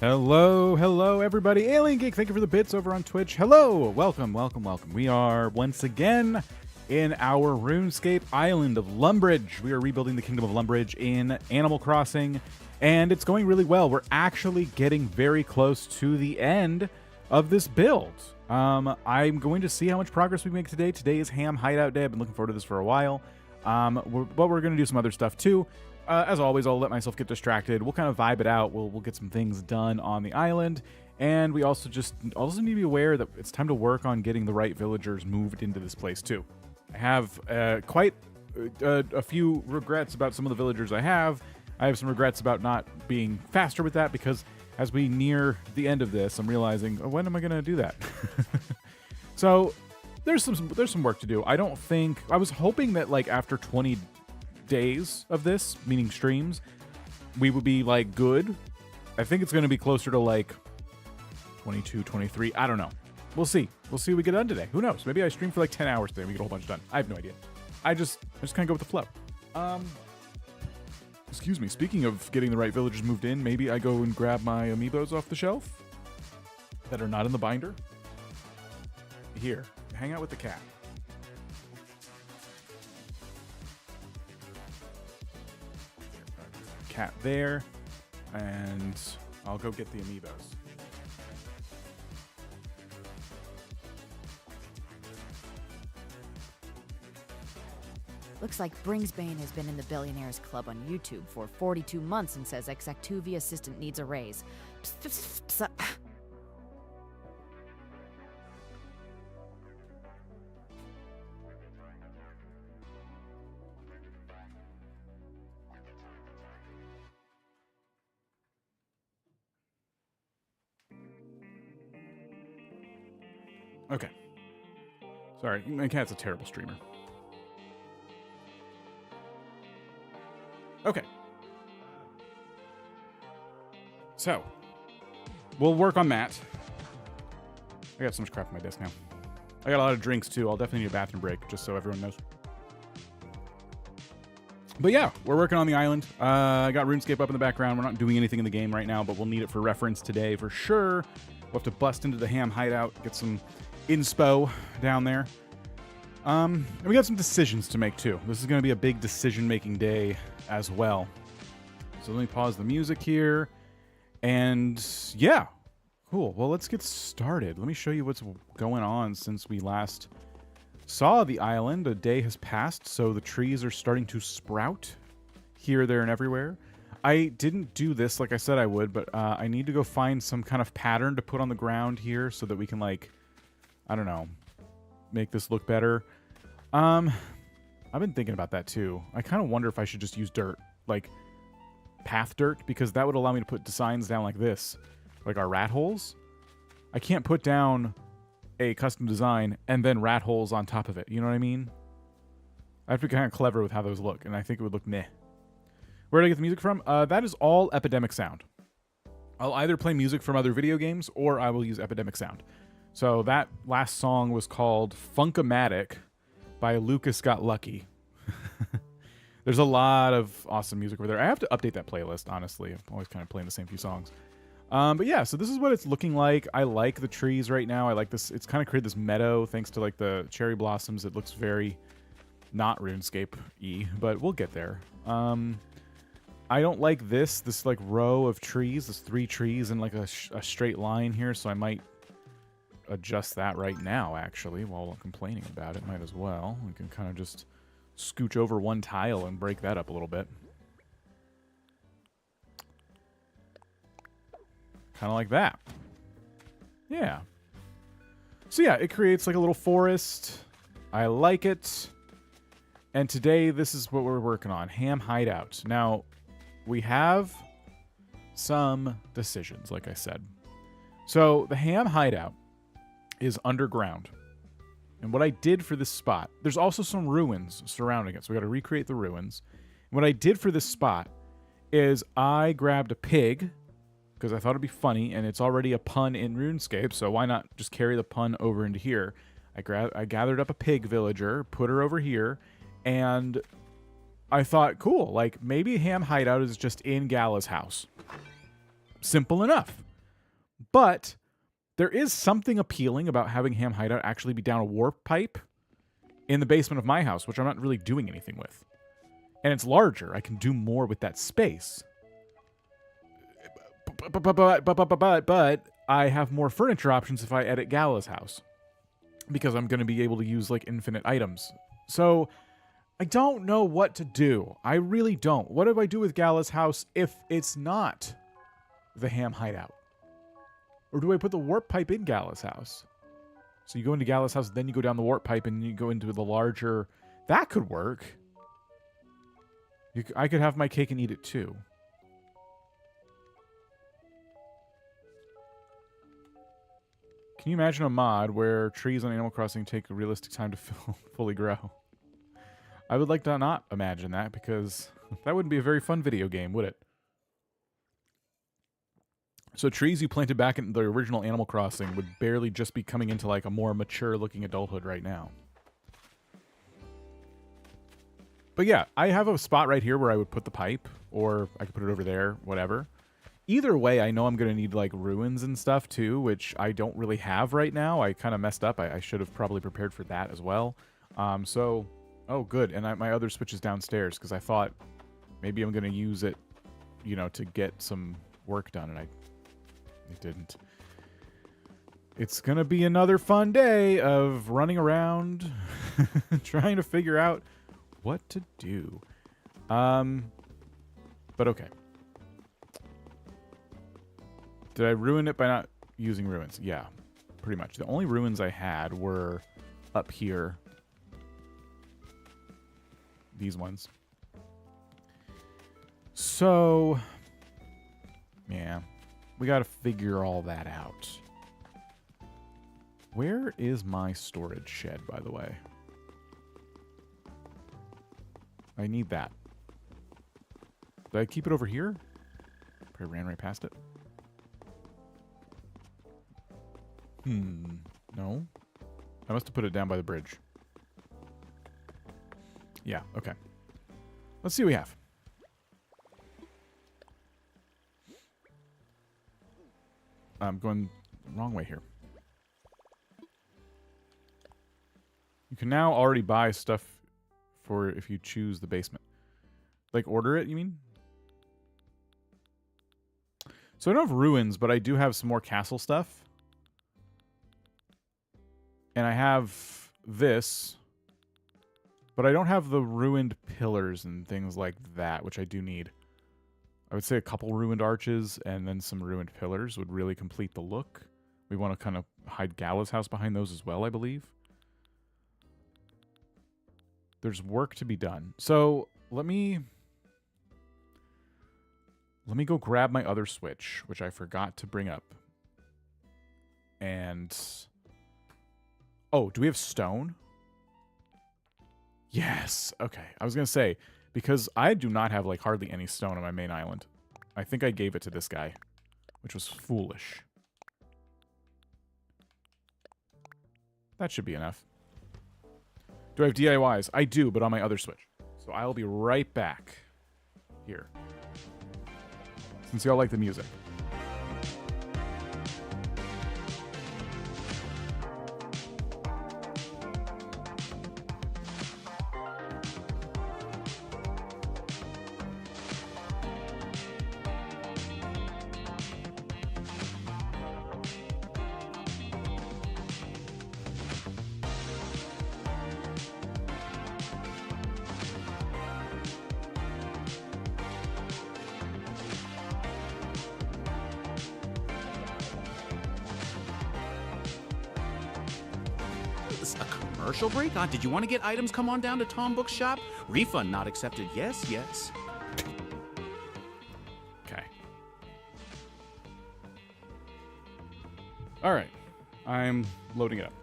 Hello, everybody. Alien Geek, thank you for the bits over on Twitch. Hello, welcome. We are once again in our RuneScape island of Lumbridge. We are rebuilding the Kingdom of Lumbridge in Animal Crossing, and it's going really well. We're actually getting very close to the end of this build. I'm going to see how much progress we make today. Today is Ham Hideout Day. I've been looking forward to this for a while, but we're going to do some other stuff too. As always, I'll let myself get distracted. We'll kind of vibe it out. We'll get some things done on the island. And we also need to be aware that it's time to work on getting the right villagers moved into this place too. I have quite a few regrets about some of the villagers I have. I have some regrets about not being faster with that because as we near the end of this, I'm realizing, oh, when am I going to do that? So there's some work to do. I was hoping that like after 20 days of this, meaning streams, we would be like good. I think it's going to be closer to like 22, 23. I don't know. We'll see. We'll see what we get done today. Who knows? Maybe I stream for like 10 hours today and we get a whole bunch done. I have no idea. I just kind of go with the flow. Excuse me. Speaking of getting the right villagers moved in, maybe I go and grab my amiibos off the shelf that are not in the binder. Here, hang out with the cat. Cat there, and I'll go get the amiibos. Looks like Bringsbane has been in the Billionaires Club on YouTube for 42 months and says Exec2V assistant needs a raise. Okay. Sorry, my cat's a terrible streamer. Okay. So, we'll work on that. I got so much crap on my desk now. I got a lot of drinks, too. I'll definitely need a bathroom break, just so everyone knows. But yeah, we're working on the island. I got RuneScape up in the background. We're not doing anything in the game right now, but we'll need it for reference today for sure. We'll have to bust into the Ham Hideout, get some inspo down there. And we got some decisions to make, too. This is going to be a big decision-making day as well. So let me pause the music here. And yeah, cool. Well, let's get started. Let me show you what's going on since we last saw the island. A day has passed, so the trees are starting to sprout here, there, and everywhere. I didn't do this like I said I would, but I need to go find some kind of pattern to put on the ground here so that we can, like, I don't know, make this look better. I've been thinking about that too. I kind of wonder if I should just use dirt, like path dirt, because that would allow me to put designs down like this, like our rat holes. I can't put down a custom design and then rat holes on top of it. You know what I mean? I have to be kind of clever with how those look, and I think it would look meh. Where did I get the music from? That is all Epidemic Sound. I'll either play music from other video games or I will use Epidemic Sound. So that last song was called Funk-O-Matic by Lucas Got Lucky. There's a lot of awesome music over there. I have to update that playlist, honestly. I'm always kind of playing the same few songs. But yeah, so this is what it's looking like. I like the trees right now. I like this. It's kind of created this meadow thanks to like the cherry blossoms. It looks very not RuneScape-y, but we'll get there. I don't like this like row of trees. There's 3 trees in like a straight line here, so I might adjust that right now, actually, while I'm complaining about it. Might as well. We can kind of just scooch over one tile and break that up a little bit. Kind of like that. Yeah. So yeah, it creates like a little forest. I like it. And today, this is what we're working on. Ham Hideout. Now, we have some decisions, like I said. So, the Ham Hideout is underground. And what I did for this spot, there's also some ruins surrounding it. So, we got to recreate the ruins. And what I did for this spot is I grabbed a pig, because I thought it'd be funny, and it's already a pun in RuneScape, so why not just carry the pun over into here? I gathered up a pig villager, put her over here, and I thought, cool, like maybe Ham Hideout is just in Gala's house. Simple enough. But there is something appealing about having Ham Hideout actually be down a warp pipe in the basement of my house, which I'm not really doing anything with. And it's larger. I can do more with that space. But I have more furniture options if I edit Gala's house, because I'm going to be able to use like infinite items. So I don't know what to do. I really don't. What do I do with Gala's house if it's not the Ham Hideout? Or do I put the warp pipe in Gala's house? So you go into Gala's house, then you go down the warp pipe, and you go into the larger... That could work. I could have my cake and eat it too. Can you imagine a mod where trees on Animal Crossing take a realistic time to fully grow? I would like to not imagine that, because that wouldn't be a very fun video game, would it? So trees you planted back in the original Animal Crossing would barely just be coming into like a more mature-looking adulthood right now. But yeah, I have a spot right here where I would put the pipe, or I could put it over there, whatever. Either way, I know I'm going to need like ruins and stuff too, which I don't really have right now. I kind of messed up. I should have probably prepared for that as well. Oh, good. And my other switch is downstairs, because I thought maybe I'm going to use it, you know, to get some work done, and I didn't. It's going to be another fun day of running around trying to figure out what to do. But okay. Did I ruin it by not using ruins? Yeah, pretty much. The only ruins I had were up here. These ones. So, yeah, we got to figure all that out. Where is my storage shed, by the way? I need that. Did I keep it over here? Probably ran right past it. No. I must have put it down by the bridge. Yeah, okay. Let's see what we have. I'm going the wrong way here. You can now already buy stuff for if you choose the basement. Like order it, you mean? So I don't have ruins, but I do have some more castle stuff. And I have this, but I don't have the ruined pillars and things like that, which I do need. I would say a couple ruined arches and then some ruined pillars would really complete the look. We want to kind of hide Gala's house behind those as well, I believe. There's work to be done. So let me go grab my other switch, which I forgot to bring up. And... oh, do we have stone? Yes. Okay. I was going to say, because I do not have like hardly any stone on my main island. I think I gave it to this guy, which was foolish. That should be enough. Do I have DIYs? I do, but on my other switch. So I'll be right back here. Since y'all like the music. this a commercial break? Did you want to get items? Come on down to Tom Bookshop. Refund not accepted. Yes, yes. Okay. All right. I'm loading it up.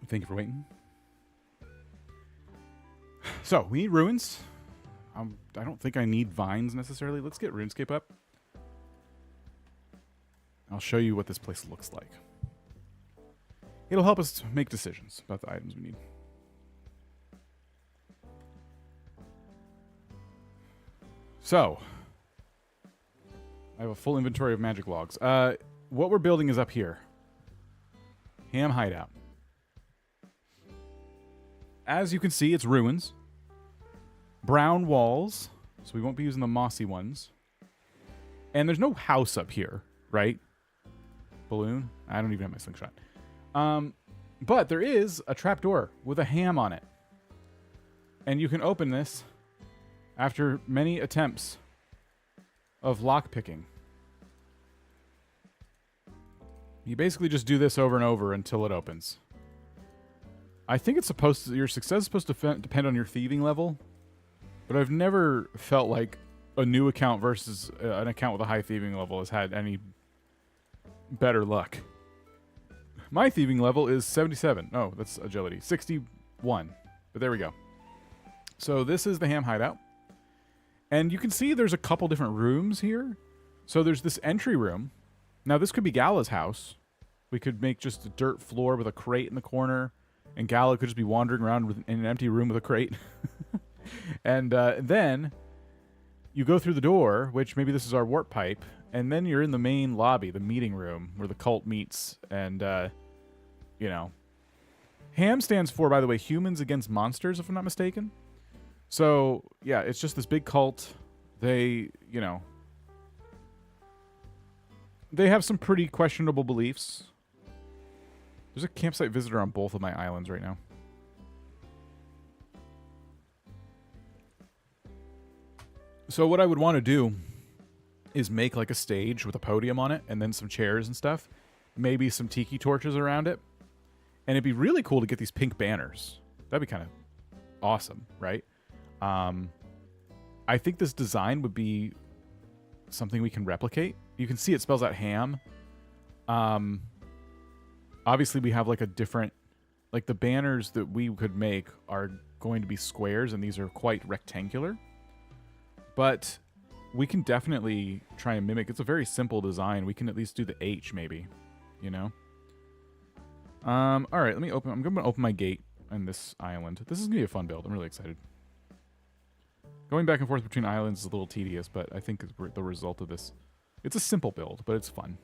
Thank you for waiting. So, we need ruins. I don't think I need vines necessarily. Let's get RuneScape up. I'll show you what this place looks like. It'll help us make decisions about the items we need. So, I have a full inventory of magic logs. What we're building is up here. Ham Hideout. As you can see, it's ruins. Brown walls, so we won't be using the mossy ones. And there's no house up here, right? Balloon? I don't even have my slingshot. But there is a trapdoor with a ham on it. And you can open this after many attempts of lockpicking. You basically just do this over and over until it opens. I think it's supposed to, your success is supposed to depend on your thieving level. But I've never felt like a new account versus an account with a high thieving level has had any better luck. My thieving level is 77. Oh, that's agility. 61. But there we go. So this is the Ham Hideout. And you can see there's a couple different rooms here. So there's this entry room. Now this could be Gala's house. We could make just a dirt floor with a crate in the corner. And Gala could just be wandering around in an empty room with a crate. And then you go through the door, which maybe this is our warp pipe, and then you're in the main lobby, the meeting room, where the cult meets, and, you know. HAM stands for, by the way, Humans Against Monsters, if I'm not mistaken. So, yeah, it's just this big cult. They, you know, they have some pretty questionable beliefs. There's a campsite visitor on both of my islands right now. So what I would want to do is make like a stage with a podium on it and then some chairs and stuff. Maybe some tiki torches around it. And it'd be really cool to get these pink banners. That'd be kind of awesome, right? I think this design would be something we can replicate. You can see it spells out ham. Obviously we have like a different, like the banners that we could make are going to be squares and these are quite rectangular. But we can definitely try and mimic. It's a very simple design. We can at least do the H maybe, you know? All right, let me open. I'm going to open my gate on this island. This is going to be a fun build. I'm really excited. Going back and forth between islands is a little tedious, but I think the result of this, it's a simple build, but it's fun.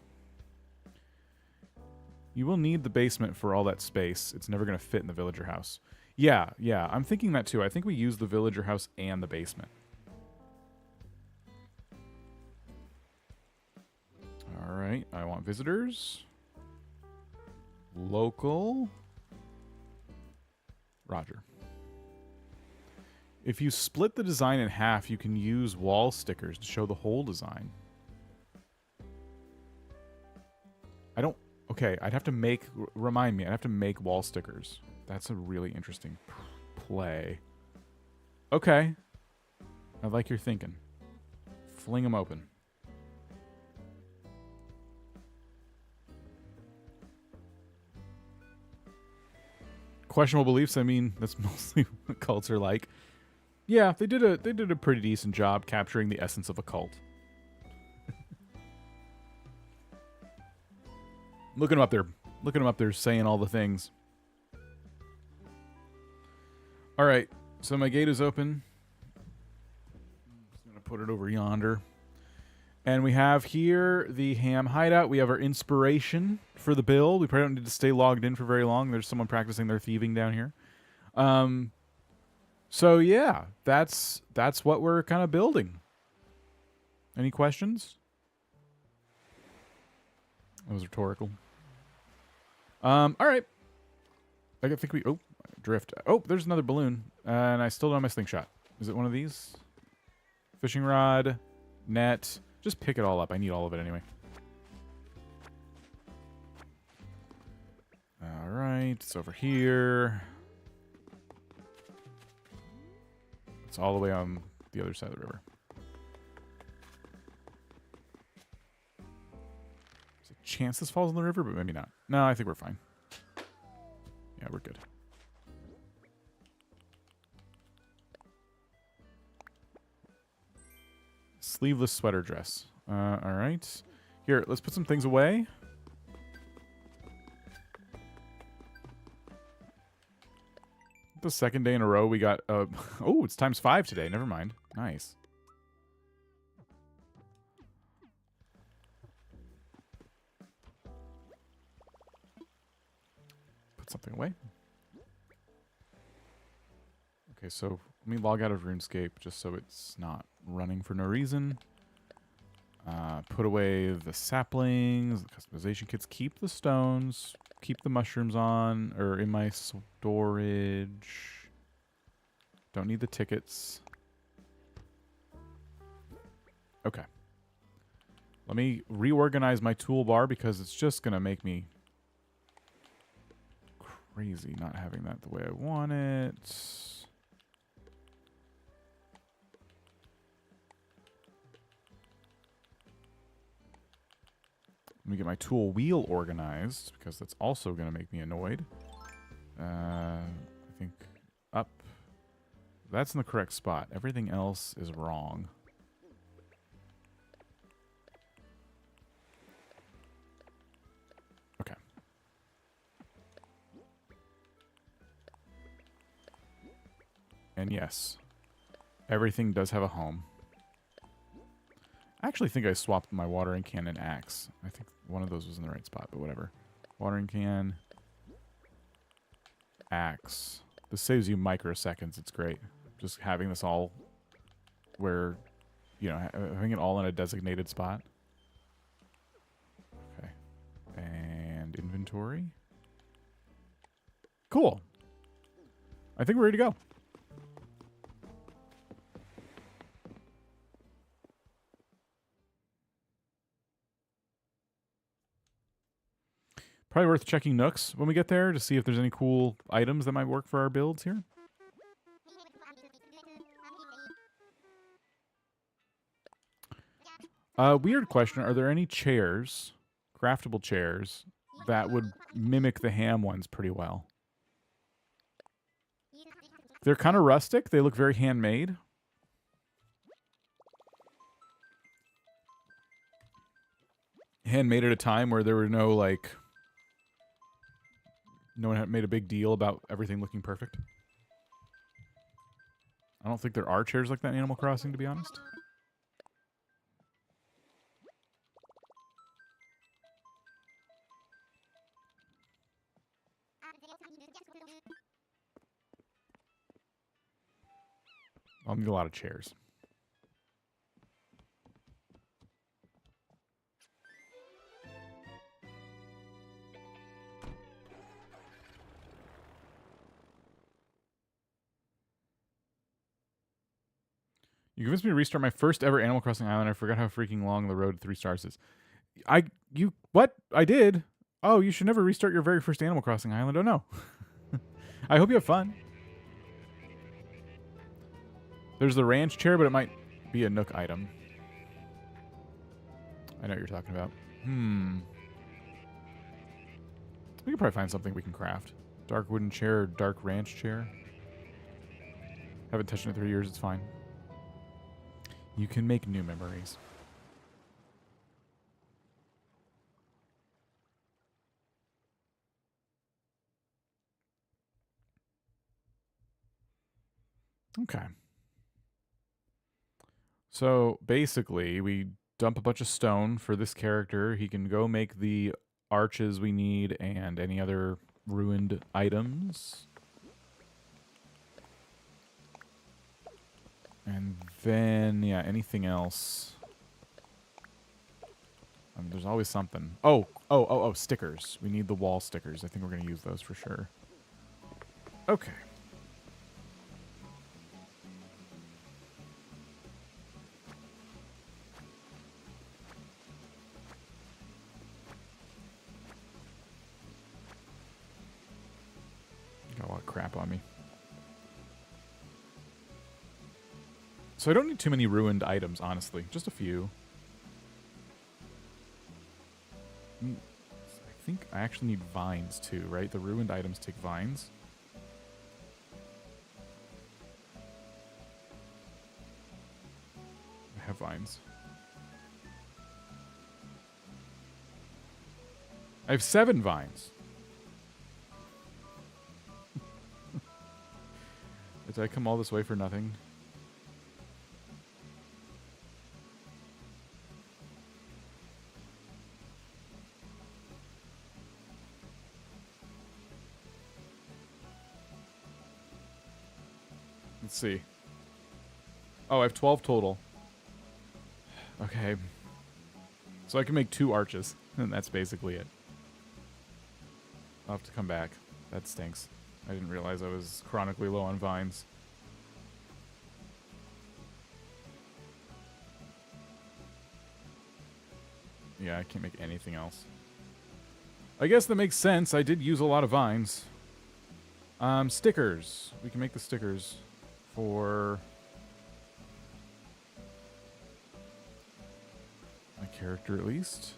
You will need the basement for all that space. It's never going to fit in the villager house. Yeah, I'm thinking that too. I think we use the villager house and the basement. All right, I want visitors. Local. Roger. If you split the design in half, you can use wall stickers to show the whole design. Okay, I'd have to make, remind me, I'd have to make wall stickers. That's a really interesting play. Okay. I like your thinking. Fling them open. Questionable beliefs, I mean, that's mostly what cults are like. Yeah, they did a pretty decent job capturing the essence of a cult. Looking them up there saying all the things. All right, so my gate is open. I'm just going to put it over yonder. And we have here the Ham Hideout. We have our inspiration for the build. We probably don't need to stay logged in for very long. There's someone practicing their thieving down here. So yeah, that's what we're kind of building. Any questions? That was rhetorical. All right. I think we... Oh, drift. Oh, there's another balloon. And I still don't have my slingshot. Is it one of these? Fishing rod, net, Just pick it all up. I need all of it anyway. All right, it's over here. It's all the way on the other side of the river. There's a chance this falls in the river, but maybe not. No, I think we're fine. Yeah, we're good. Sleeveless sweater dress. All right. Here, let's put some things away. The second day in a row we got... oh, it's ×5 today. Never mind. Nice. Put something away. Okay, so let me log out of RuneScape just so it's not running for no reason. Put away the saplings, the customization kits. Keep the stones. Keep the mushrooms on, or in my storage. Don't need the tickets. Okay. Let me reorganize my toolbar because it's just going to make me crazy not having that the way I want it. Let me get my tool wheel organized, because that's also going to make me annoyed. I think up. That's in the correct spot. Everything else is wrong. Okay. And yes, everything does have a home. I actually think I swapped my watering can and axe. I think one of those was in the right spot, but whatever. Watering can. Axe. This saves you microseconds. It's great. Just having this all where, you know, having it all in a designated spot. Okay. And inventory. Cool. I think we're ready to go. Probably worth checking Nooks when we get there to see if there's any cool items that might work for our builds here. Weird question. Are there any chairs, craftable chairs, that would mimic the ham ones pretty well? They're kind of rustic. They look very handmade. Handmade at a time where there were no, like... No one had made a big deal about everything looking perfect. I don't think there are chairs like that in Animal Crossing, to be honest. I'll need a lot of chairs. You convinced me to restart my first ever Animal Crossing island. I forgot how freaking long the road to 3 stars is. What? I did? Oh, you should never restart your very first Animal Crossing island. Oh, no. I hope you have fun. There's the ranch chair, but it might be a Nook item. I know what you're talking about. We could probably find something we can craft. Dark wooden chair or dark ranch chair. Haven't touched it in 3 years. It's fine. You can make new memories. Okay. So basically, we dump a bunch of stone for this character. He can go make the arches we need and any other ruined items. And then, yeah, anything else. There's always something. Oh, stickers. We need the wall stickers. I think we're going to use those for sure. Okay. crap on me. So I don't need too many ruined items, honestly. Just a few. I think I actually need vines too, right? The ruined items take vines. I have vines. I have 7 vines. Did I come all this way for nothing? Let's see. Oh, I have 12 total. Okay. So I can make 2 arches, and that's basically it. I'll have to come back. That stinks. I didn't realize I was chronically low on vines. Yeah, I can't make anything else. I guess that makes sense. I did use a lot of vines. Stickers. We can make the stickers for my character at least.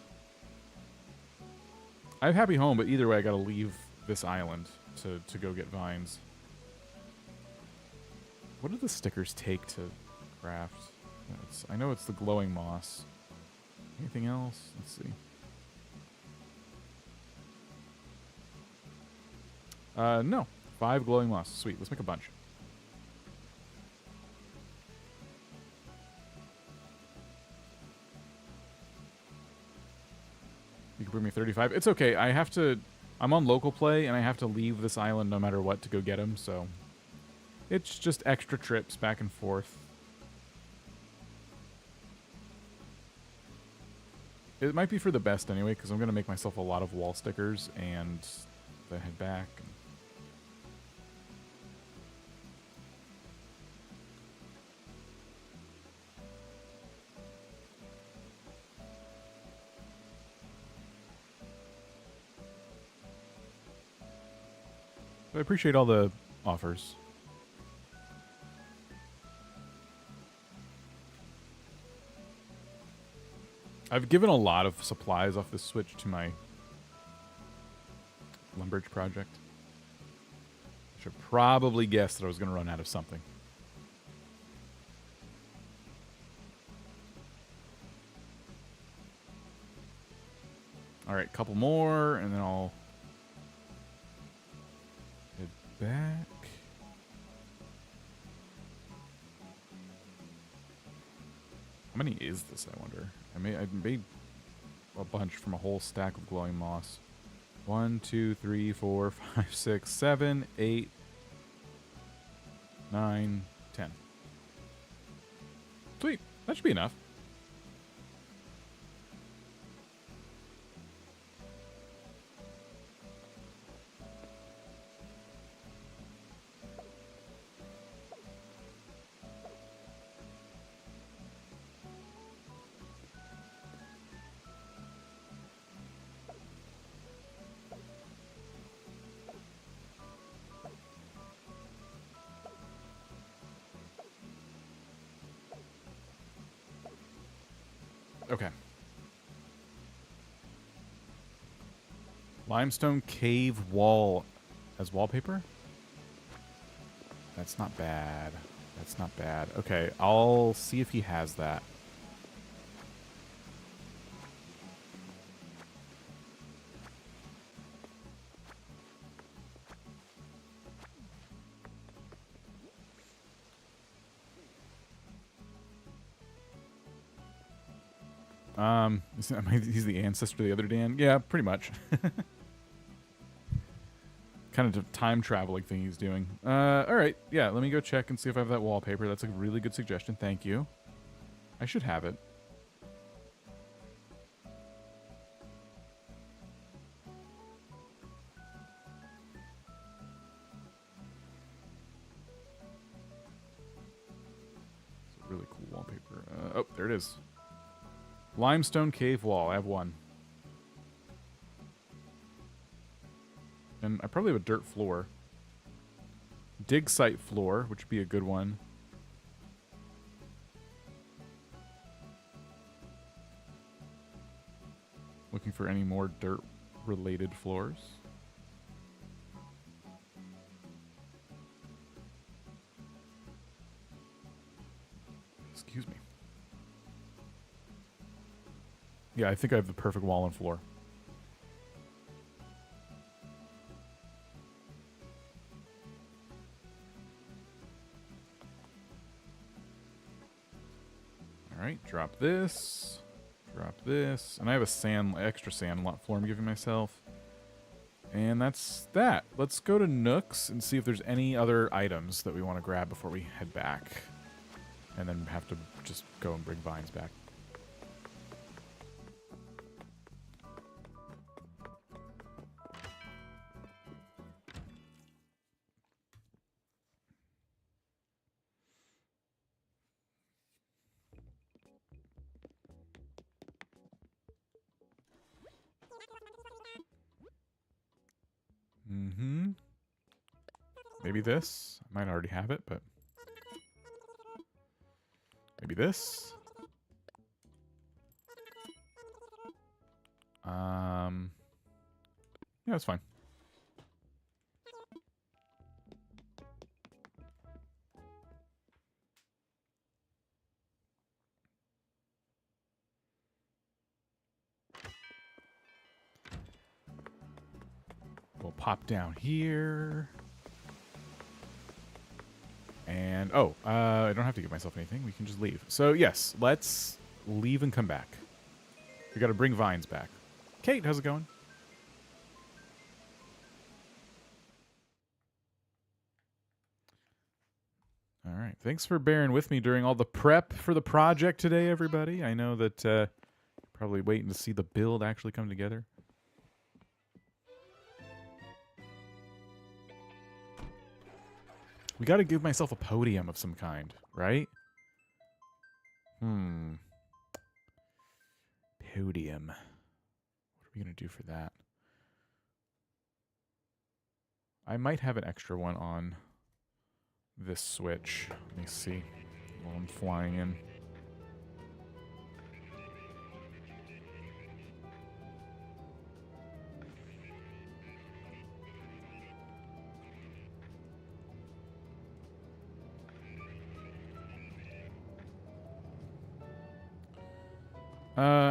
I have Happy Home, but either way I gotta leave this island to go get vines. What do the stickers take to craft? I know it's the glowing moss. Anything else? Let's see. No. 5 glowing moss. Sweet. Let's make a bunch. You can bring me 35. It's okay. I'm on local play, and I have to leave this island no matter what to go get them, so it's just extra trips back and forth. It might be for the best anyway, because I'm going to make myself a lot of wall stickers and then head back. I appreciate all the offers. I've given a lot of supplies off the Switch to my Lumbridge project. I should probably guess that I was going to run out of something. All right, couple more, and then I'll head back. How many is this, I wonder? I made a bunch from a whole stack of glowing moss. 1, 2, 3, 4, 5, 6, 7, 8, 9, 10. Sweet. That should be enough. Okay. Limestone cave wall as wallpaper? That's not bad. That's not bad. Okay, I'll see if he has that. He's the ancestor of the other Dan. Yeah, pretty much. Kind of time traveling thing he's doing. All right, yeah. Let me go check and see if I have that wallpaper. That's a really good suggestion. Thank you. I should have it. It's a really cool wallpaper. Oh, there it is. Limestone cave wall. I have one. And I probably have a dirt floor. dig site floor, which would be a good one. Looking for any more dirt-related floors. Excuse me. Yeah, I think I have the perfect wall and floor. All right, drop this. Drop this. And I have a extra sand lot floor I'm giving myself. And that's that. Let's go to Nooks and see if there's any other items that we want to grab before we head back. And then have to just go and bring vines back. Mm-hmm. Maybe this. I might already have it, but... Maybe this. Yeah, that's fine. We'll pop down here. And, oh, I don't have to give myself anything. We can just leave. So, yes, let's leave and come back. We got to bring vines back. Kate, how's it going? All right. Thanks for bearing with me during all the prep for the project today, everybody. I know that probably waiting to see the build actually come together. We got to give myself a podium of some kind, right? Podium. What are we going to do for that? I might have an extra one on this switch. Let me see. While I'm flying in.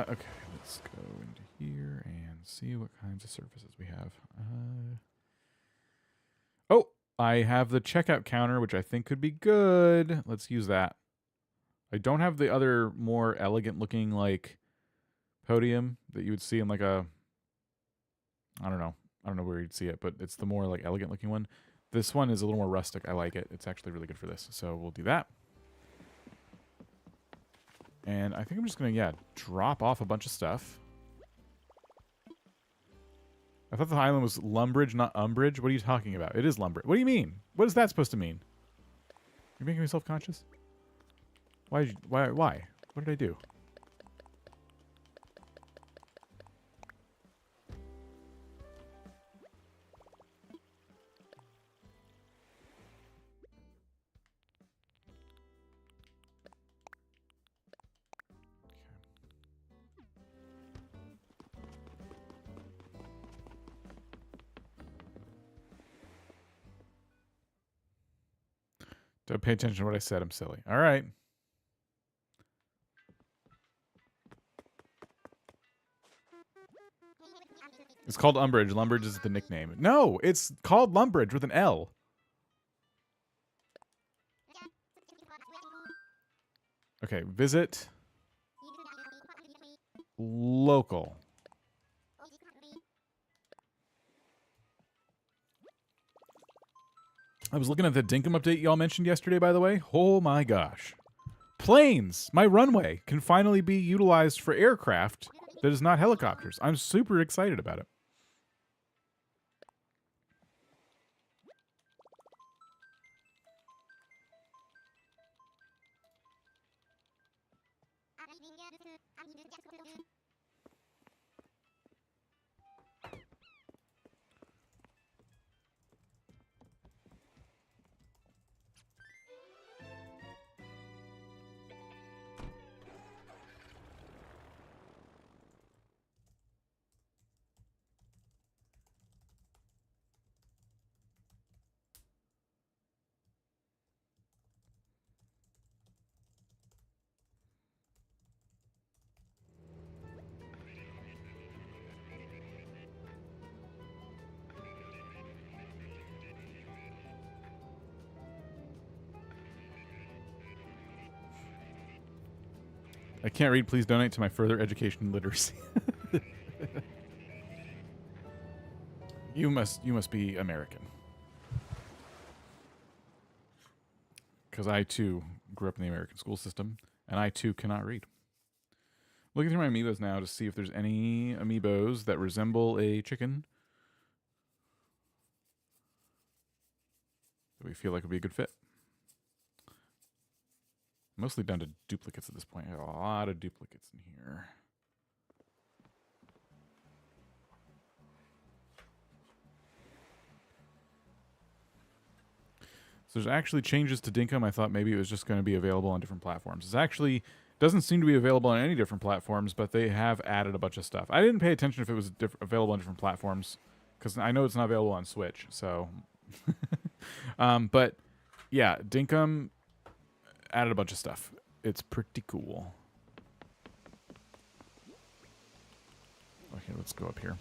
Okay, let's go into here and see what kinds of surfaces we have. Oh, I have the checkout counter, which I think could be good. Let's use that. I don't have the other more elegant looking, like, podium that you would see in, like, a... I don't know where you'd see it, but it's the more, like, elegant looking one. This one is a little more rustic. I like it. It's actually really good for this. So we'll do that. And I think I'm just going to, yeah, drop off a bunch of stuff. I thought the island was Lumbridge, not Umbridge. What are you talking about? It is Lumbridge. What do you mean? What is that supposed to mean? You're making me self-conscious? Why? What did I do? Don't pay attention to what I said. I'm silly. All right. It's called Umbridge. Lumbridge is the nickname. No, it's called Lumbridge with an L. Okay, visit local. I was looking at the Dinkum update y'all mentioned yesterday, by the way. Oh my gosh. Planes! My runway can finally be utilized for aircraft that is not helicopters. I'm super excited about it. I can't read. Please donate to my further education and literacy. You must be American. Because I too grew up in the American school system, and I too cannot read. Looking through my amiibos now to see if there's any amiibos that resemble a chicken that we feel like would be a good fit. Mostly down to duplicates at this point. I have a lot of duplicates in here. So there's actually changes to Dinkum. I thought maybe it was just going to be available on different platforms. It's actually doesn't seem to be available on any different platforms, but they have added a bunch of stuff. I didn't pay attention if it was available on different platforms because I know it's not available on Switch. So, but yeah, Dinkum added a bunch of stuff. It's pretty cool. Okay, let's go up here.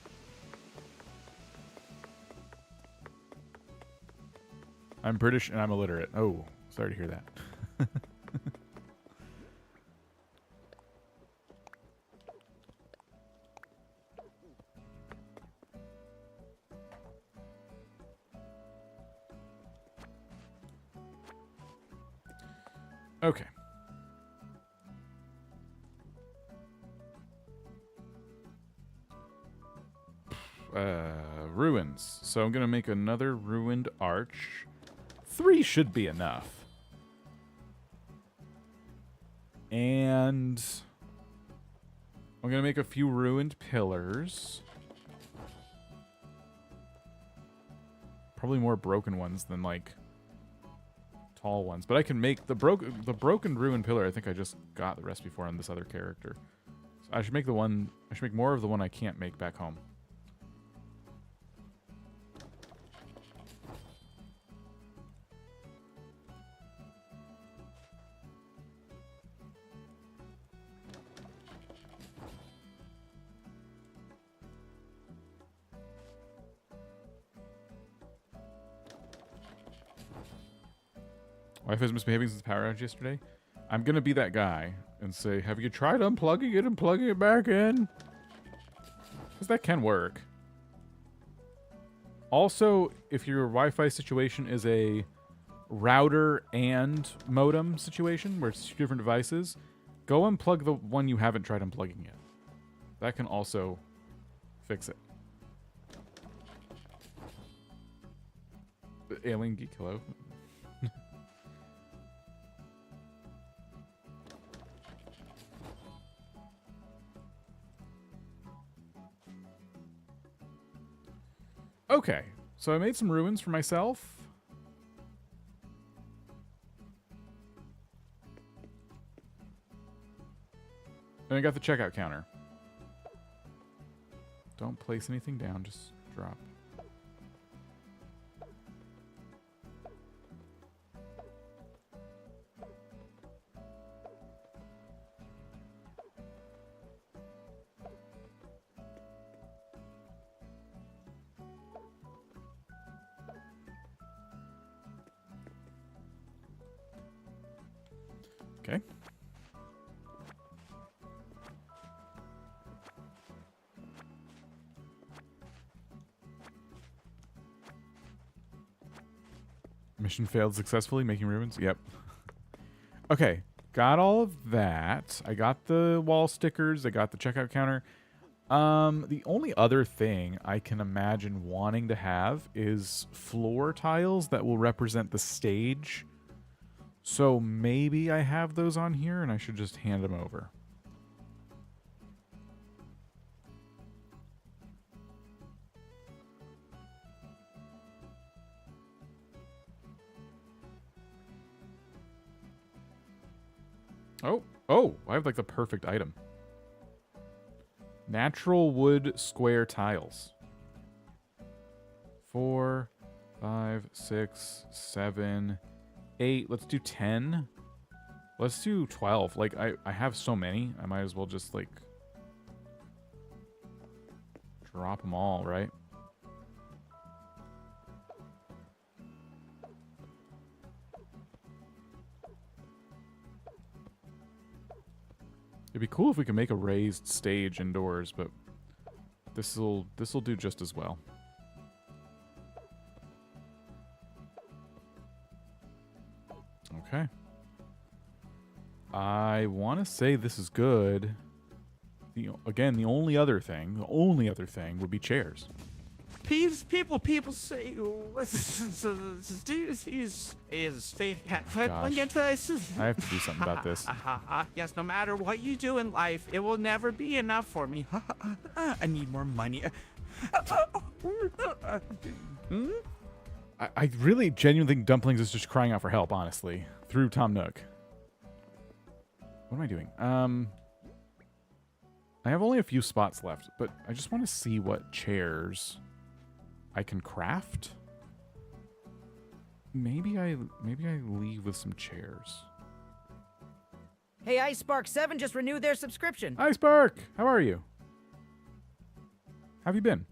I'm British and I'm illiterate. Oh, sorry to hear that. Okay. Ruins. So I'm going to make another ruined arch. 3 should be enough. And I'm going to make a few ruined pillars. Probably more broken ones than like tall ones, but I can make the broken ruined pillar. I think I just got the recipe for on this other character. So I should make more of the one I can't make back home. Wi-Fi's misbehaving since the power outage yesterday. I'm going to be that guy and say, have you tried unplugging it and plugging it back in? Because that can work. Also, if your Wi-Fi situation is a router and modem situation where it's 2 different devices, go unplug the one you haven't tried unplugging yet. That can also fix it. Alien Geek, hello. Okay, so I made some ruins for myself. And I got the checkout counter. Don't place anything down, just drop. Okay. Mission failed successfully, making ruins? Yep. Okay, got all of that. I got the wall stickers. I got the checkout counter. The only other thing I can imagine wanting to have is floor tiles that will represent the stage. So maybe I have those on here and I should just hand them over. Oh, I have like the perfect item. Natural wood square tiles. 4, 5, 6, 7, 8. Let's do 10. Let's do 12. Like, I have so many. I might as well just, like, drop them all, right? It'd be cool if we could make a raised stage indoors, but this'll do just as well. Okay. I want to say this is good. Again, the only other thing would be chairs. People say is fake. I have to do something about this. Yes, no matter what you do in life, it will never be enough for me. I need more money. I really genuinely think Dumplings is just crying out for help, honestly, through Tom Nook. What am I doing? I have only a few spots left, but I just want to see what chairs I can craft. Maybe I leave with some chairs. Hey, IceSpark7 just renewed their subscription. IceSpark, how are you? How have you been?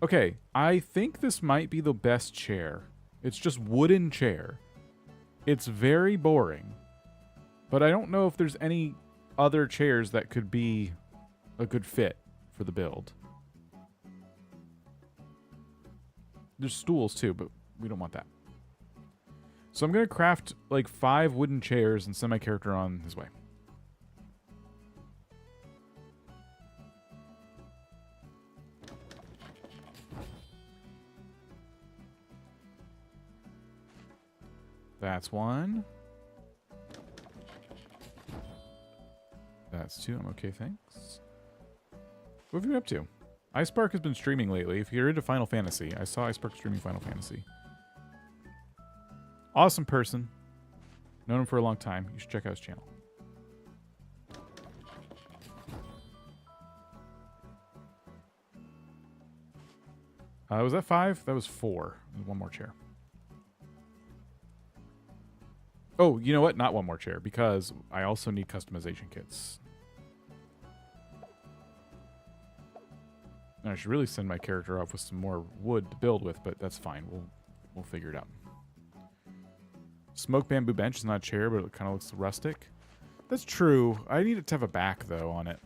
Okay, I think this might be the best chair. It's just wooden chair. It's very boring, but I don't know if there's any other chairs that could be a good fit for the build. There's stools too, but we don't want that. So I'm going to craft like 5 wooden chairs and send my character on his way. That's 1. That's 2. I'm okay, thanks. What have you been up to? IceSpark has been streaming lately. If you're into Final Fantasy, I saw IceSpark streaming Final Fantasy. Awesome person. Known him for a long time. You should check out his channel. Was that 5? That was 4. There's 1 more chair. Oh, you know what? Not 1 more chair, because I also need customization kits. And I should really send my character off with some more wood to build with, but that's fine. We'll figure it out. Smoke bamboo bench is not a chair, but it kind of looks rustic. That's true. I need it to have a back, though, on it.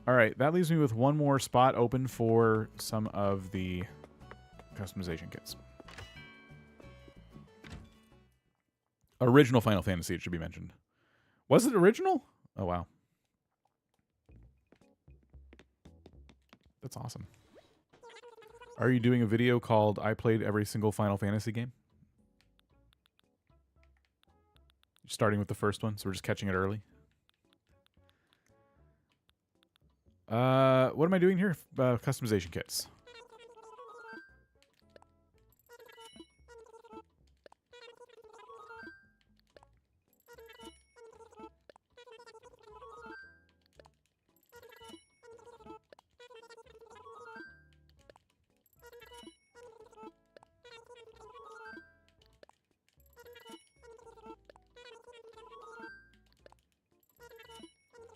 All right, that leaves me with 1 more spot open for some of the customization kits. Original Final Fantasy, it should be mentioned. Was it original? Oh, wow. That's awesome. Are you doing a video called I Played Every Single Final Fantasy Game? Starting with the first one, so we're just catching it early. What am I doing here? Customization kits.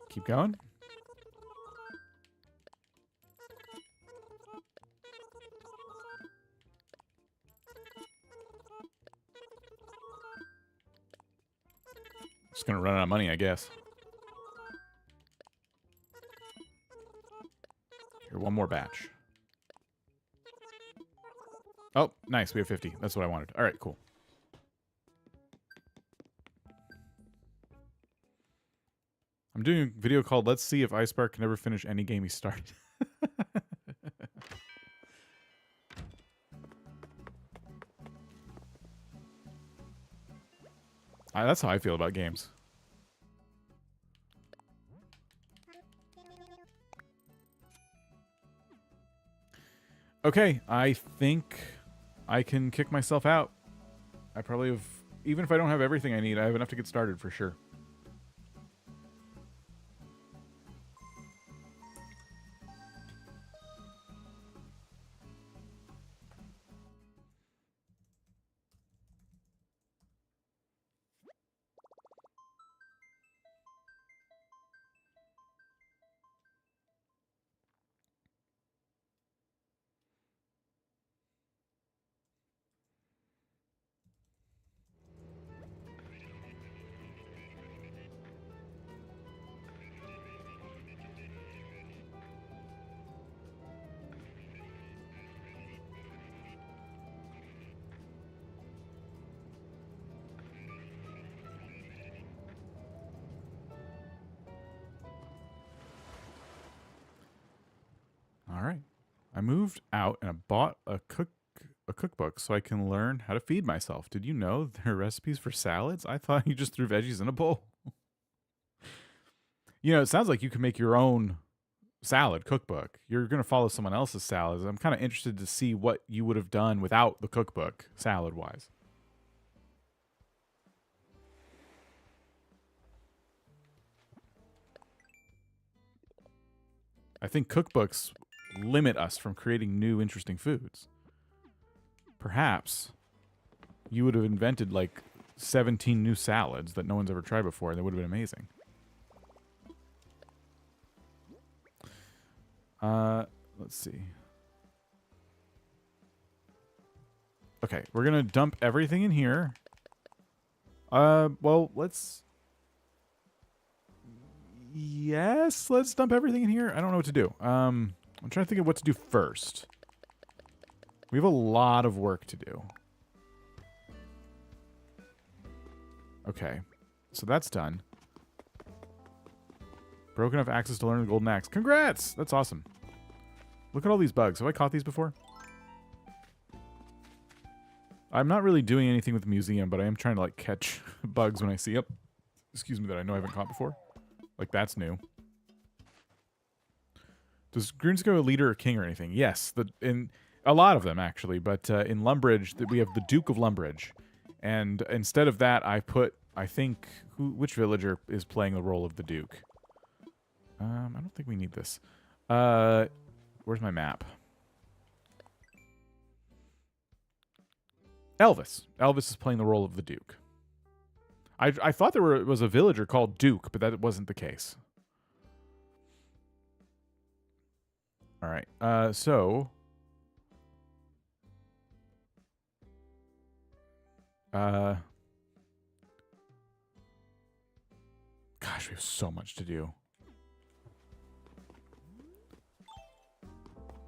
Keep going. Just gonna run out of money, I guess. Here, 1 more batch. Oh, nice. We have 50. That's what I wanted. All right, cool. I'm doing a video called Let's See If IceSpark Can Never Finish Any Game He Started. That's how I feel about games. Okay, I think I can kick myself out. I probably have, even if I don't have everything I need, I have enough to get started for sure. I moved out and I bought a cookbook so I can learn how to feed myself. Did you know there are recipes for salads? I thought you just threw veggies in a bowl. You know, it sounds like you can make your own salad cookbook. You're going to follow someone else's salads. I'm kind of interested to see what you would have done without the cookbook, salad-wise. I think cookbooks limit us from creating new, interesting foods. Perhaps you would have invented like 17 new salads that no one's ever tried before, and they would have been amazing. Let's see. Okay, we're gonna dump everything in here. Well, let's... Yes, let's dump everything in here. I don't know what to do. I'm trying to think of what to do first. We have a lot of work to do. Okay, so that's done. Broken enough access to learn the golden axe. Congrats! That's awesome. Look at all these bugs. Have I caught these before? I'm not really doing anything with the museum, but I am trying to like catch bugs when I see them. Excuse me, that I know I haven't caught before. Like, that's new. Does Grunes go a leader or king or anything? Yes, in a lot of them actually, but in Lumbridge we have the Duke of Lumbridge, and instead of that I put, I think, which villager is playing the role of the Duke? I don't think we need this. Where's my map? Elvis. Elvis is playing the role of the Duke. I thought there was a villager called Duke, but that wasn't the case. All right. So... gosh, we have so much to do.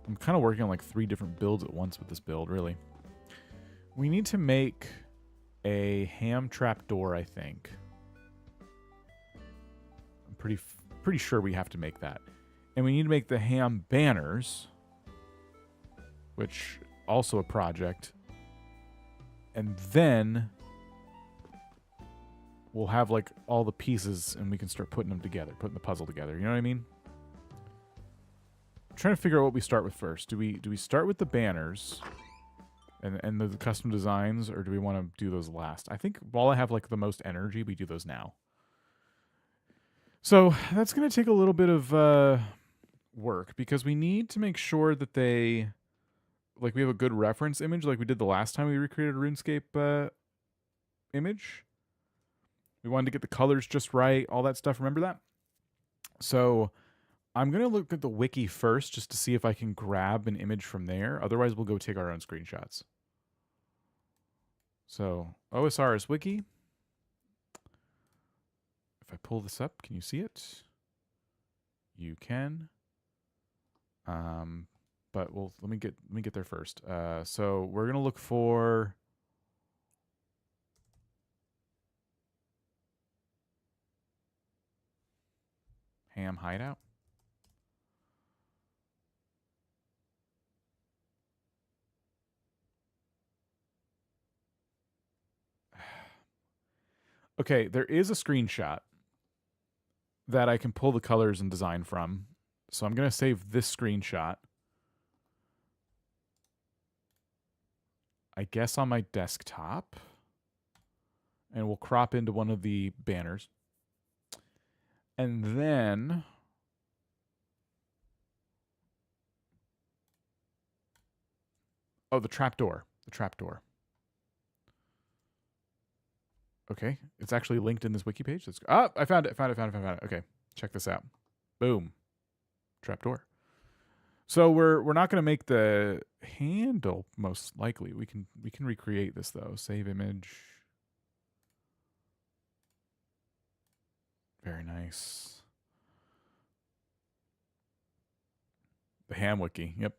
I'm kind of working on like 3 different builds at once with this build, really. We need to make a ham trap door, I think. I'm pretty sure we have to make that. And we need to make the ham banners, which also a project. And then we'll have like all the pieces and we can start putting them together, putting the puzzle together. You know what I mean? I'm trying to figure out what we start with first. Do we start with the banners and the custom designs, or do we want to do those last? I think while I have like the most energy, we do those now. So that's going to take a little bit of work because we need to make sure that they, like, we have a good reference image like we did the last time we recreated a RuneScape image. We wanted to get the colors just right, all that stuff. Remember that? So I'm going to look at the wiki first just to see if I can grab an image from there. Otherwise, we'll go take our own screenshots. So OSRS wiki. If I pull this up, can you see it? You can. But well, let me get there first. So we're gonna look for ham hideout. Okay, there is a screenshot that I can pull the colors and design from. So I'm going to save this screenshot. I guess on my desktop. And we'll crop into one of the banners. And then... oh, the trapdoor. The trapdoor. Okay, it's actually linked in this wiki page. I found it. Found it. Okay, check this out. Boom. Trapdoor. So we're not going to make the handle most likely. We can recreate this though. Save image. Very nice. The ham wiki. Yep.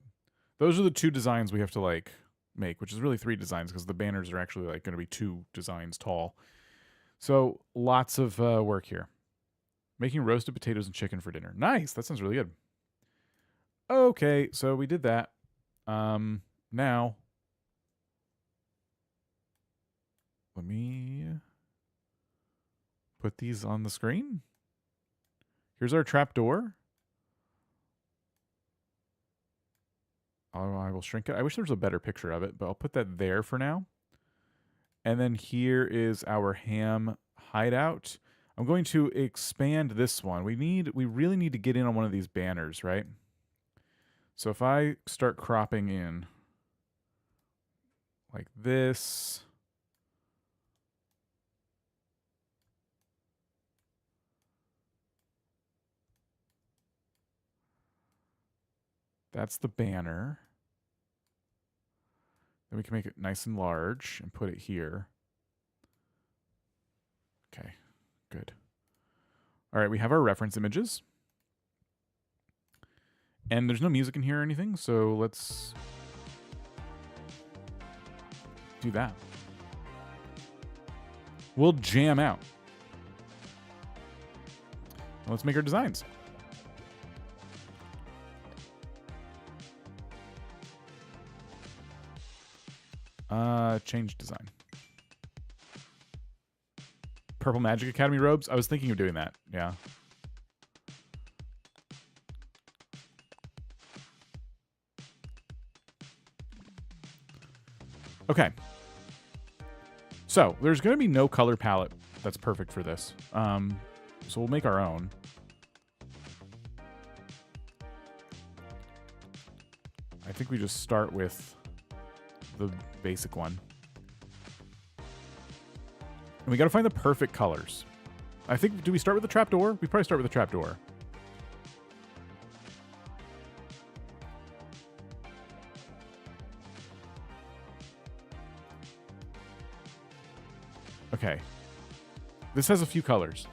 Those are the 2 designs we have to like make, which is really 3 designs because the banners are actually like going to be 2 designs tall. So lots of work here. Making roasted potatoes and chicken for dinner. Nice. That sounds really good. Okay, so we did that. Now, let me put these on the screen. Here's our trapdoor. I will shrink it. I wish there was a better picture of it, but I'll put that there for now. And then here is our ham hideout. I'm going to expand this one. We really need to get in on one of these banners, right? So if I start cropping in like this, that's the banner. Then we can make it nice and large and put it here. Okay, good. All right, we have our reference images. And there's no music in here or anything, so let's do that. We'll jam out. Let's make our designs. Change design. Purple Magic Academy robes. I was thinking of doing that. Yeah. Okay. So there's going to be no color palette that's perfect for this. So we'll make our own. I think we just start with the basic one. And we got to find the perfect colors. I think, do we start with the trapdoor? We probably start with the trapdoor. Okay. This has a few colors.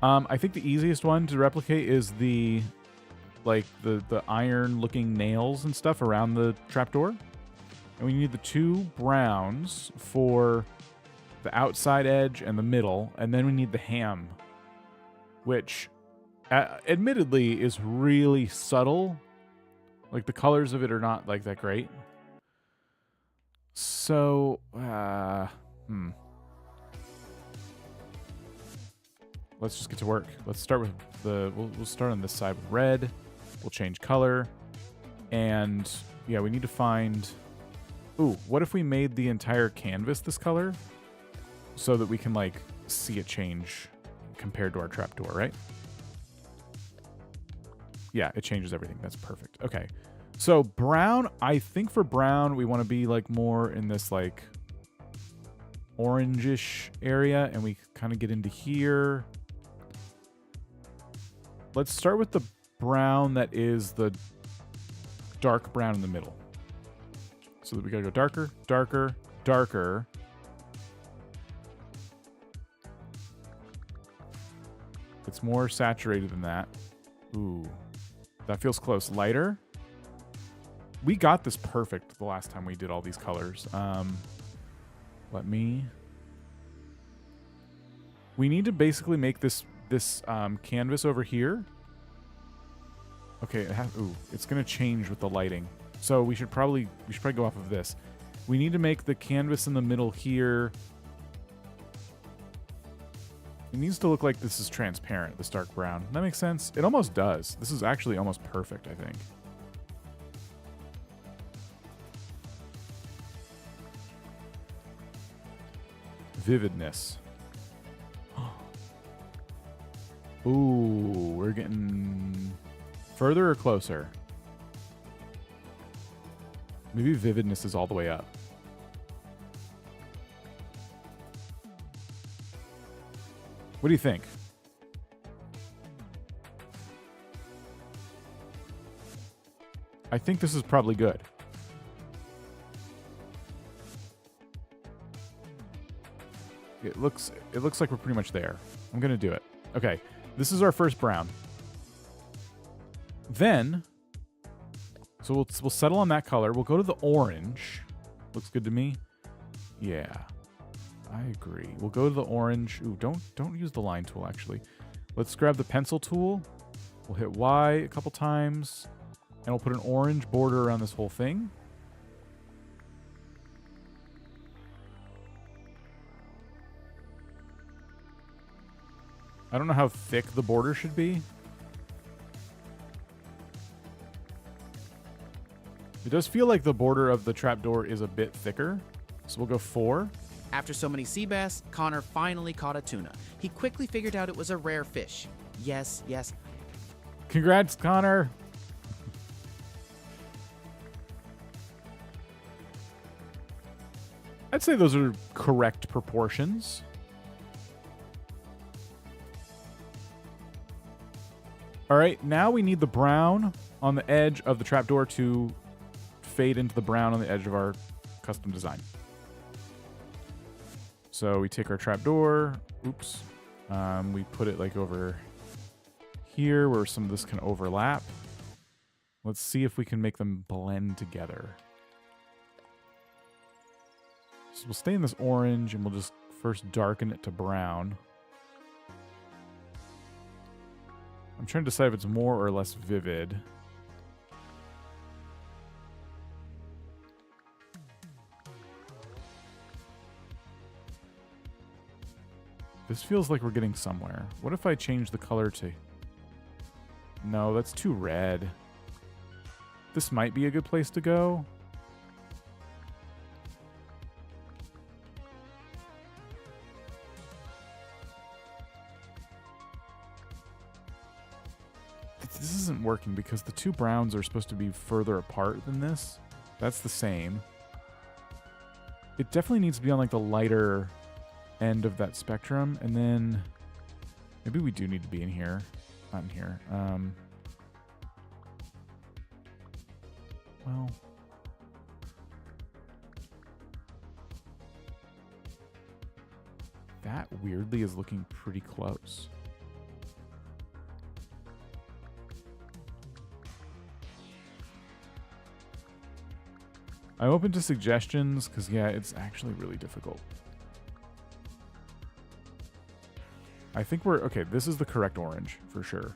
I think the easiest one to replicate is the iron looking nails and stuff around the trapdoor. And we need the two browns for the outside edge and the middle, and then we need the ham, which admittedly is really subtle. Like the colors of it are not like that great. So, let's just get to work. Let's start with we'll start on this side with red. We'll change color. And yeah, we need to find, ooh, what if we made the entire canvas this color so that we can like see it change compared to our trapdoor, right? Yeah, it changes everything. That's perfect. Okay. So brown, I think for brown, we want to be like more in this like orangish area, and we kind of get into here. Let's start with the brown that is the dark brown in the middle. So that we gotta go darker, darker, darker. It's more saturated than that. Ooh, that feels close. Lighter. We got this perfect the last time we did all these colors. We need to basically make this canvas over here. Okay, it's gonna change with the lighting. So we should probably go off of this. We need to make the canvas in the middle here. It needs to look like this is transparent, this dark brown. That makes sense? It almost does. This is actually almost perfect, I think. Vividness. Ooh, we're getting further or closer? Maybe vividness is all the way up. What do you think? I think this is probably good. It looks like we're pretty much there. I'm gonna do it. Okay, this is our first brown. Then, so we'll settle on that color. We'll go to the orange. Looks good to me. Yeah, I agree. We'll go to the orange. Ooh, don't use the line tool actually. Let's grab the pencil tool. We'll hit Y a couple times. And we'll put an orange border around this whole thing. I don't know how thick the border should be. It does feel like the border of the trapdoor is a bit thicker. So we'll go 4. After so many sea bass, Connor finally caught a tuna. He quickly figured out it was a rare fish. Yes, yes. Congrats, Connor. I'd say those are correct proportions. All right, now we need the brown on the edge of the trapdoor to fade into the brown on the edge of our custom design. So we take our trapdoor, oops, we put it like over here where some of this can overlap. Let's see if we can make them blend together. So we'll stay in this orange and we'll just first darken it to brown. I'm trying to decide if it's more or less vivid. This feels like we're getting somewhere. What if I change the color to... No, that's too red. This might be a good place to go. This isn't working because the two browns are supposed to be further apart than this. That's the same. It definitely needs to be on like the lighter end of that spectrum, and then maybe we do need to be in here. Not in here. Well, that weirdly is looking pretty close. I'm open to suggestions because, yeah, it's actually really difficult. I think we're... Okay, this is the correct orange for sure.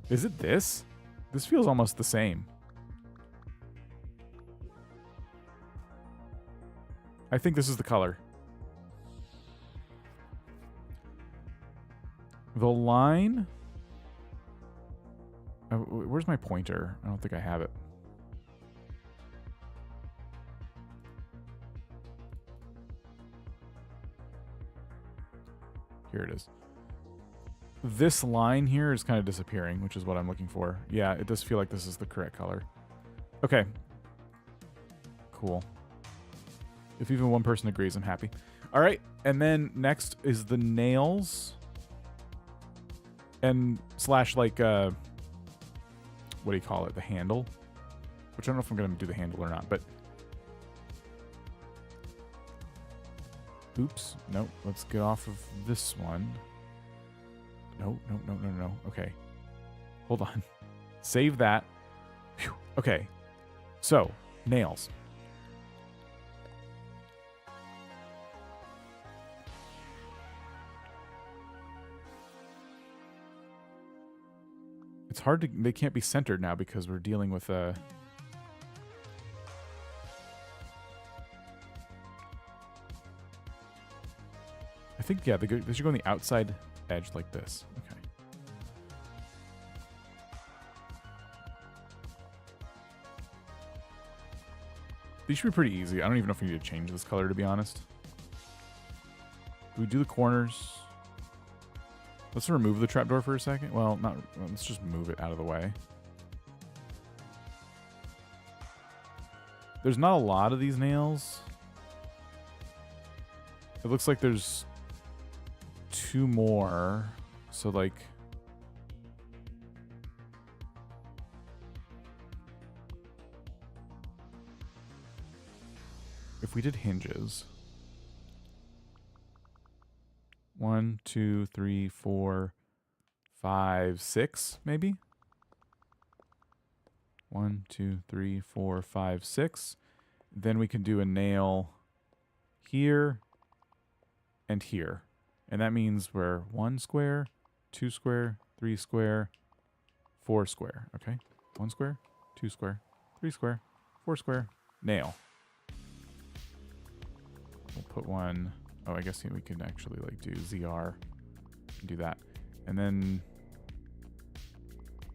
Is it this? This feels almost the same. I think this is the color. The line... where's my pointer? I don't think I have it. Here it is. This line here is kind of disappearing, which is what I'm looking for. Yeah, it does feel like this is the correct color. Okay. Cool. If even one person agrees, I'm happy. All right, and then next is the nails. And slash like... what do you call it? The handle? Which I don't know if I'm going to do the handle or not, but... Oops. Nope. Let's get off of this one. No. Okay. Hold on. Save that. Whew. Okay. So, nails. It's hard to... They can't be centered now because we're dealing with a... I think, yeah, they should go on the outside edge like this. Okay. These should be pretty easy. I don't even know if we need to change this color, to be honest. Do we do the corners? Let's remove the trapdoor for a second. Well, not. Let's just move it out of the way. There's not a lot of these nails. It looks like there's 2 more. So, like... If we did hinges... 1, 2, 3, 4, 5, 6, maybe? 1, 2, 3, 4, 5, 6. Then we can do a nail here and here. And that means we're 1 square, 2 square, 3 square, 4 square. Okay. 1 square, 2 square, 3 square, 4 square. Nail. We'll put one. Oh, I guess we can actually like do ZR and do that. And then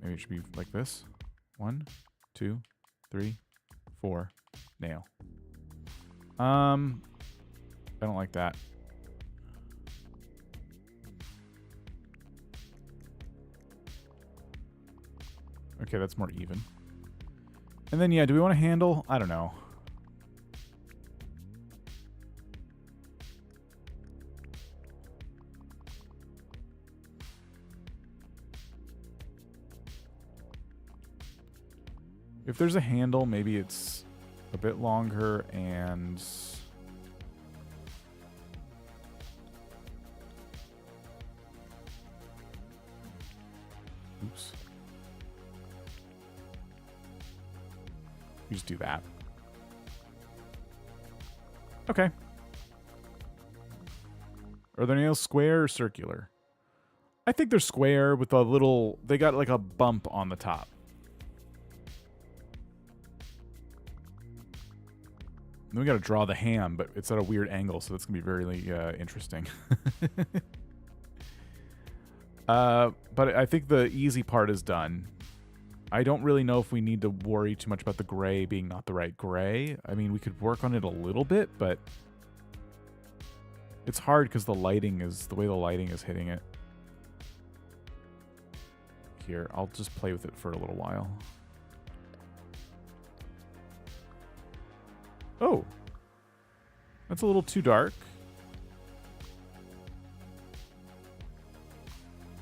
maybe it should be like this. 1, 2, 3, 4. Nail. I don't like that. Okay, that's more even. And then, yeah, do we want to handle? I don't know. If there's a handle, maybe it's a bit longer and... Oops. You just do that. Okay. Are their nails square or circular? I think they're square with a little... They got like a bump on the top. Then we got to draw the ham, but it's at a weird angle, so that's going to be very interesting. But I think the easy part is done. I don't really know if we need to worry too much about the gray being not the right gray. I mean, we could work on it a little bit, but it's hard because the lighting is the way the lighting is hitting it. Here, I'll just play with it for a little while. Oh, that's a little too dark.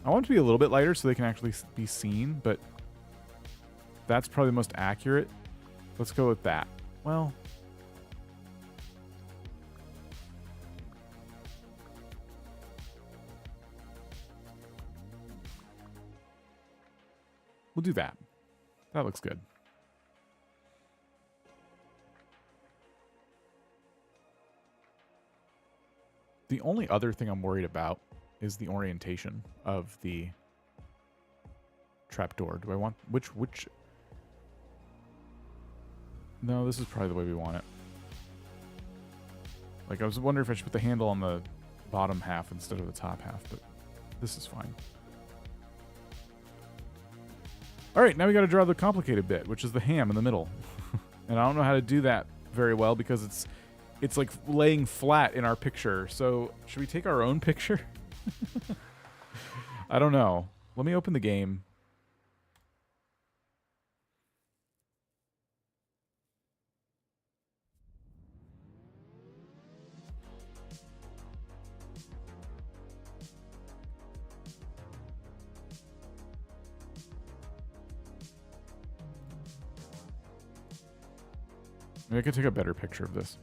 I want it to be a little bit lighter so they can actually be seen, but that's probably the most accurate. Let's go with that. Well, we'll do that. That looks good. The only other thing I'm worried about is the orientation of the trapdoor. Do I want which? No, this is probably the way we want it. Like, I was wondering if I should put the handle on the bottom half instead of the top half, but this is fine. All right, now we got to draw the complicated bit, which is the ham in the middle. And I don't know how to do that very well because it's like laying flat in our picture. So should we take our own picture? I don't know. Let me open the game. Maybe I could take a better picture of this.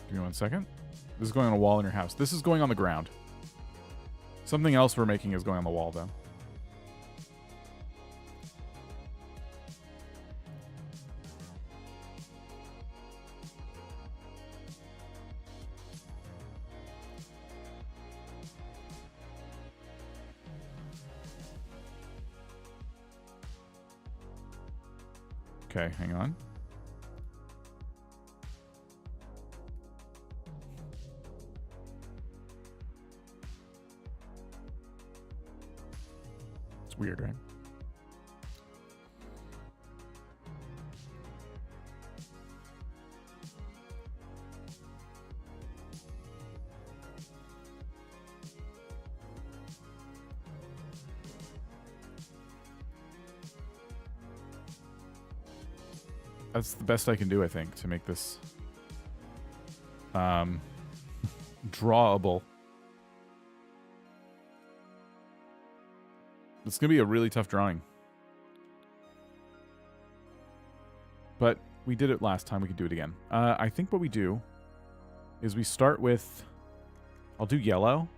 Give me 1 second. This is going on a wall in your house. This is going on the ground. Something else we're making is going on the wall, though. Okay, hang on. Weird, right? That's the best I can do, I think, to make this drawable. It's going to be a really tough drawing. but we did it last time. We could do it again. I think what we do is we start with, I'll do yellow,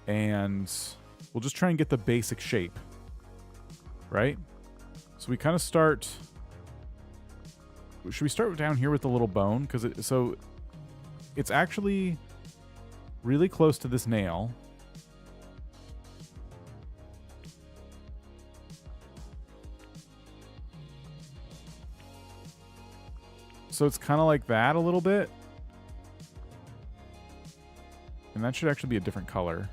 and we'll just try and get the basic shape, right? So we kind of start, should we start down here with the little bone? Because it's actually really close to this nail. So it's kind of like that a little bit. And that should actually be a different color.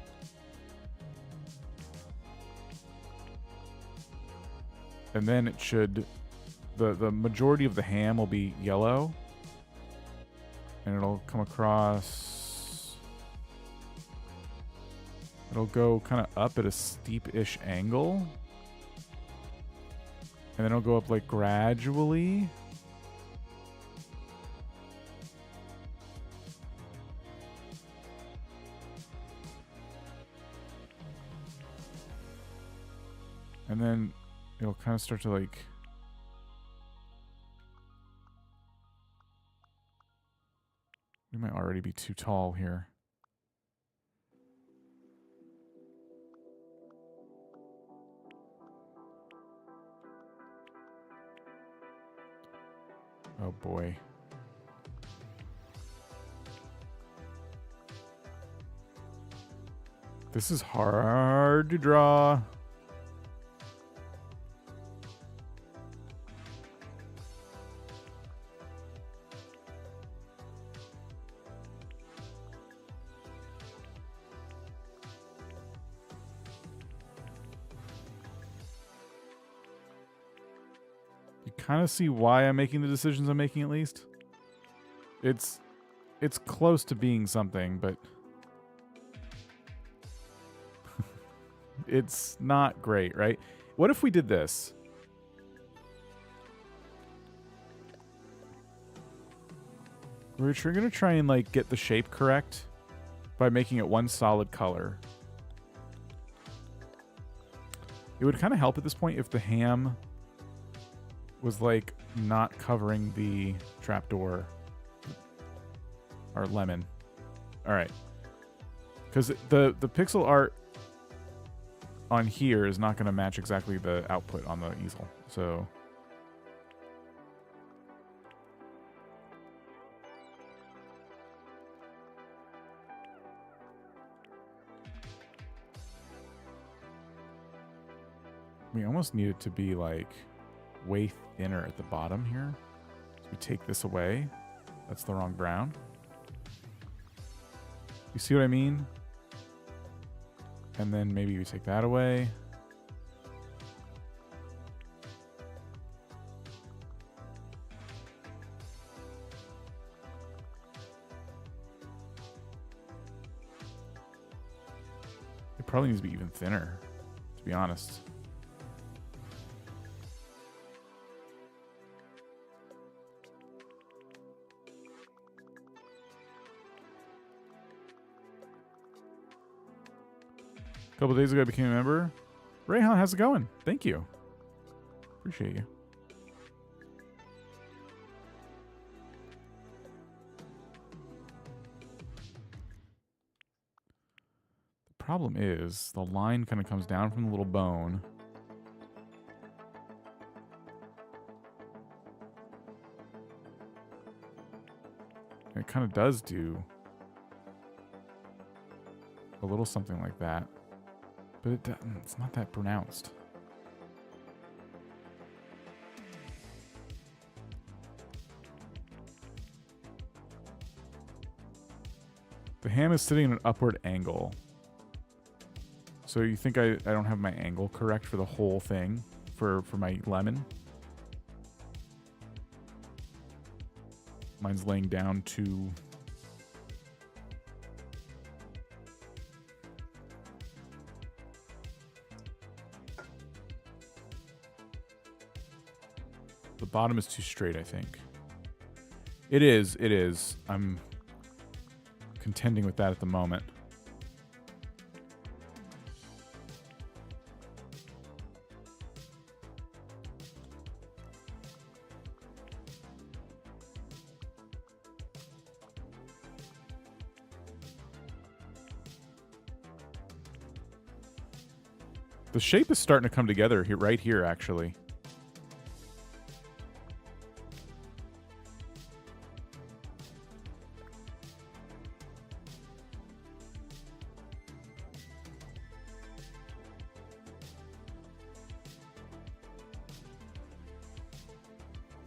And then it should, the majority of the ham will be yellow. And it'll come across, it'll go kind of up at a steep-ish angle. And then it'll go up like gradually. And then it'll kind of start to like, we might already be too tall here. Oh boy. This is hard to draw. Kind of see why I'm making the decisions I'm making, at least. It's close to being something, but it's not great, right? What if we did this? We're going to try and like get the shape correct by making it one solid color. It would kind of help at this point if the ham was like not covering the trapdoor or lemon. All right, because the pixel art on here is not going to match exactly the output on the easel. So we almost need it to be like way thinner at the bottom here. So we take this away. That's the wrong brown. You see what I mean? And then maybe we take that away. It probably needs to be even thinner, to be honest. A couple days ago, I became a member. Rayhan, how's it going? Thank you. Appreciate you. The problem is the line kind of comes down from the little bone. And it kind of does do a little something like that. But it's not that pronounced. The ham is sitting at an upward angle. So you think I don't have my angle correct for the whole thing for my lemon? Mine's laying down to... The bottom is too straight, I think. It is. I'm contending with that at the moment. The shape is starting to come together here, right here, actually.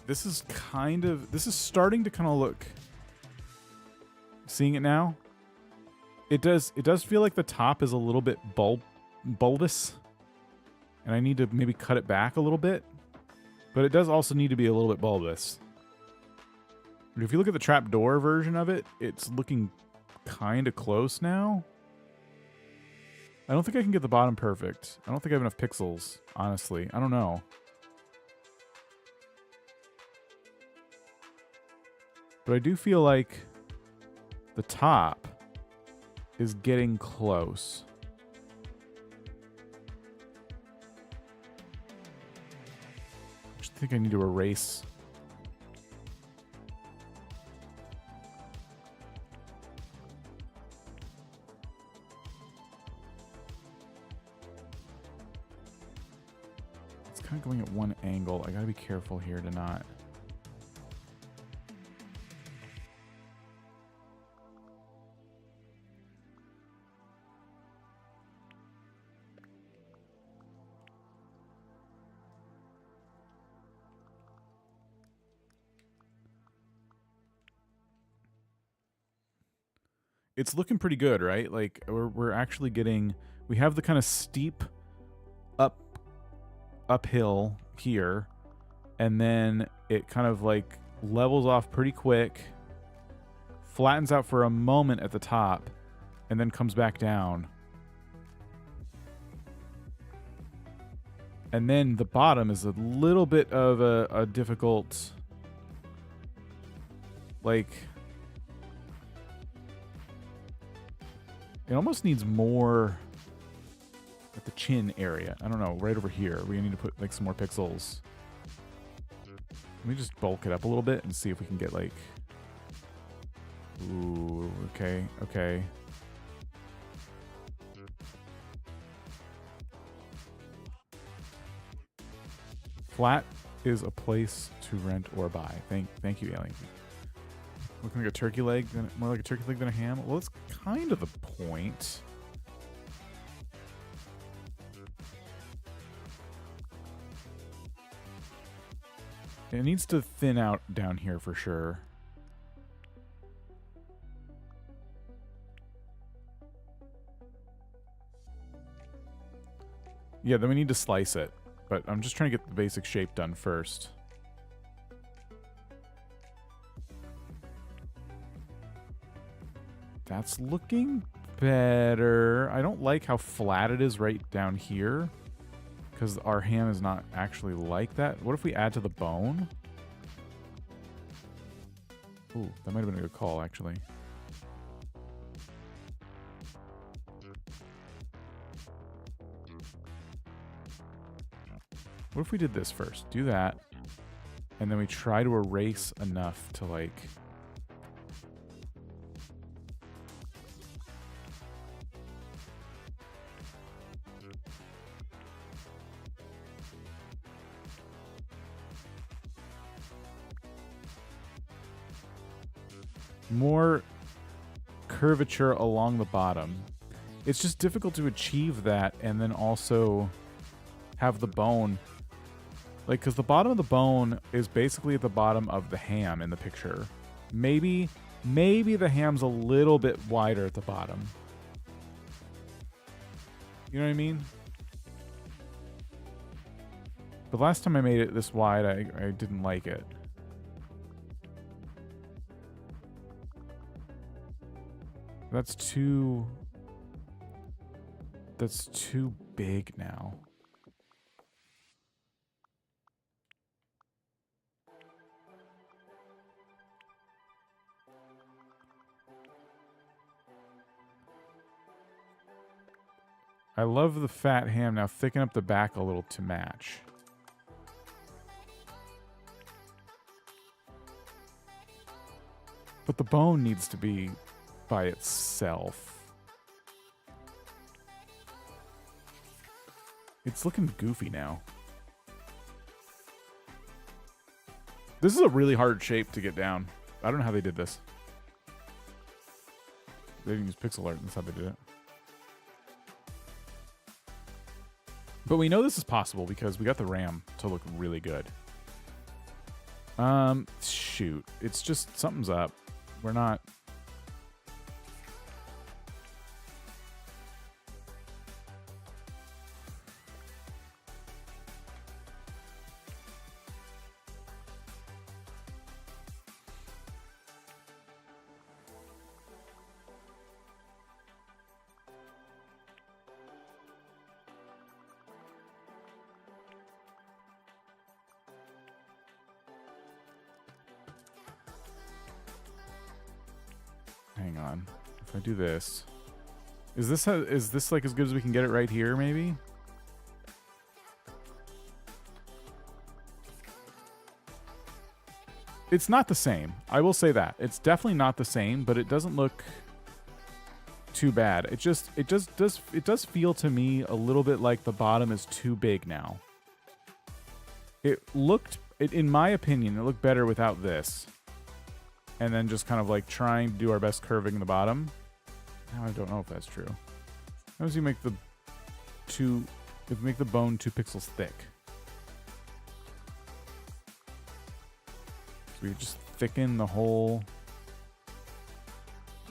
This is starting to kind of look, seeing it now, it does feel like the top is a little bit bulbous, and I need to maybe cut it back a little bit, but it does also need to be a little bit bulbous. If you look at the trapdoor version of it, it's looking kind of close now. I don't think I can get the bottom perfect. I don't think I have enough pixels, honestly. I don't know. But I do feel like the top is getting close. I just think I need to erase. It's kind of going at one angle. I gotta be careful here to not. It's looking pretty good, right? Like we're actually getting, we have the kind of steep uphill here, and then it kind of like levels off pretty quick, flattens out for a moment at the top, and then comes back down. And then the bottom is a little bit of a difficult, like, it almost needs more at the chin area. I don't know, right over here. We need to put like some more pixels. Let me just bulk it up a little bit and see if we can get like... Ooh, okay, okay. Flat is a place to rent or buy. Thank you, Alien. Looking like a turkey leg, more like a turkey leg than a ham. Well, that's kind of the point. It needs to thin out down here for sure. Yeah, then we need to slice it. But I'm just trying to get the basic shape done first. That's looking better. I don't like how flat it is right down here, because our ham is not actually like that. What if we add to the bone? Ooh, that might have been a good call, actually. What if we did this first? Do that, and then we try to erase enough to, like... more curvature along the bottom. It's just difficult to achieve that and then also have the bone, like, because the bottom of the bone is basically at the bottom of the ham in the picture. Maybe the ham's a little bit wider at the bottom. You know what I mean? The last time I made it this wide, I didn't like it. That's too big now. I love the fat ham. Now thicken up the back a little to match. But the bone needs to be by itself. It's looking goofy now. This is a really hard shape to get down. I don't know how they did this. They didn't use pixel art. That's how they did it. But we know this is possible because we got the RAM to look really good. Shoot. It's just something's up. We're not... Hang on. If I do this, is this like as good as we can get it right here? Maybe. It's not the same. I will say that it's definitely not the same, but it doesn't look too bad. It does feel to me a little bit like the bottom is too big now. In my opinion, it looked better without this. And then just kind of like trying to do our best curving the bottom. Now I don't know if that's true. How does you make the bone 2 pixels thick? So we just thicken the whole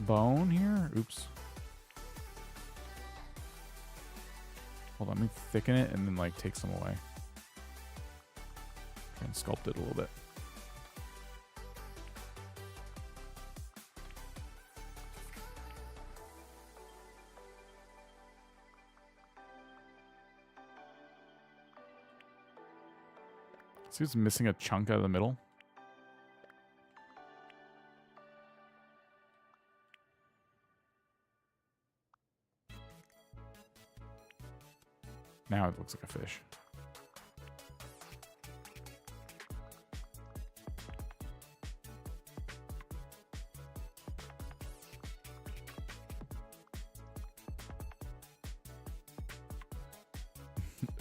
bone here. Oops. Hold on, let me thicken it and then like take some away. And sculpt it a little bit. See, it's missing a chunk out of the middle. Now it looks like a fish.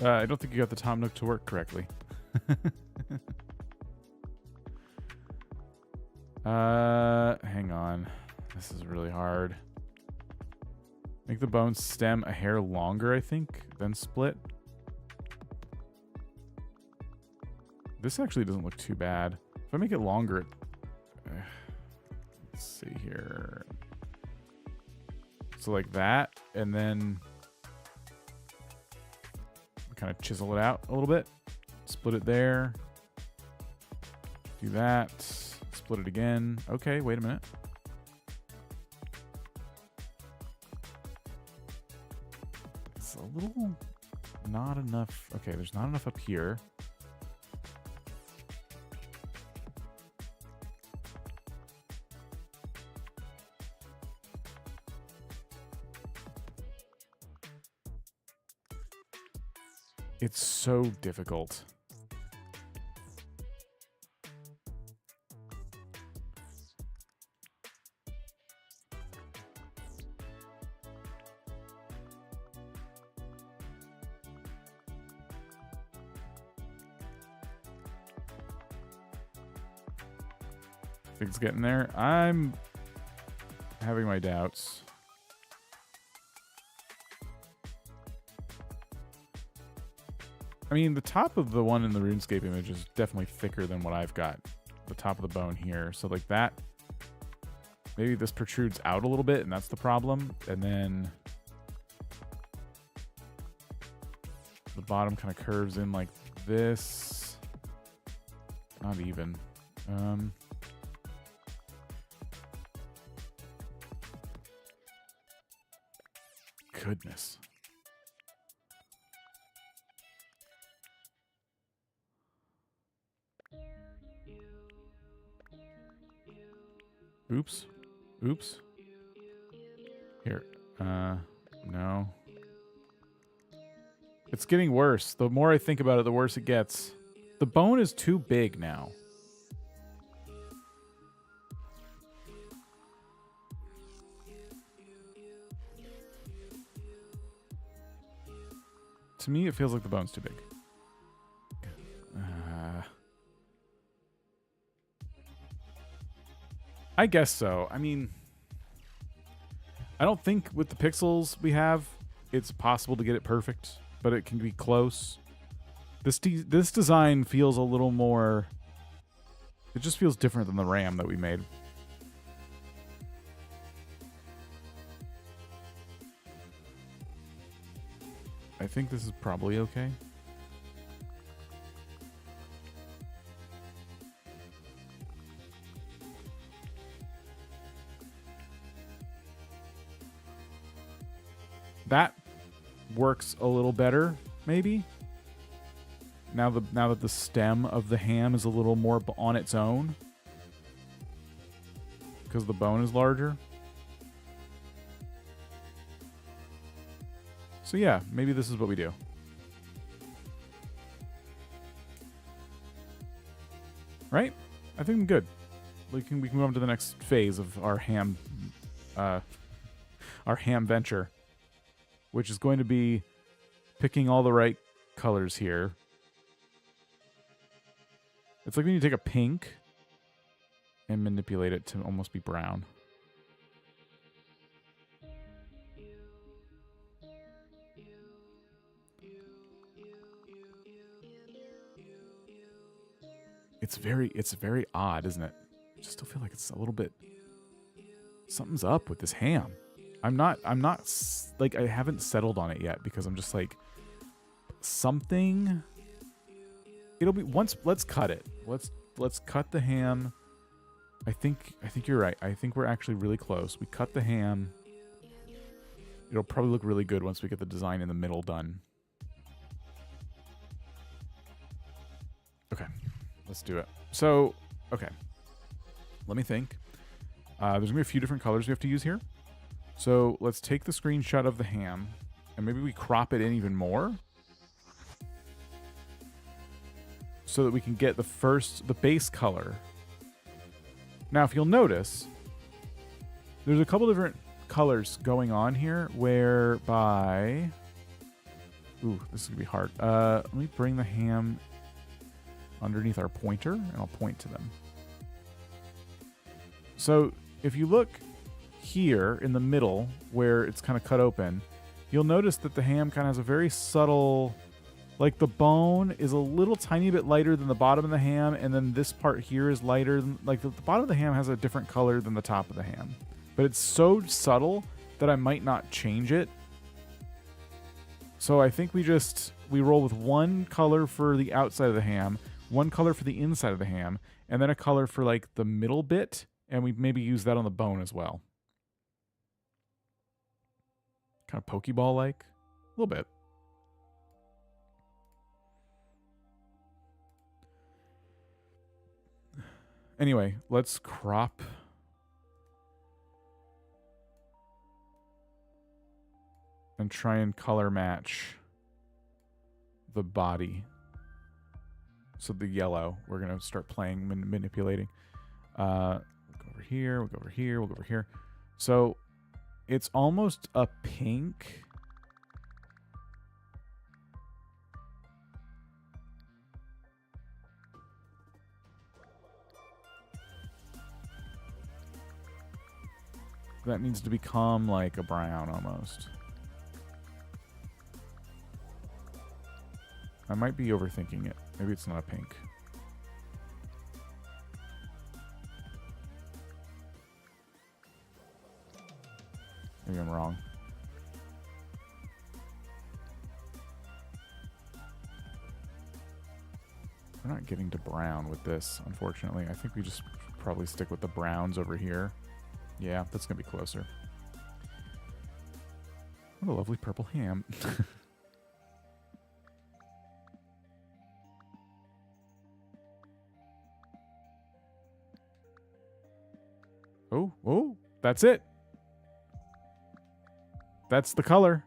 I don't think you got the Tom Nook to work correctly. Hang on. This is really hard. Make the bone stem a hair longer, I think, then split. This actually doesn't look too bad. If I make it longer, let's see here. So like that, and then kind of chisel it out a little bit. Split it there. Do that. Split it again. Okay, wait a minute. It's a little not enough. Okay, there's not enough up here. It's so difficult. Things getting there. I'm having my doubts. I mean, the top of the one in the RuneScape image is definitely thicker than what I've got. The top of the bone here. So like that, maybe this protrudes out a little bit and that's the problem. And then the bottom kind of curves in like this. Not even. Goodness. Oops. Oops. Here. No. It's getting worse. The more I think about it, the worse it gets. The bone is too big now. To me, it feels like the bone's too big. I guess so. I mean, I don't think with the pixels we have, it's possible to get it perfect, but it can be close. This design feels a little more... It just feels different than the RAM that we made. I think this is probably okay. That works a little better, maybe. Now that the stem of the ham is a little more on its own, because the bone is larger. So yeah, maybe this is what we do. Right? I think I'm good. We can move on to the next phase of our ham venture, which is going to be picking all the right colors here. It's like when you take a pink and manipulate it to almost be brown. It's very odd, isn't it? I just still feel like it's a little bit... Something's up with this ham. I'm not like, I haven't settled on it yet because I'm just like, something... It'll be, let's cut it. Let's cut the ham. I think you're right. I think we're actually really close. We cut the ham. It'll probably look really good once we get the design in the middle done. Okay. Let's do it. So, okay. Let me think. There's going to be a few different colors we have to use here. So let's take the screenshot of the ham and maybe we crop it in even more so that we can get the base color. Now, if you'll notice, there's a couple different colors going on here whereby... Ooh, this is going to be hard. Let me bring the ham underneath our pointer, and I'll point to them. So if you look here in the middle where it's kind of cut open, you'll notice that the ham kind of has a very subtle, like the bone is a little tiny bit lighter than the bottom of the ham, and then this part here is lighter than, like the bottom of the ham has a different color than the top of the ham. But it's so subtle that I might not change it. So I think we roll with one color for the outside of the ham, one color for the inside of the ham, and then a color for like the middle bit, and we maybe use that on the bone as well. Kind of Pokeball-like, a little bit. Anyway, let's crop and try and color match the body. So the yellow, we're going to start playing, manipulating. We'll go over here, we'll go over here, we'll go over here. So it's almost a pink. That needs to become like a brown almost. I might be overthinking it. Maybe it's not a pink. Maybe I'm wrong. We're not getting to brown with this, unfortunately. I think we just probably stick with the browns over here. Yeah, that's going to be closer. What a lovely purple ham. Oh, that's it. That's the color.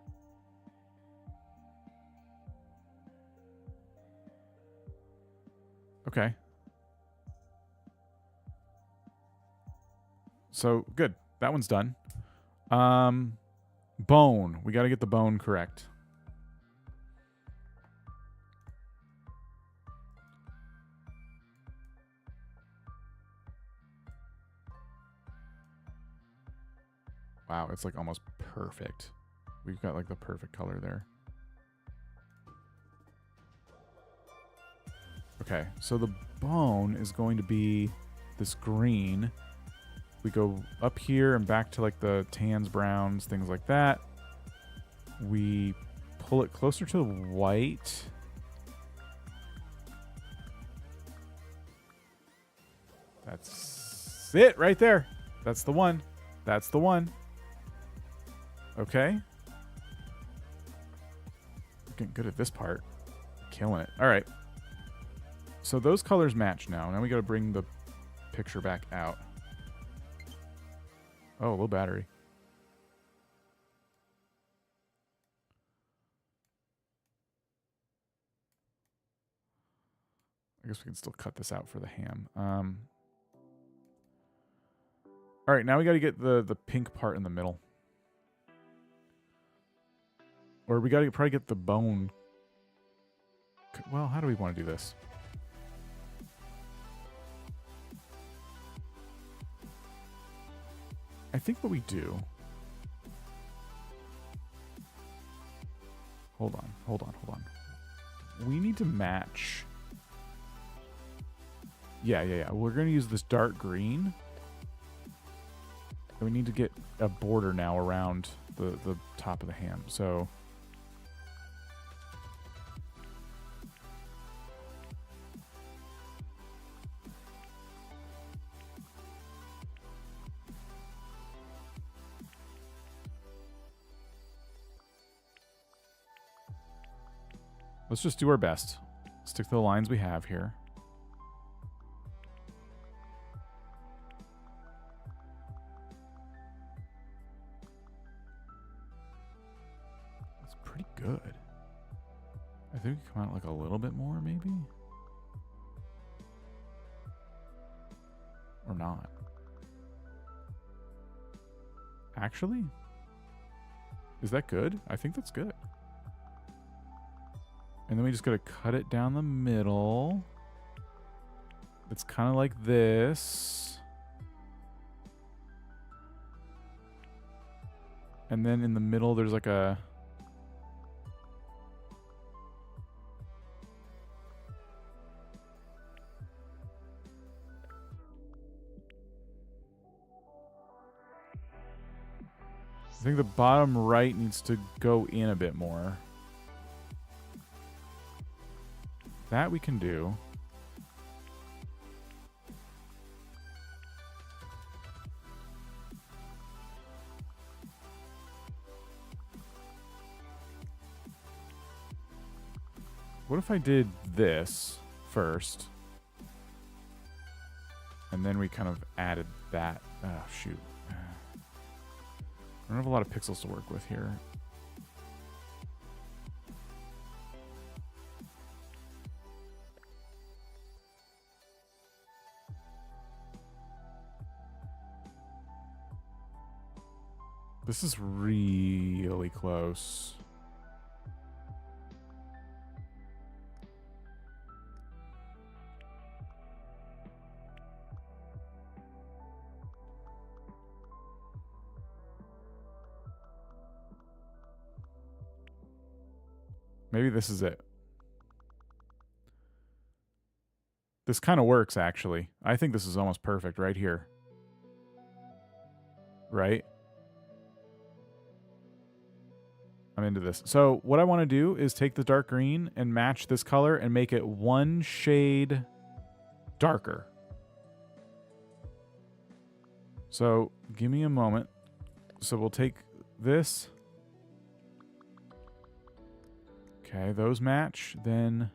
Okay. So, good. That one's done. Bone. We got to get the bone correct. Wow, it's like almost perfect. We've got like the perfect color there. Okay, so the bone is going to be this green. We go up here and back to like the tans, browns, things like that. We pull it closer to the white. That's it right there. That's the one. That's the one. Okay. Getting good at this part. Killing it. All right. So those colors match now. Now we got to bring the picture back out. Oh, low battery. I guess we can still cut this out for the ham. All right, now we got to get the pink part in the middle. Or we got to probably get the bone. Well, how do we want to do this? I think what we do... Hold on. We need to match... Yeah. We're going to use this dark green. And we need to get a border now around the top of the ham. So... let's just do our best. Stick to the lines we have here. That's pretty good. I think we can come out like a little bit more, maybe? Or not. Actually? Is that good? I think that's good. And then we just got to cut it down the middle. It's kind of like this. And then in the middle, there's like a... I think the bottom right needs to go in a bit more. That we can do. What if I did this first? And then we kind of added that. Oh, shoot. I don't have a lot of pixels to work with here. This is really close. Maybe this is it. This kind of works, actually. I think this is almost perfect right here. Right? I'm into this. So what I want to do is take the dark green and match this color and make it one shade darker. So give me a moment. So we'll take this. Okay, those match. Then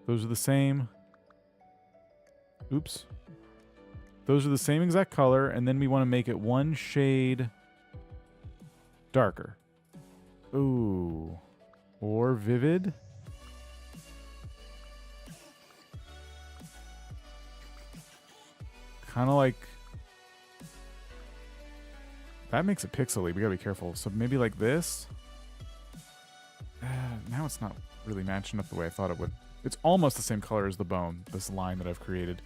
those are the same. Oops. Those are the same exact color, and then we want to make it one shade darker. Ooh. Or vivid. Kind of like... that makes it pixely. We gotta be careful. So maybe like this. Now it's not really matching up the way I thought it would. It's almost the same color as the bone, this line that I've created.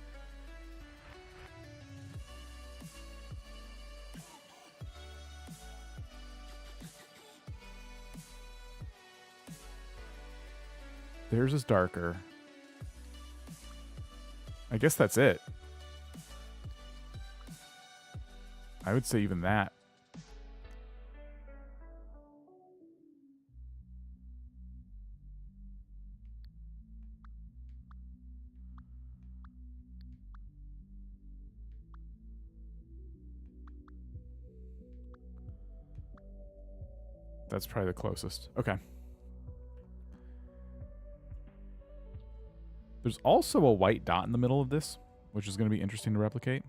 Theirs is darker. I guess that's it. I would say even that. That's probably the closest. Okay. There's also a white dot in the middle of this, which is going to be interesting to replicate.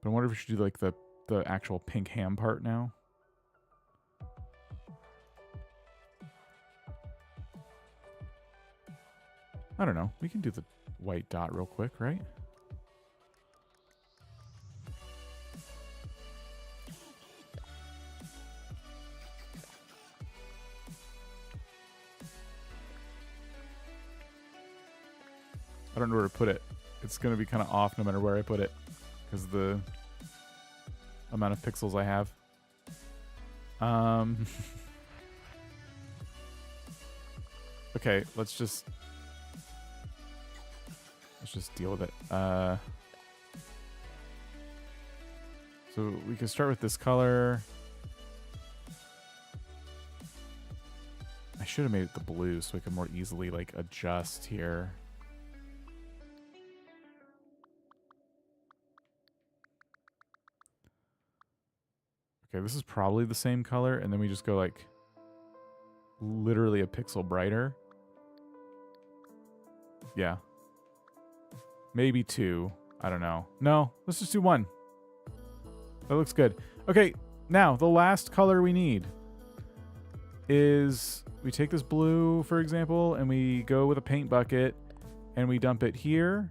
But I wonder if we should do like the actual pink ham part now. I don't know. We can do the white dot real quick, right? I don't know where to put it. It's going to be kind of off no matter where I put it because of the amount of pixels I have. Okay, let's just deal with it. So we can start with this color. I should have made it the blue so we can more easily like adjust here. Okay, this is probably the same color, and then we just go like literally a pixel brighter. Yeah. Maybe 2. I don't know. No, let's just do 1. That looks good. Okay, now the last color we need is we take this blue, for example, and we go with a paint bucket and we dump it here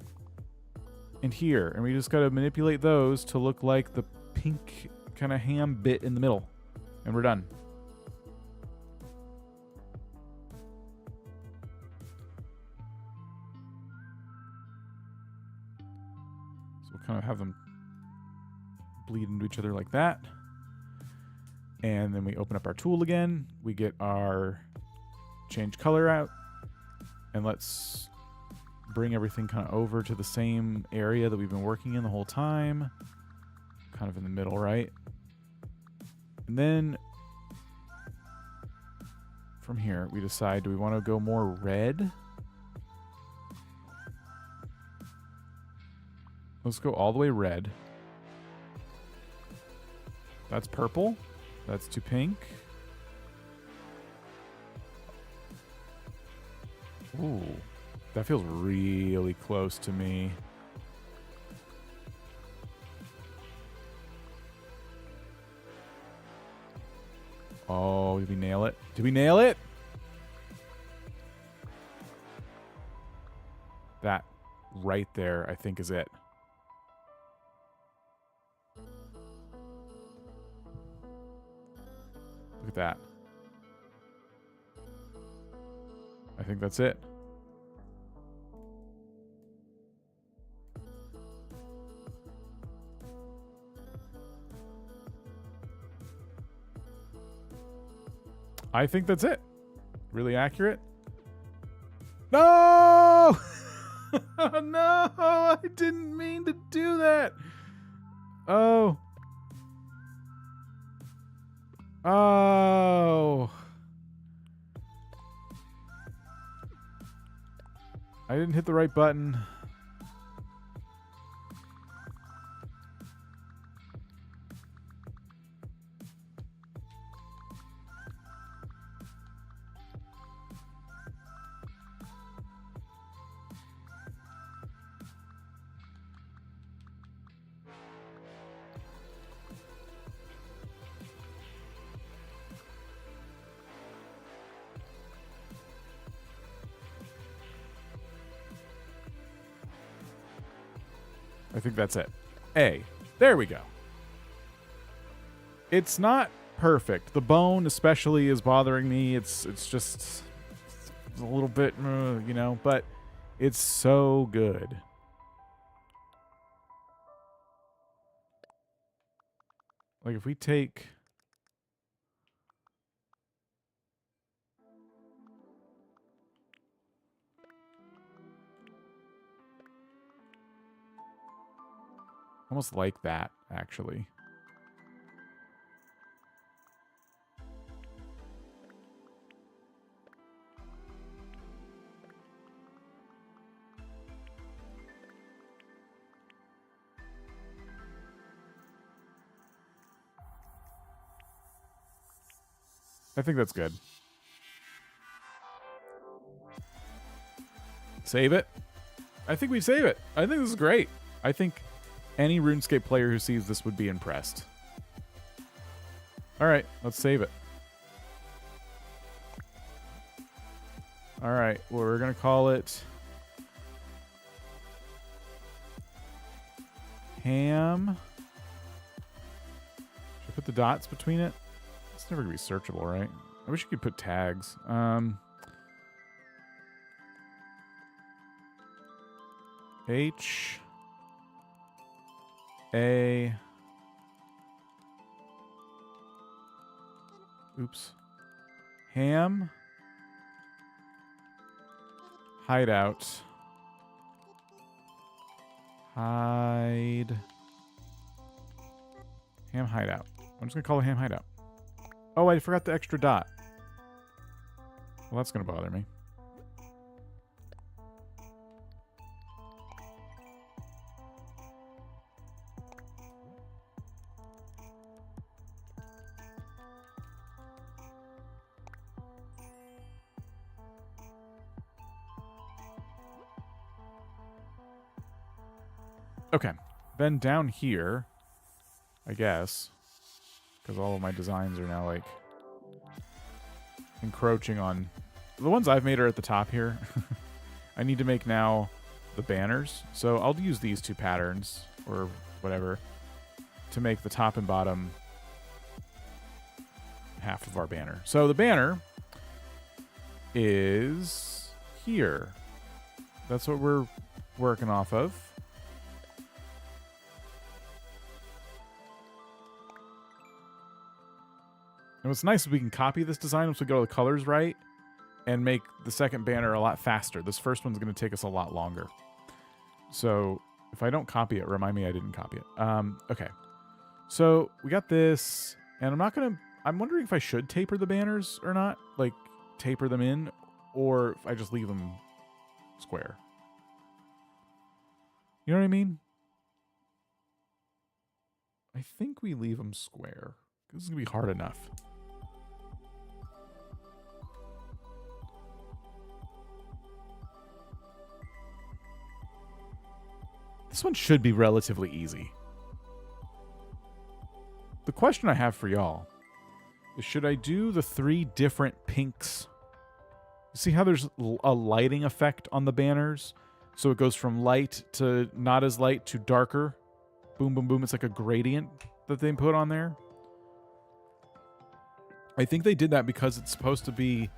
and here. And we just got to manipulate those to look like the pink kind of ham bit in the middle. And we're done. So we'll kind of have them bleed into each other like that. And then we open up our tool again. We get our change color out. And let's bring everything kind of over to the same area that we've been working in the whole time. Kind of in the middle, right? And then from here, we decide, do we want to go more red? Let's go all the way red. That's purple. That's too pink. Ooh, that feels really close to me. Oh, did we nail it? Did we nail it? That right there, I think, is it. Look at that. I think that's it. I think that's it. Really accurate. No! No, I didn't mean to do that. Oh. Oh. I didn't hit the right button. I think that's it. A. There we go. It's not perfect. The bone especially is bothering me. It's just a little bit, you know, but it's so good. Like if we take Almost like that, actually. I think that's good. Save it. I think we save it. I think this is great. I think any RuneScape player who sees this would be impressed. All right, let's save it. All right, well, we're going to call it Ham. Should I put the dots between it? It's never going to be searchable, right? I wish you could put tags. H A Oops. Ham Hideout Hide Ham Hideout. I'm just gonna call it Ham Hideout. Oh, I forgot the extra dot. Well, that's gonna bother me. Okay, then down here, I guess, because all of my designs are now like encroaching on the ones I've made are at the top here. I need to make now the banners, so I'll use these two patterns or whatever to make the top and bottom half of our banner. So the banner is here. That's what we're working off of. And what's nice is we can copy this design once we get all the colors right and make the second banner a lot faster. This first one's going to take us a lot longer. So if I don't copy it, remind me I didn't copy it. Okay. So we got this, and I'm wondering if I should taper the banners or not. Like, taper them in, or if I just leave them square. You know what I mean? I think we leave them square. This is going to be hard enough. This one should be relatively easy. The question I have for y'all is, should I do the 3 different pinks? You see how there's a lighting effect on the banners? So it goes from light to not as light to darker. Boom, boom, boom. It's like a gradient that they put on there. I think they did that because it's supposed to be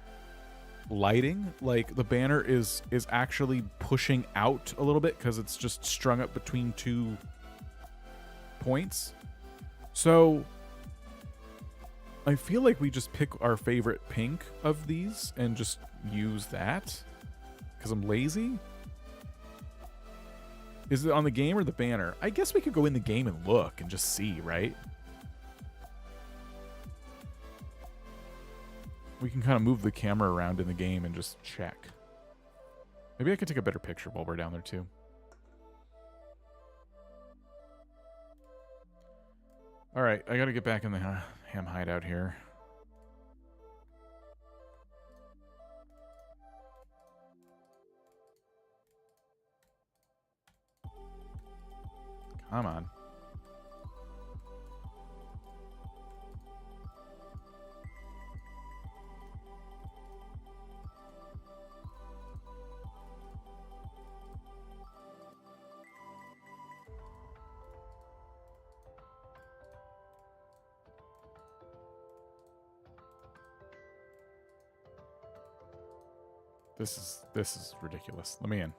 lighting. Like, the banner is actually pushing out a little bit because it's just strung up between 2 points. So I feel like we just pick our favorite pink of these and just use that because I'm lazy. Is it on the game or the banner? I guess we could go in the game and look and just see, right? We can kind of move the camera around in the game and just check. Maybe I could take a better picture while we're down there too. All right, I got to get back in the ham hideout here. Come on. This is ridiculous. Let me in.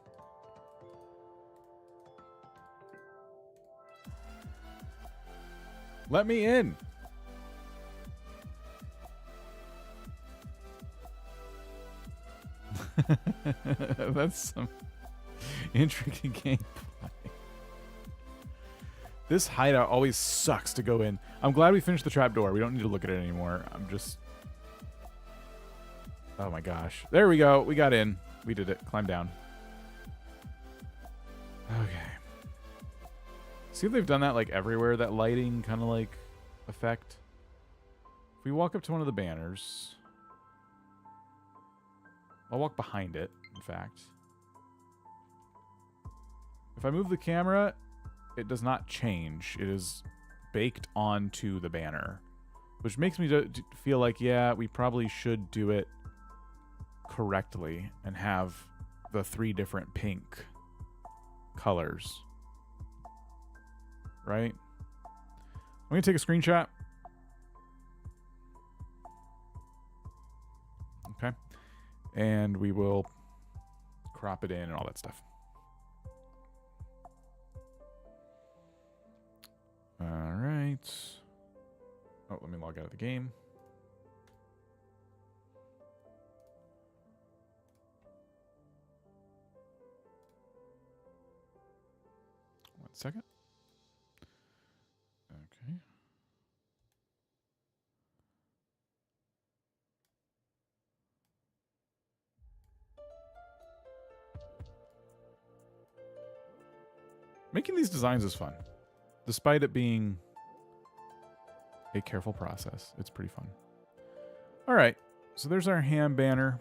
Let me in. That's some intricate gameplay. This hideout always sucks to go in. I'm glad we finished the trapdoor. We don't need to look at it anymore. I'm just... Oh my gosh. There we go. We got in. We did it. Climb down. Okay. See if they've done that like everywhere, that lighting kind of like effect. If we walk up to one of the banners... I'll walk behind it, in fact. If I move the camera, it does not change. It is baked onto the banner, which makes me feel like, yeah, we probably should do it correctly and have the 3 different pink colors. Right? I'm going to take a screenshot. Okay. And we will crop it in and all that stuff. All right. Oh, let me log out of the game. One second. Okay. Making these designs is fun. Despite it being a careful process, it's pretty fun. All right, so there's our ham banner.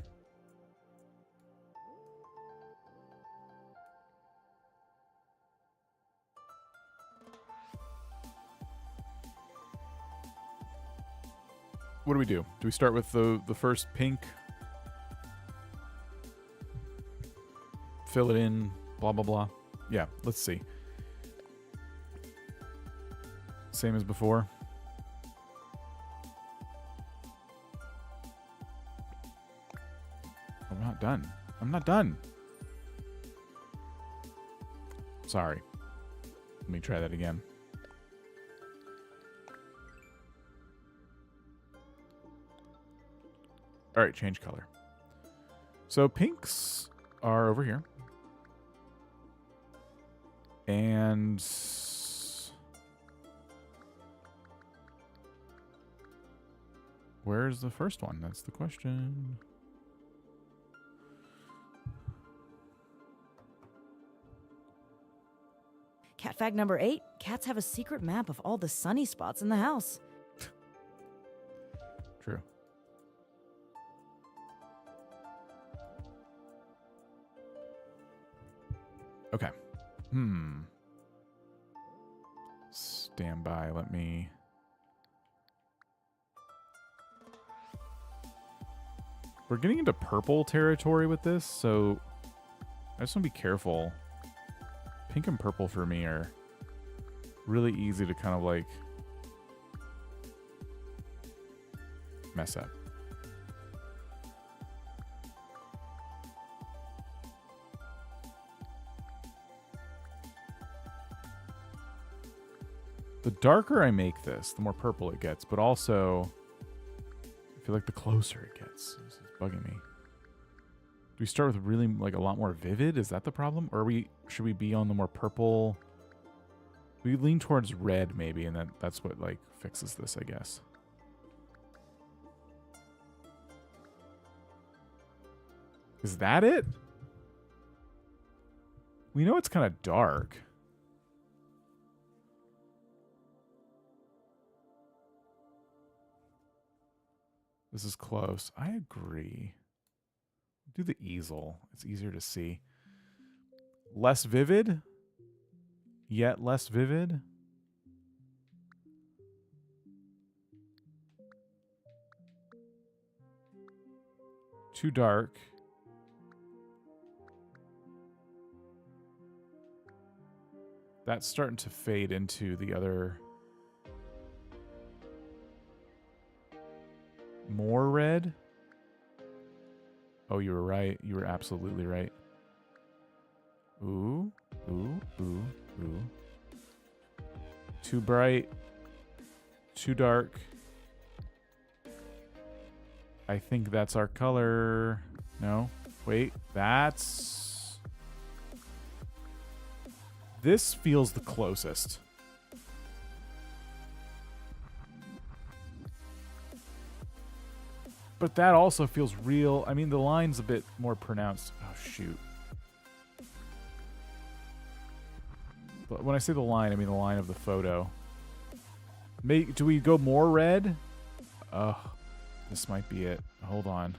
What do we do? Do we start with the first pink? Fill it in, blah, blah, blah. Yeah, let's see. Same as before. I'm not done. I'm not done. Sorry. Let me try that again. All right, change color. So pinks are over here. And where's the first one? That's the question. Cat fact number 8. Cats have a secret map of all the sunny spots in the house. True. Okay. Stand by. Let me... We're getting into purple territory with this, so I just want to be careful. Pink and purple for me are really easy to kind of like mess up. The darker I make this, the more purple it gets, but also I feel like the closer it gets. This is bugging me. Do we start with really like a lot more vivid? Is that the problem? Or should we be on the more purple? We lean towards red maybe, and that's what like fixes this, I guess. Is that it? We know it's kind of dark. This is close. I agree. Do the easel. It's easier to see. Less vivid, yet less vivid. Too dark. That's starting to fade into the other... More red? Oh, you were right. You were absolutely right. Ooh, ooh, ooh, ooh. Too bright. Too dark. I think that's our color. No, wait, that's... This feels the closest. But that also feels real. I mean, the line's a bit more pronounced. Oh, shoot. But when I say the line, I mean the line of the photo. Do we go more red? Oh, this might be it. Hold on.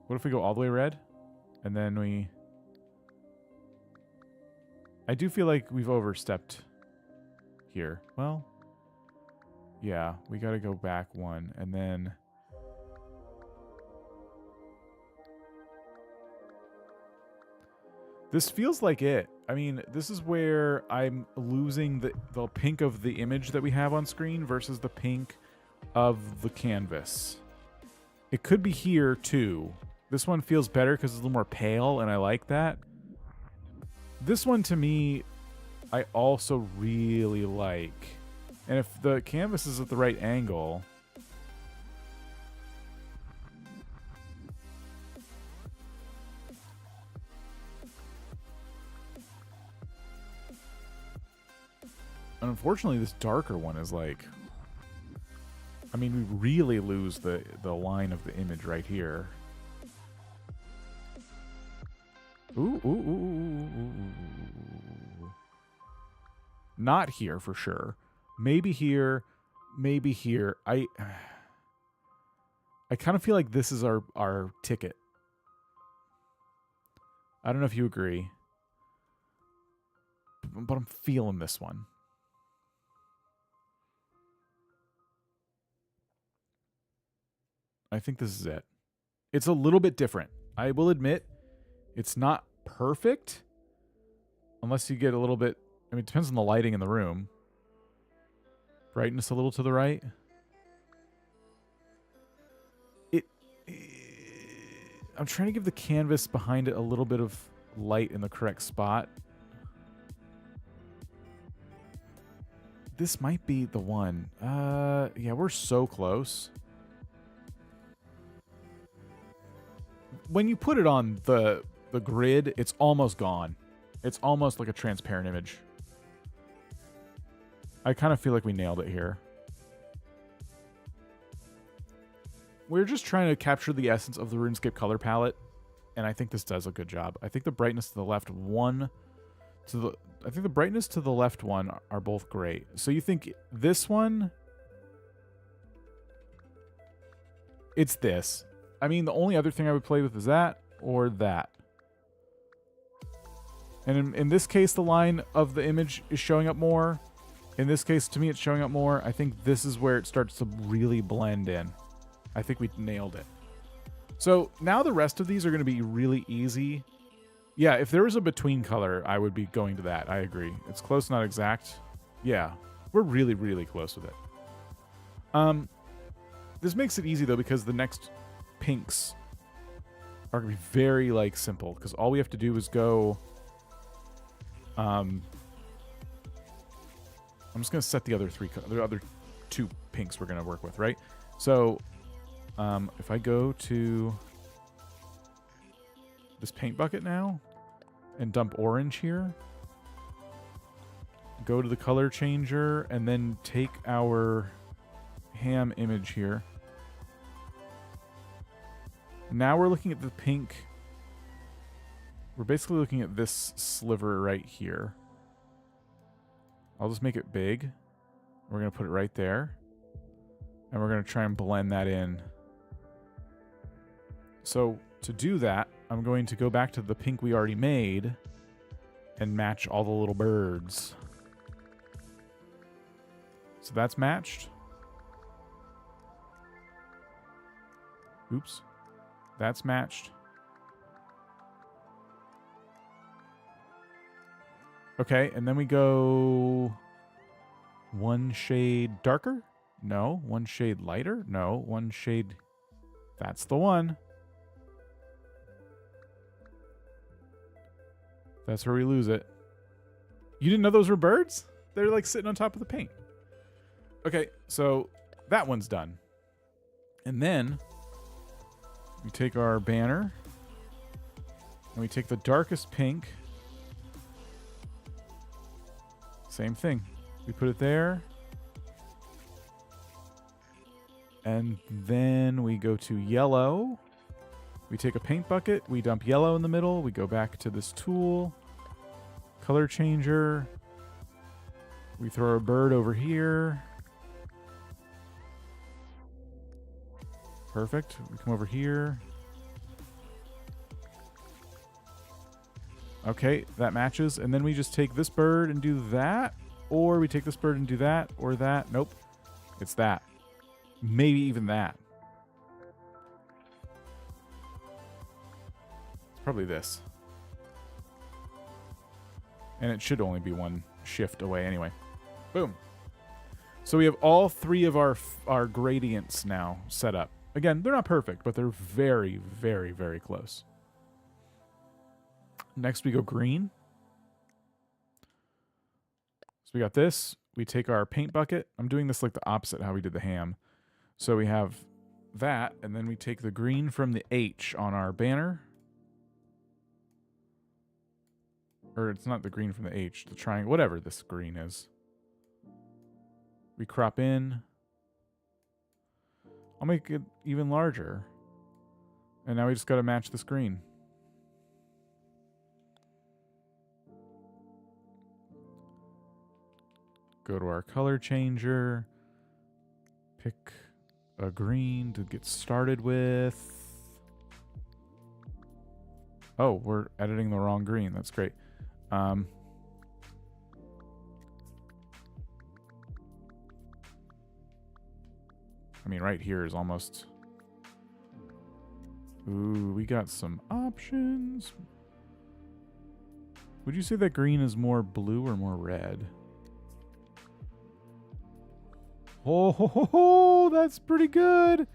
What if we go all the way red? And then we... I do feel like we've overstepped here. Well, yeah, we got to go back one. And then... This feels like it. I mean, this is where I'm losing the pink of the image that we have on screen versus the pink of the canvas. It could be here, too. This one feels better because it's a little more pale, and I like that. This one, to me, I also really like. And if the canvas is at the right angle... Unfortunately, this darker one is like... I mean, we really lose the line of the image right here. Ooh, ooh, ooh, ooh, ooh. Not here for sure. Maybe here. Maybe here. I kind of feel like this is our ticket. I don't know if you agree. But I'm feeling this one. I think this is it. It's a little bit different. I will admit, it's not perfect. Unless you get a little bit... I mean, it depends on the lighting in the room. Brightness a little to the right. I'm trying to give the canvas behind it a little bit of light in the correct spot. This might be the one. Yeah, we're so close. When you put it on the grid, it's almost gone. It's almost like a transparent image. I kind of feel like we nailed it here. We're just trying to capture the essence of the RuneScape color palette, and I think this does a good job. I think the brightness to the left one I think the brightness to the left one are both great. So you think this one? It's this. I mean, the only other thing I would play with is that or that. And in this case, the line of the image is showing up more. In this case, to me, it's showing up more. I think this is where it starts to really blend in. I think we nailed it. So now the rest of these are going to be really easy. Yeah, if there was a between color, I would be going to that. I agree. It's close, not exact. Yeah, we're really, really close with it. This makes it easy, though, because the next pinks are going to be very, like, simple. Because all we have to do is go... I'm just going to set the other two pinks we're going to work with, right? So, if I go to this paint bucket now and dump orange here, go to the color changer, and then take our ham image here. Now we're looking at the pink. We're basically looking at this sliver right here. I'll just make it big. We're going to put it right there. And we're going to try and blend that in. So to do that, I'm going to go back to the pink we already made and match all the little birds. So that's matched. Oops. That's matched. Okay, and then we go one shade darker? No. One shade lighter? No. One shade... That's the one. That's where we lose it. You didn't know those were birds? They're like sitting on top of the paint. Okay, so that one's done. And then we take our banner And we take the darkest pink. Same thing. We put it there. And then we go to yellow. We take a paint bucket. We dump yellow in the middle. We go back to this tool. Color changer. We throw a bird over here. Perfect. We come over here. Okay, that matches. And then we just take this bird and do that. Or we take this bird and do that. Or that. Nope. It's that. Maybe even that. It's probably this. And it should only be one shift away anyway. Boom. So we have all three of our gradients now set up. Again, they're not perfect, but they're very, very, very close. Next we go green. So we got this. We take our paint bucket. I'm doing this like the opposite how we did the ham. So we have that, and then we take the green from the H on our banner. Or it's not the green from the H, the triangle, whatever this green is. We crop in. I'll make it even larger. And now we just got to match this green. Go to our color changer. Pick a green to get started with. Oh, we're editing the wrong green. That's great. I mean, right here is almost... Ooh, we got some options. Would you say that green is more blue or more red? Oh, ho, ho, ho, that's pretty good.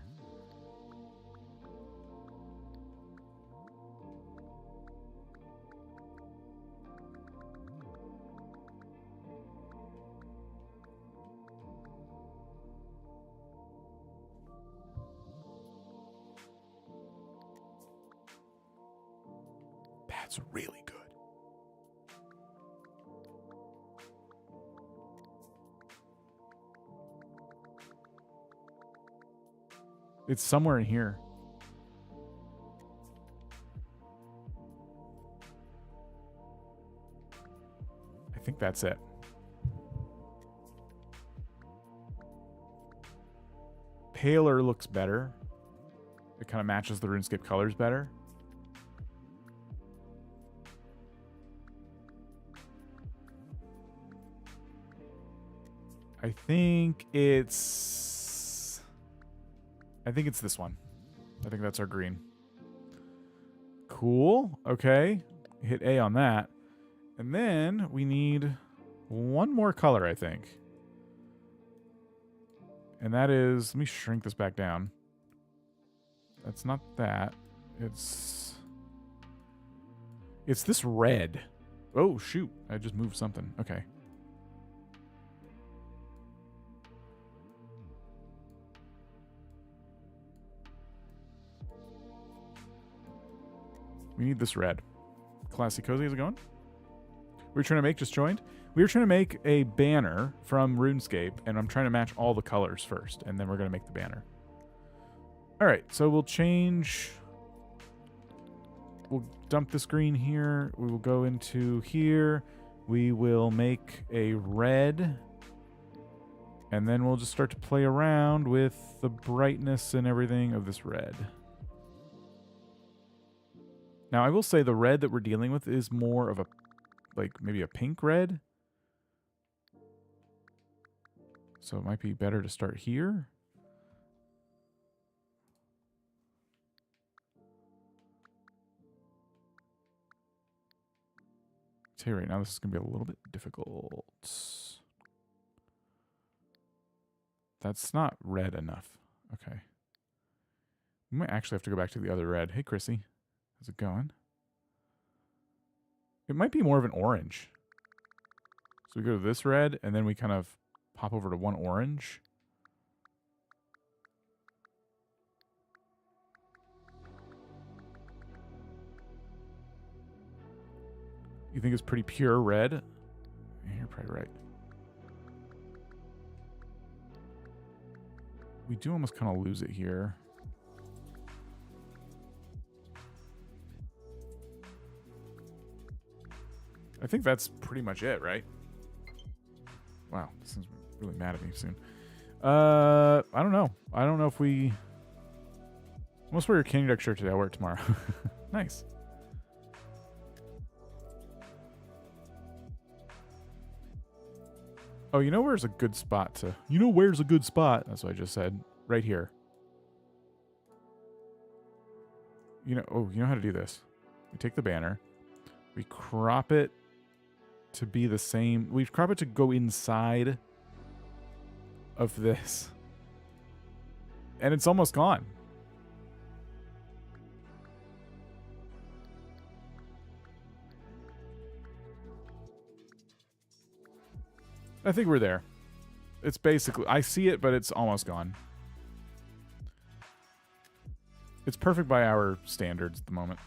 That's really good. It's somewhere in here. I think that's it. Paler looks better. It kind of matches the RuneScape colors better. I think it's this one. I think that's our green. Cool. Okay. Hit A on that. And then we need one more color, I think. And that is, let me shrink this back down. That's not that. It's this red. Oh, shoot. I just moved something. Okay. We need this red. Classy Cozy, how's it going? We're trying to make, just joined. We were trying to make a banner from RuneScape, and I'm trying to match all the colors first, and then we're going to make the banner. All right, so we'll change. We'll dump this green here. We will go into here. We will make a red, and then we'll just start to play around with the brightness and everything of this red. Now, I will say the red that we're dealing with is more of a, like, maybe a pink red. So it might be better to start here. I'll tell you right now, this is going to be a little bit difficult. That's not red enough. Okay. We might actually have to go back to the other red. Hey, Chrissy. How's it going? It might be more of an orange. So we go to this red, and then we kind of pop over to one orange. you think is pretty pure red. Yeah, you're probably right. We do almost kind of lose it here. I think that's pretty much it, right? Wow, this is really mad at me soon. I don't know. I don't know if we... I must wear your CanyonDuck shirt today. I'll wear it tomorrow. Nice. Oh, you know where's a good spot to... You know where's a good spot? That's what I just said. Right here. You know... Oh, you know how to do this. We take the banner. We crop it to be the same. We crop it to go inside of this. And it's almost gone. I think we're there. It's basically... I see it, but it's almost gone. It's perfect by our standards at the moment.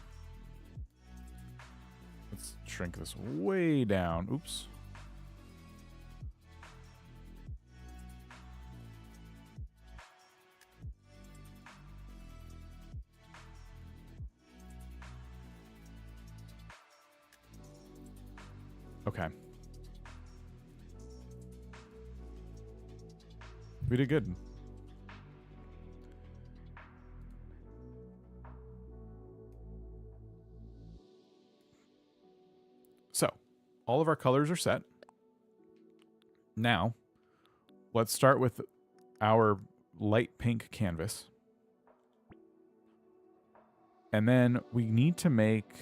Let's shrink this way down. Oops. Okay. We did good. So, all of our colors are set. Now, let's start with our light pink canvas. And then we need to make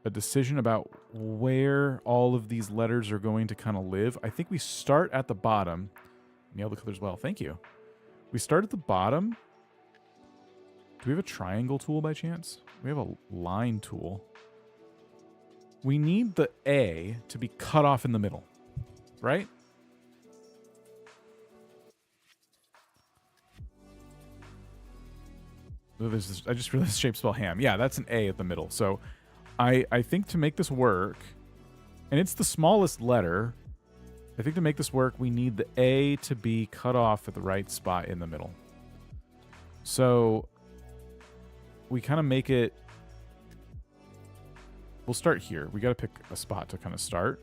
a decision about where all of these letters are going to kind of live. I think we start at the bottom. Nail the colors well. Thank you. We start at the bottom. Do we have a triangle tool by chance? We have a line tool. We need the A to be cut off in the middle, right? Oh, I just realized shape spell ham. Yeah, that's an A at the middle. So I think to make this work, and it's the smallest letter, I think to make this work, we need the A to be cut off at the right spot in the middle. So we kind of make it... We'll start here. We got to pick a spot to kind of start.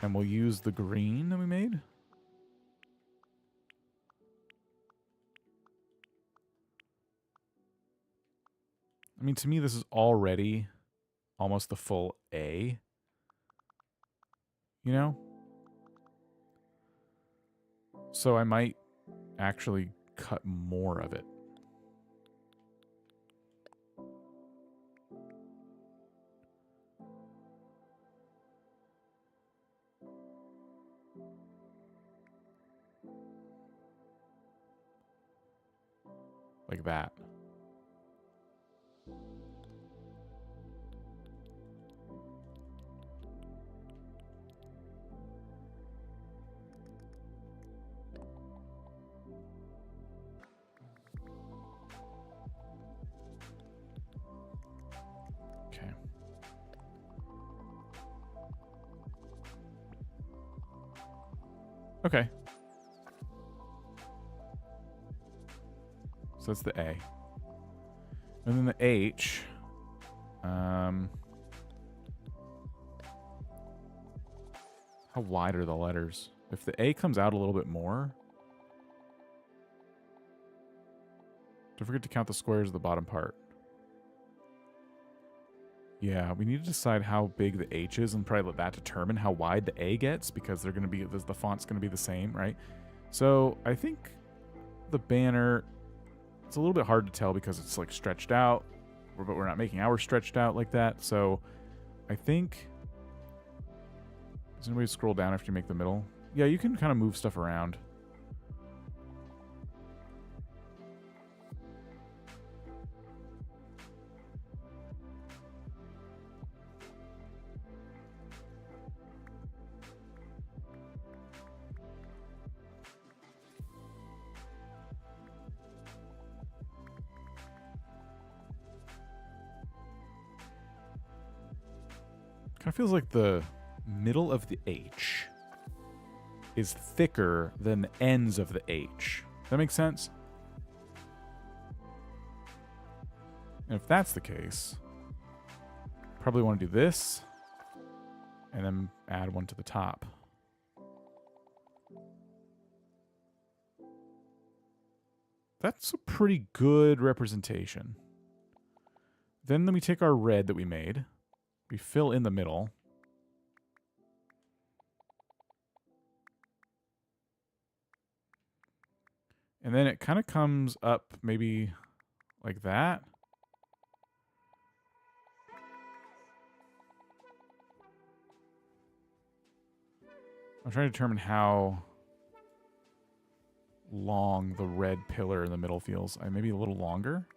And we'll use the green that we made. I mean, to me, this is already almost the full A. You know? So I might actually cut more of it. Like that. Okay. Okay. So that's the A. And then the H. How wide are the letters? If the A comes out a little bit more. Don't forget to count the squares of the bottom part. Yeah, we need to decide how big the H is and probably let that determine how wide the A gets, because they're going to be, the font's going to be the same, right? So I think the banner, it's a little bit hard to tell because it's like stretched out, but we're not making ours stretched out like that. So I think, does anybody scroll down after you make the middle? Yeah, you can kind of move stuff around. Kind of feels like the middle of the H is thicker than the ends of the H. Does that make sense? And if that's the case, probably want to do this and then add one to the top. That's a pretty good representation. Then we take our red that we made. We fill in the middle. And then it kind of comes up maybe like that. I'm trying to determine how long the red pillar in the middle feels. Maybe a little longer.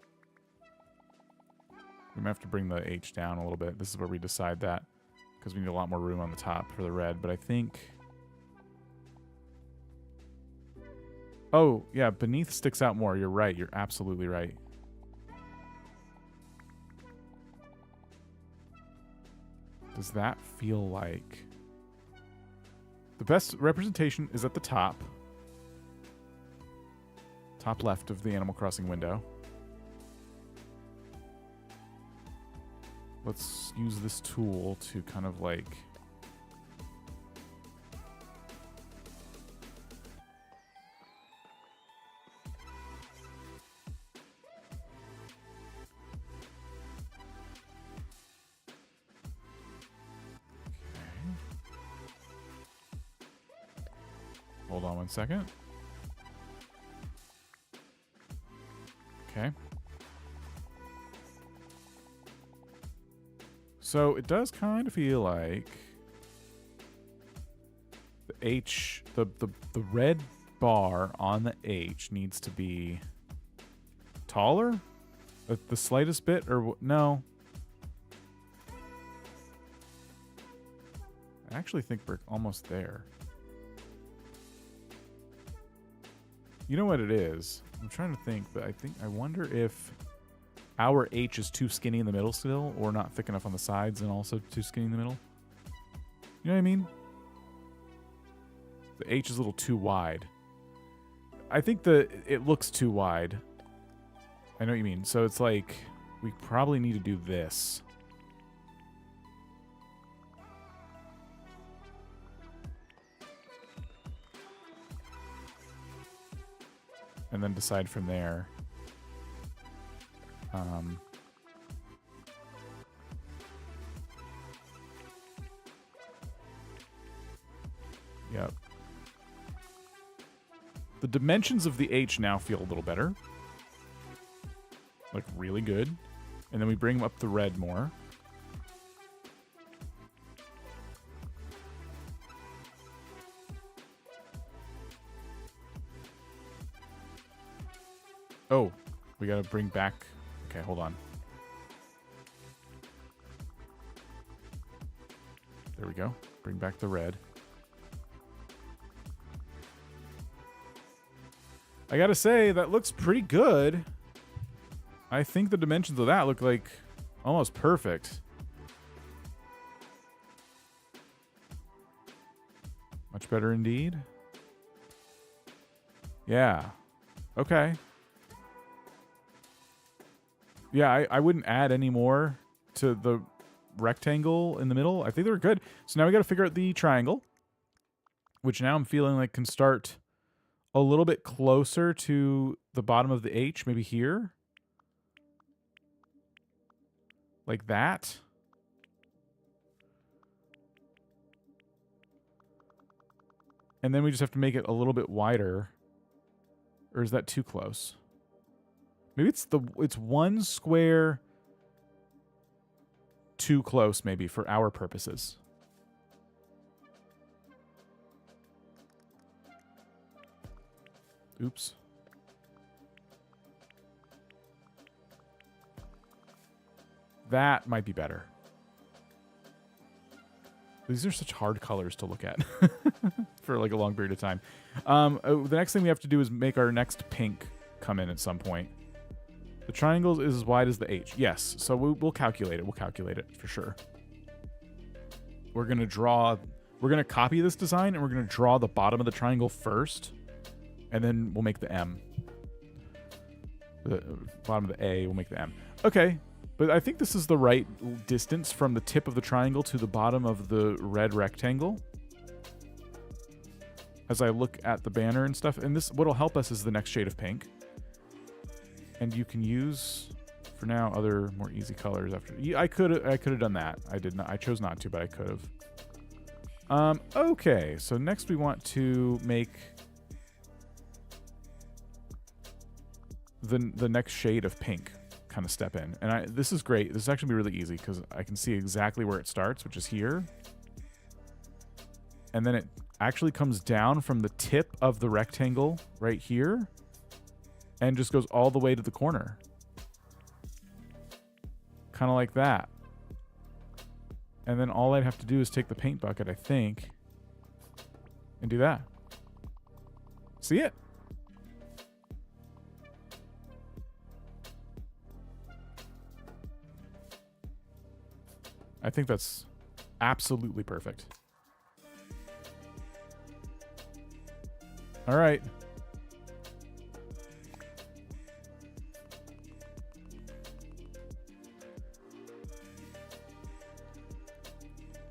We might have to bring the H down a little bit. This is where we decide that, because we need a lot more room on the top for the red. But I think... Oh, yeah, beneath sticks out more. You're right. You're absolutely right. Does that feel like... The best representation is at the top. Top left of the Animal Crossing window. Let's use this tool to kind of like... Hold on one second. Okay. So it does kind of feel like the H, the red bar on the H needs to be taller? The slightest bit? Or no. I actually think we're almost there. You know what it is? I'm trying to think, but I wonder if our H is too skinny in the middle still, or not thick enough on the sides and also too skinny in the middle. You know what I mean? The H is a little too wide. I think it looks too wide. I know what you mean. So it's like, we probably need to do this. And then decide from there. Yep. The dimensions of the H now feel a little better. Like, really good. And then we bring up the red more. Oh, we gotta bring back... Okay, hold on. There we go. Bring back the red. I gotta say, that looks pretty good. I think the dimensions of that look like almost perfect. Much better indeed. Yeah. Okay. Yeah, I wouldn't add any more to the rectangle in the middle. I think they were good. So now we got to figure out the triangle, which now I'm feeling like can start a little bit closer to the bottom of the H, maybe here. Like that. And then we just have to make it a little bit wider. Or is that too close? Maybe it's one square too close, maybe, for our purposes. Oops. That might be better. These are such hard colors to look at for like a long period of time. The next thing we have to do is make our next pink come in at some point. The triangle is as wide as the H. Yes, so we'll calculate it. We'll calculate it for sure. we're going to copy this design and we're going to draw the bottom of the triangle first, and then we'll make the M. The bottom of the A, we'll make the M. Okay, but I think this is the right distance from the tip of the triangle to the bottom of the red rectangle. As I look at the banner and stuff, and this, what'll help us is the next shade of pink. And you can use, for now, other more easy colors after. I could have done that. I did not. I chose not to, but I could have. Okay, so next we want to make the next shade of pink kind of step in. And this is great. This is actually really easy because I can see exactly where it starts, which is here. And then it actually comes down from the tip of the rectangle right here and just goes all the way to the corner. Kind of like that. And then all I'd have to do is take the paint bucket, I think, and do that. See it? I think that's absolutely perfect. All right.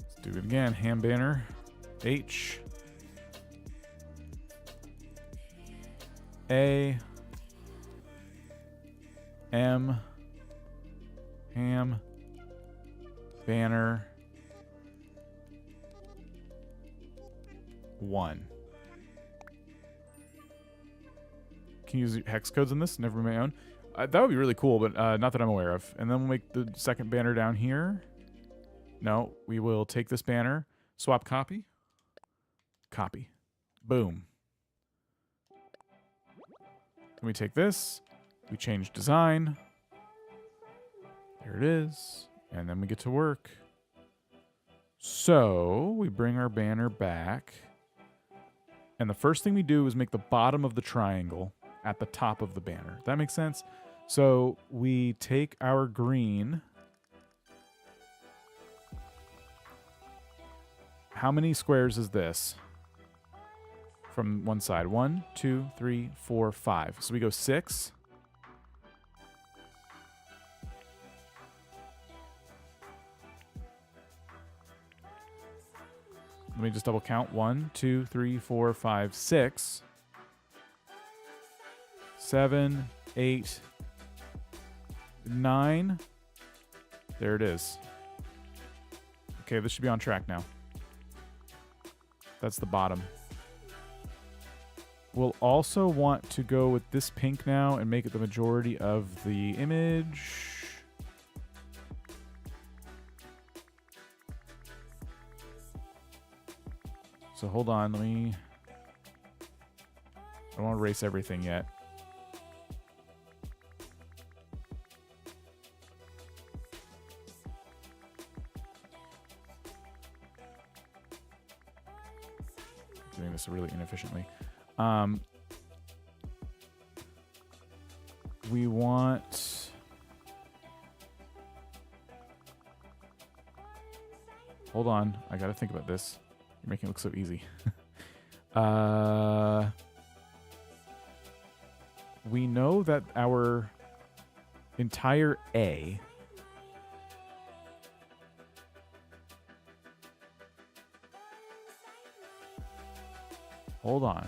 Let's do it again. Ham banner. H. A. M. Ham. Banner. 1. Can you use hex codes in this? Never my own. That would be really cool, but not that I'm aware of. And then we'll make the second banner down here. No, we will take this banner, swap copy, copy, boom. Then we take this, we change design. There it is. And then we get to work. So we bring our banner back. And the first thing we do is make the bottom of the triangle at the top of the banner. That makes sense? So we take our green. How many squares is this? From one side. 1, 2, 3, 4, 5. So we go 6. Let me just double count. 1, 2, 3, 4, 5, 6. 7, 8, 9. There it is. Okay, this should be on track now. That's the bottom. We'll also want to go with this pink now and make it the majority of the image. So hold on, let me... I don't want to erase everything yet. Doing this really inefficiently. We want... Hold on, I gotta think about this. You're making it look so easy. We know that our entire A Hold on.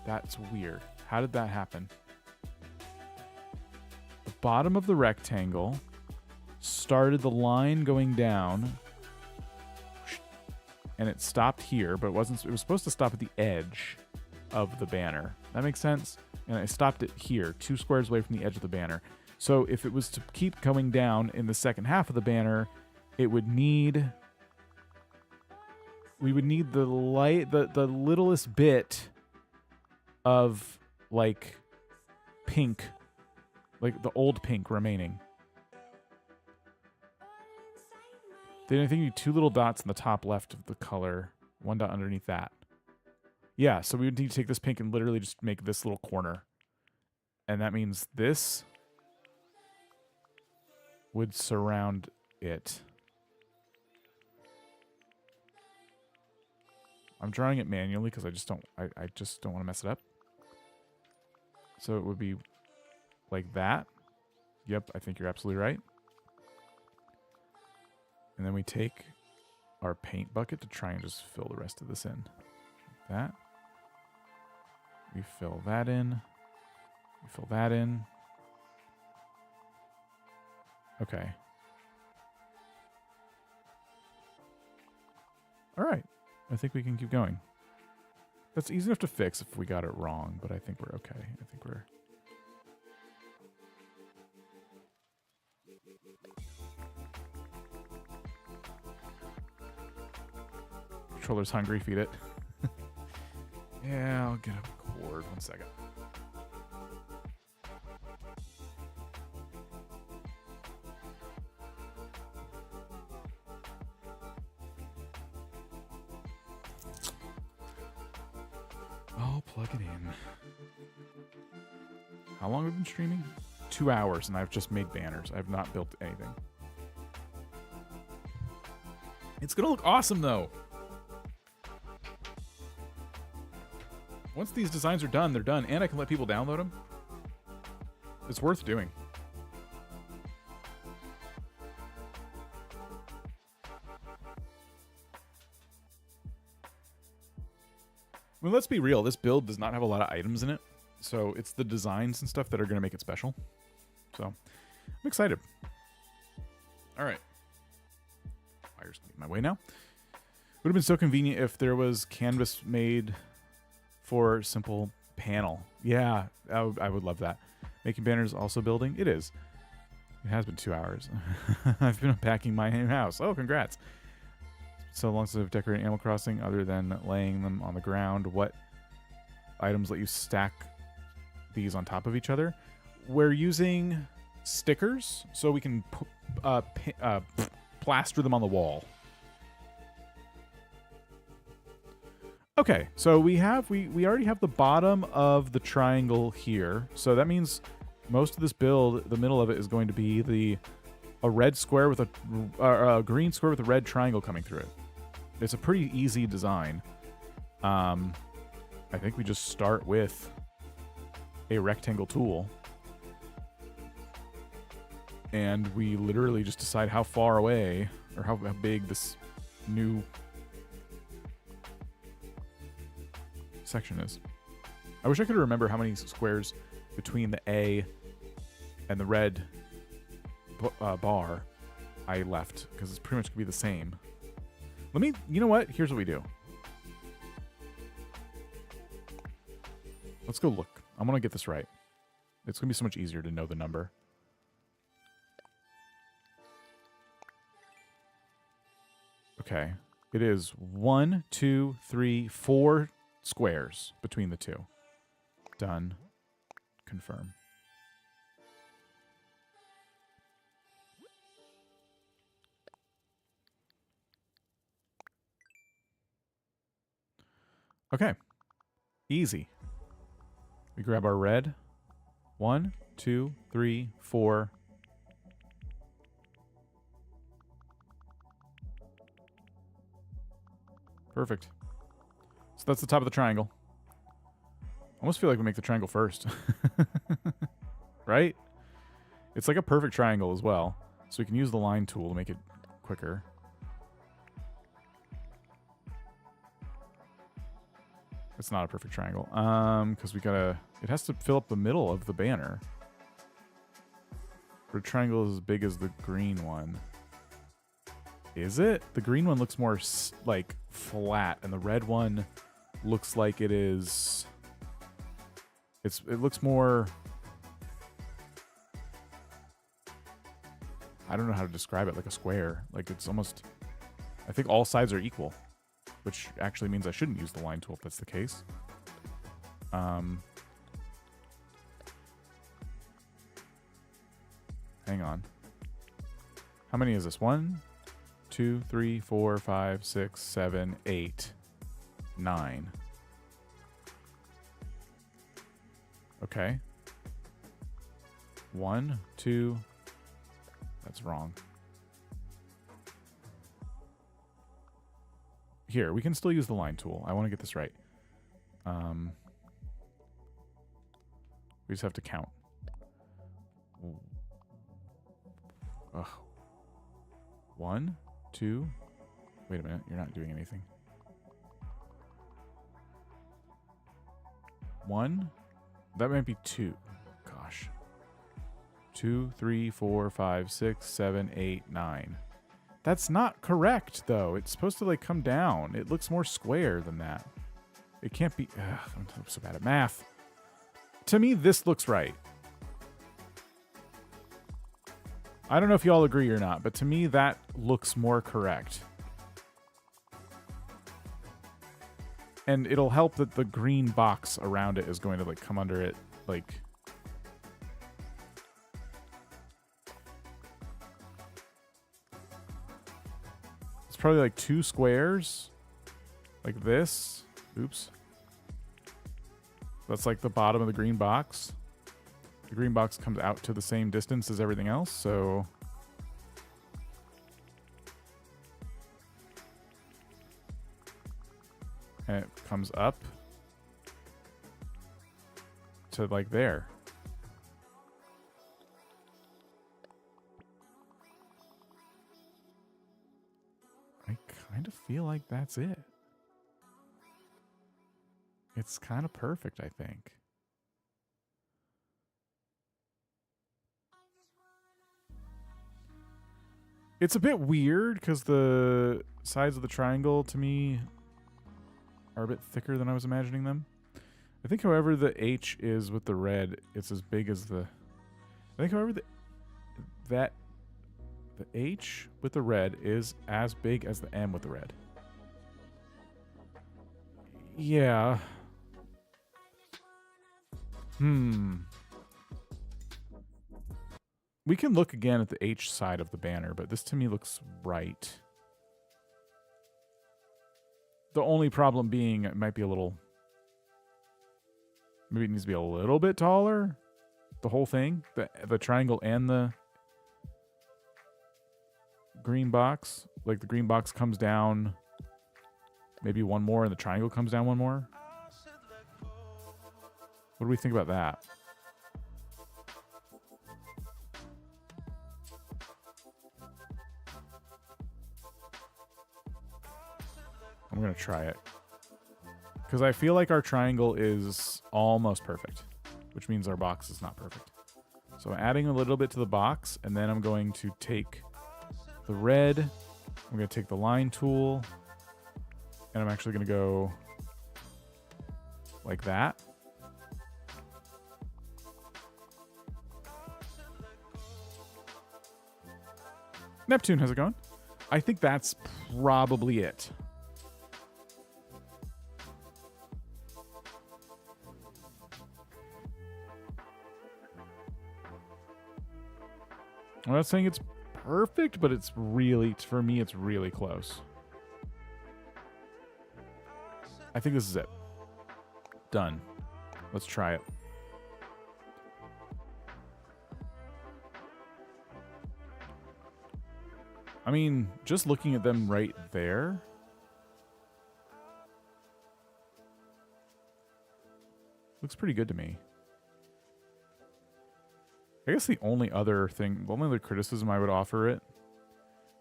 That's weird. How did that happen? The bottom of the rectangle started the line going down, and it stopped here, but it wasn't. It was supposed to stop at the edge of the banner. That makes sense? And I stopped it here, 2 squares away from the edge of the banner. So if it was to keep going down in the second half of the banner, it would need... We would need the littlest bit of, like, pink. Like, the old pink remaining. Then I think you need 2 little dots in the top left of the color. 1 dot underneath that. Yeah, so we would need to take this pink and literally just make this little corner. And that means this would surround it. I'm drawing it manually because I just don't want to mess it up. So it would be like that. Yep, I think you're absolutely right. And then we take our paint bucket to try and just fill the rest of this in. Like that. We fill that in. We fill that in. Okay. All right. I think we can keep going. That's easy enough to fix if we got it wrong, but I think we're okay. I think we're... Controller's hungry, feed it. Yeah, I'll get a cord. 1 second. I'll plug it in. How long have we been streaming? 2 hours, and I've just made banners. I have not built anything. It's gonna look awesome, though. Once these designs are done, they're done, and I can let people download them. It's worth doing. I mean, let's be real. This build does not have a lot of items in it, so it's the designs and stuff that are going to make it special. So, I'm excited. All right. Wire's getting my way now. Would have been so convenient if there was canvas made for simple panel. Yeah, I would love that. Making banners also building? It is. It has been 2 hours. I've been unpacking my house. Oh, congrats. So long since I've decorated Animal Crossing, other than laying them on the ground, what items let you stack these on top of each other? We're using stickers, so we can plaster them on the wall. Okay, so we already have the bottom of the triangle here. So that means most of this build, the middle of it is going to be a red square with a green square with a red triangle coming through it. It's a pretty easy design. I think we just start with a rectangle tool. And we literally just decide how far away or how big this new section is. I wish I could remember how many squares between the A and the red bar I left, because it's pretty much going to be the same. You know what? Here's what we do. Let's go look. I'm going to get this right. It's going to be so much easier to know the number. Okay. It is 1, 2, 3, 4 squares between the two. Done. Confirm. Okay. Easy. We grab our red. 1, 2, 3, 4. Perfect. So that's the top of the triangle. I almost feel like we make the triangle first. Right? It's like a perfect triangle as well. So we can use the line tool to make it quicker. It's not a perfect triangle. Because it has to fill up the middle of the banner. The triangle is as big as the green one. Is it? The green one looks more like flat, and the red one looks like it is. It looks more. I don't know how to describe it. Like a square. Like it's almost. I think all sides are equal, which actually means I shouldn't use the line tool if that's the case. Hang on. How many is this? 1, 2, 3, 4, 5, 6, 7, 8, 9. Okay. 1, 2. That's wrong. here, we can still use the line tool. I want to get this right. We just have to count. Ugh. 1, 2. Wait a minute, you're not doing anything. 1. That might be 2. Gosh. 2, 3, 4, 5, 6, 7, 8, 9. That's not correct, though. It's supposed to, like, come down. It looks more square than that. It can't be... Ugh, I'm so bad at math. To me, this looks right. I don't know if y'all agree or not, but to me, that looks more correct. And it'll help that the green box around it is going to, like, come under it, like... It's probably, like, 2 squares. Like this. Oops. That's, like, the bottom of the green box. The green box comes out to the same distance as everything else, so... And it comes up to, like, there. I kind of feel like that's it. It's kind of perfect, I think. It's a bit weird because the sides of the triangle, to me, are a bit thicker than I was imagining them. I think, however, the H is with the red, it's as big as the... I think, however, the H with the red is as big as the M with the red. Yeah. We can look again at the H side of the banner, but this to me looks right. The only problem being it might be a little... Maybe it needs to be a little bit taller. The whole thing. The triangle and the green box. Like the green box comes down maybe one more and the triangle comes down one more. What do we think about that? I'm going to try it. Because I feel like our triangle is almost perfect, which means our box is not perfect. So I'm adding a little bit to the box, and then I'm going to take the red, I'm going to take the line tool, and I'm actually going to go like that. Neptune, how's it going? I think that's probably it. I'm not saying it's perfect, but it's really, for me, it's really close. I think this is it. Done. Let's try it. I mean, just looking at them right there. Looks pretty good to me. I guess the only other criticism I would offer it,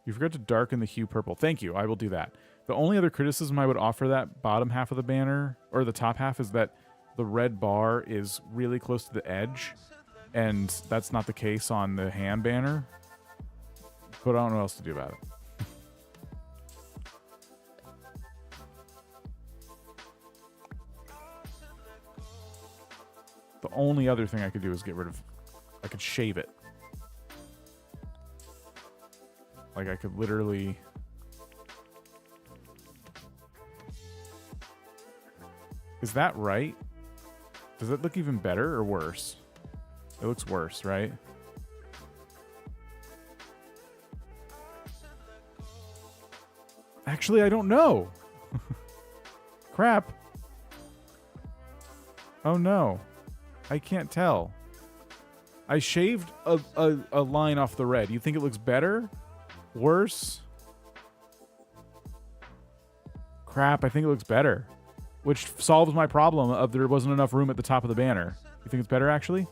you forgot to darken the hue purple. Thank you, I will do that. The only other criticism I would offer that bottom half of the banner, or the top half, is that the red bar is really close to the edge, and that's not the case on the ham banner. But I don't know what else to do about it. The only other thing I could do is get rid of... I could shave it. Like, I could literally... Is that right? Does it look even better or worse? It looks worse, right? Actually, I don't know. Crap. Oh, no. I can't tell. I shaved a line off the red. You think it looks better? Worse? Crap, I think it looks better. Which solves my problem of there wasn't enough room at the top of the banner. You think it's better, actually?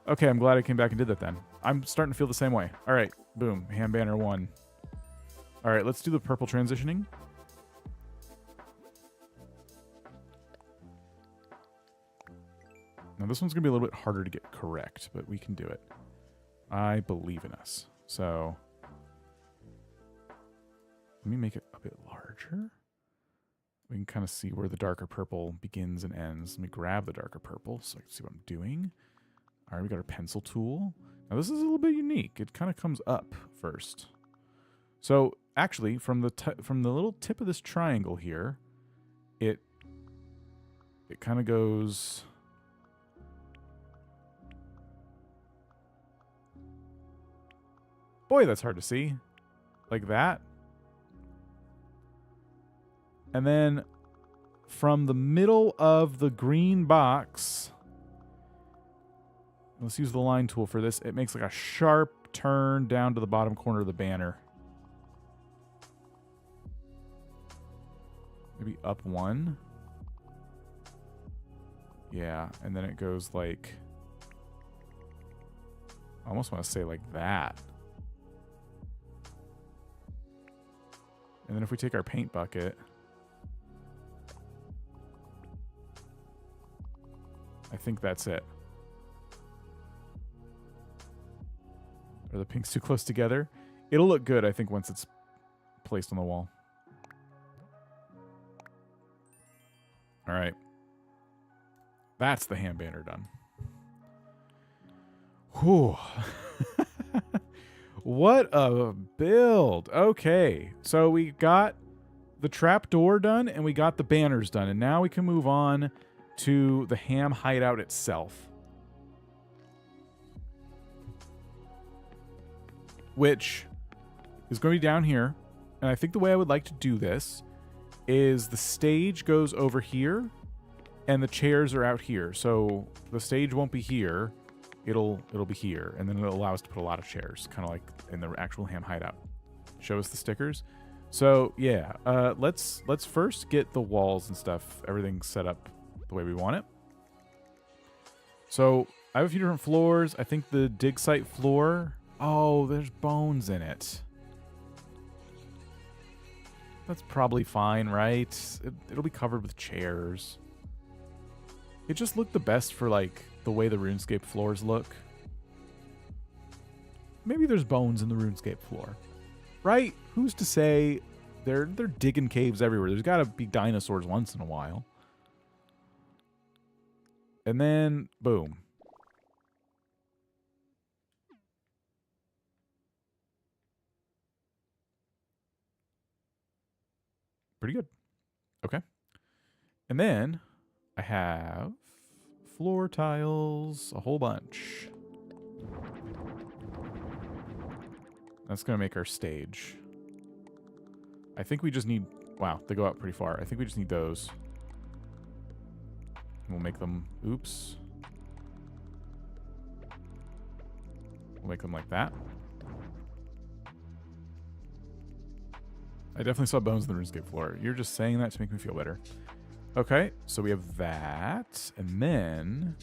Okay, I'm glad I came back and did that then. I'm starting to feel the same way. All right, boom, ham banner 1. All right, let's do the purple transitioning. Now, this one's going to be a little bit harder to get correct, but we can do it. I believe in us. So, let me make it a bit larger. We can kind of see where the darker purple begins and ends. Let me grab the darker purple so I can see what I'm doing. All right, we got our pencil tool. Now, this is a little bit unique. It kind of comes up first. So, actually, from the little tip of this triangle here, it kind of goes... Boy, that's hard to see. Like that. And then from the middle of the green box, let's use the line tool for this. It makes like a sharp turn down to the bottom corner of the banner. Maybe up 1. Yeah, and then it goes like, I almost want to say like that. And then if we take our paint bucket, I think that's it. Are the pinks too close together? It'll look good, I think, once it's placed on the wall. All right. That's the ham banner done. Whew. What a build. Okay. So we got the trap door done and we got the banners done. And now we can move on to the ham hideout itself. Which is going to be down here. And I think the way I would like to do this is the stage goes over here and the chairs are out here. So the stage won't be here. It'll be here, and then it'll allow us to put a lot of chairs, kind of like in the actual ham hideout. Show us the stickers. So yeah, let's first get the walls and stuff, everything set up the way we want it. So I have a few different floors. I think the dig site floor. Oh, there's bones in it. That's probably fine, right? It'll be covered with chairs. It just looked the best for like the way the RuneScape floors look. Maybe there's bones in the RuneScape floor. Right? Who's to say? They're digging caves everywhere. There's got to be dinosaurs once in a while. And then, boom. Pretty good. Okay. And then I have floor tiles, a whole bunch. That's going to make our stage. I think we just need... Wow, they go out pretty far. I think we just need those. We'll make them... Oops. We'll make them like that. I definitely saw bones in the RuneScape floor. You're just saying that to make me feel better. Okay, so we have that. And then...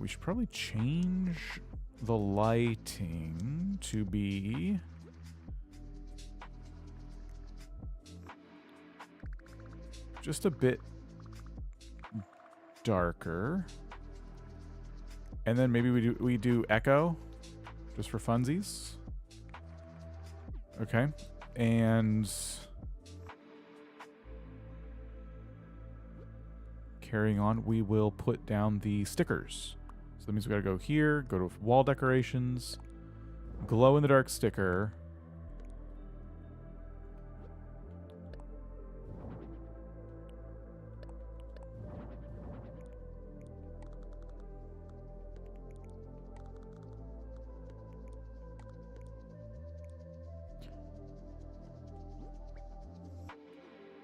we should probably change the lighting to be... just a bit darker. And then maybe we do echo just for funsies. Okay. And carrying on, we will put down the stickers. So that means we gotta go here, go to wall decorations, glow in the dark sticker.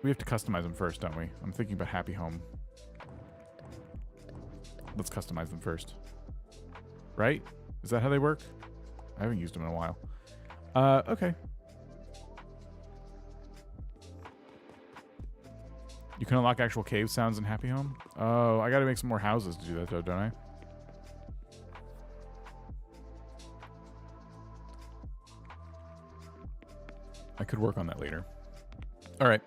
We have to customize them first, don't we? I'm thinking about Happy Home. Let's customize them first. Right? Is that how they work? I haven't used them in a while. You can unlock actual cave sounds in Happy Home. Oh, I got to make some more houses to do that, though, don't I? I could work on that later. All right.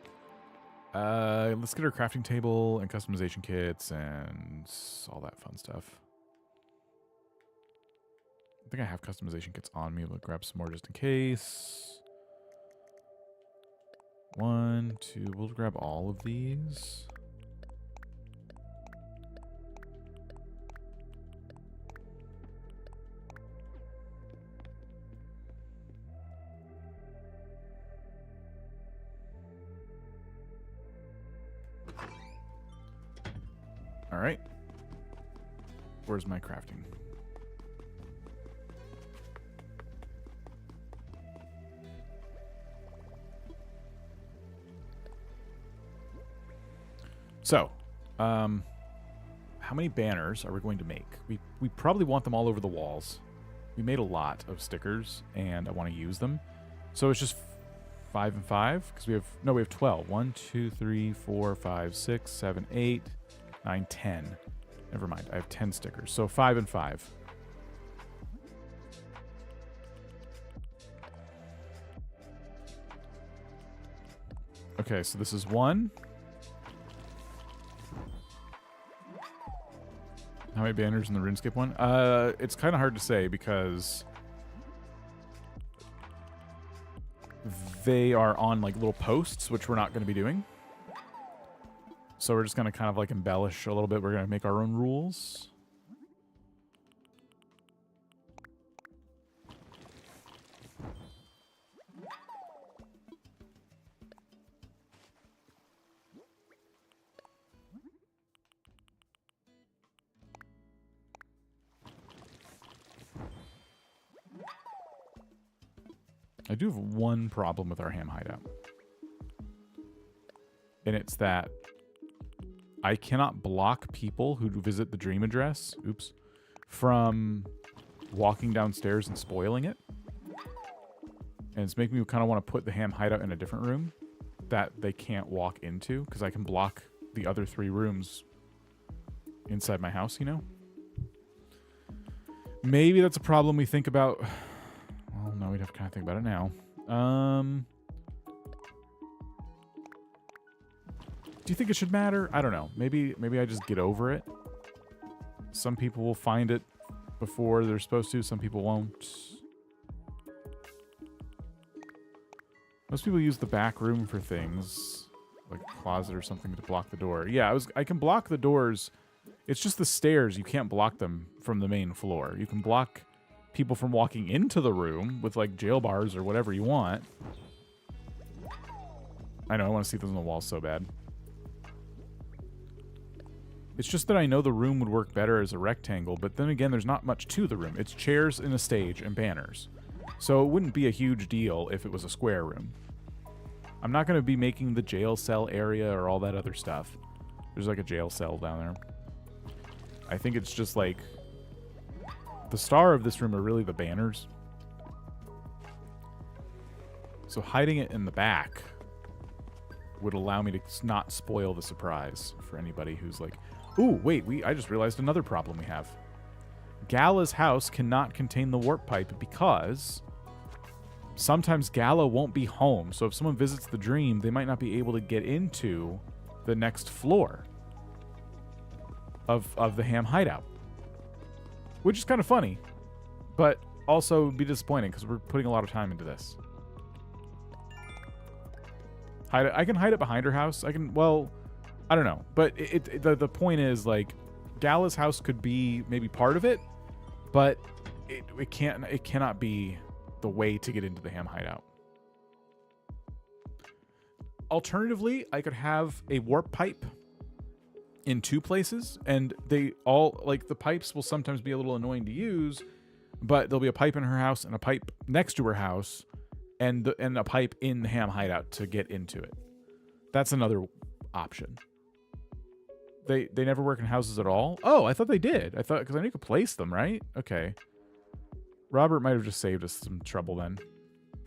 Let's get our crafting table and customization kits and all that fun stuff. I think I have customization kits on me. We'll grab some more just in case. 1, 2. We'll grab all of these. All right. Where's my crafting? So, how many banners are we going to make? We probably want them all over the walls. We made a lot of stickers, and I want to use them. So it's just 5 and 5, because we have 12. 1, 2, 3, 4, 5, 6, 7, 8, 9, 10. Never mind, I have 10 stickers. So 5 and 5. Okay, so this is 1. How many banners in the RuneScape one? It's kind of hard to say because they are on like little posts, which we're not going to be doing. So we're just going to kind of like embellish a little bit. We're going to make our own rules. I do have one problem with our ham hideout. And it's that I cannot block people who visit the dream address, oops, from walking downstairs and spoiling it. And it's making me kind of want to put the ham hideout in a different room that they can't walk into, because I can block the other 3 rooms inside my house, you know? Maybe that's a problem we think about. Well, no, we'd have to kind of think about it now. Do you think it should matter? I don't know. Maybe I just get over it. Some people will find it before they're supposed to. Some people won't. Most people use the back room for things, like a closet or something to block the door. Yeah, I can block the doors. It's just the stairs. You can't block them from the main floor. You can block people from walking into the room with like jail bars or whatever you want. I know, I want to see those on the walls so bad. It's just that I know the room would work better as a rectangle, but then again, there's not much to the room. It's chairs and a stage and banners. So it wouldn't be a huge deal if it was a square room. I'm not going to be making the jail cell area or all that other stuff. There's like a jail cell down there. I think it's just like the star of this room are really the banners. So hiding it in the back would allow me to not spoil the surprise for anybody who's like, ooh, wait, I just realized another problem we have. Gala's house cannot contain the warp pipe because sometimes Gala won't be home. So if someone visits the dream, they might not be able to get into the next floor of the ham hideout. Which is kind of funny, but also would be disappointing because we're putting a lot of time into this. I can hide it behind her house. I can, well, I don't know. But the point is, like, Gala's house could be maybe part of it, but it cannot be the way to get into the ham hideout. Alternatively, I could have a warp pipe in 2 places, and they all, like, the pipes will sometimes be a little annoying to use, but there'll be a pipe in her house and a pipe next to her house and a pipe in the ham hideout to get into it. That's another option. They never work in houses at all? Oh, I thought they did. I thought, because I know you could place them, right? Okay. Robert might have just saved us some trouble then.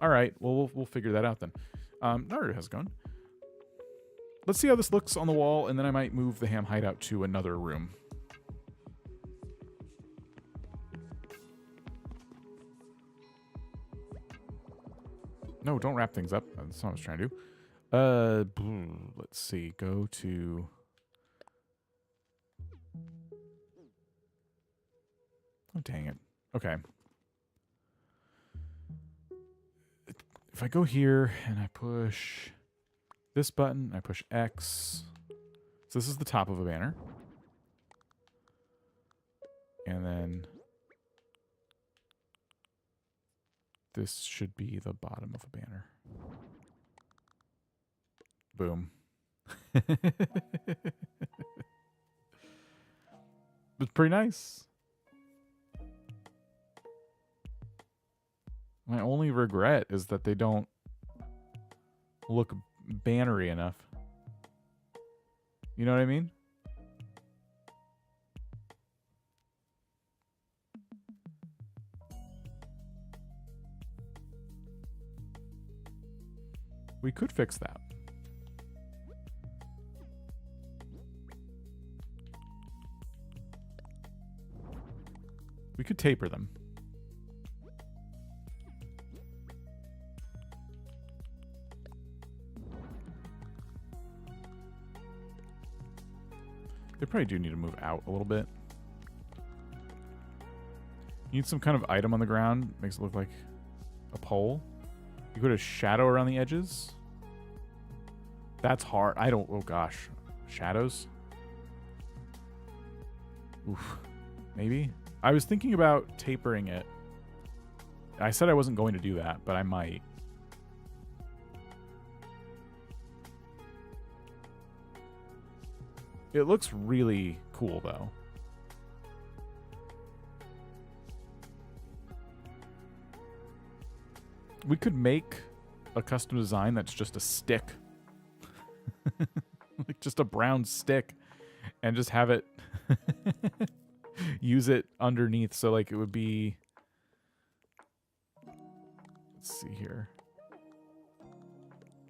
All right, well, we'll figure that out then. Naru, how's it going? let's see how this looks on the wall, and then I might move the ham hideout to another room. No, don't wrap things up. That's not what I was trying to do. Let's see. Go to... Oh, dang it. Okay. If I go here and I push this button, I push X. So this is the top of a banner. And then this should be the bottom of a banner. Boom. It's pretty nice. My only regret is that they don't look bannery enough. You know what I mean? We could fix that. We could taper them. They probably do need to move out a little bit. You need some kind of item on the ground. Makes it look like a pole. You put a shadow around the edges. That's hard. I don't... Oh, gosh. Shadows? Oof. Maybe? I was thinking about tapering it. I said I wasn't going to do that, but I might. It looks really cool, though. We could make a custom design that's just a stick. Like just a brown stick. And just have it... use it underneath. So, like, it would be... Let's see here.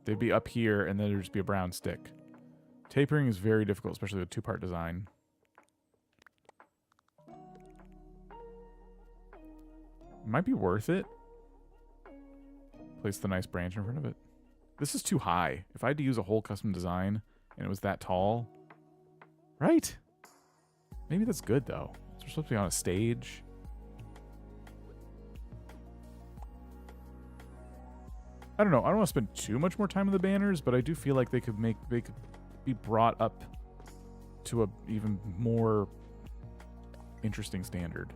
They'd be up here, and then there'd just be a brown stick. Tapering is very difficult, especially with a two-part design. Might be worth it. Place the nice branch in front of it. This is too high. If I had to use a whole custom design and it was that tall, right? Maybe that's good, though. We're supposed to be on a stage. I don't know. I don't want to spend too much more time on the banners, but I do feel like they could be brought up to a even more interesting standard.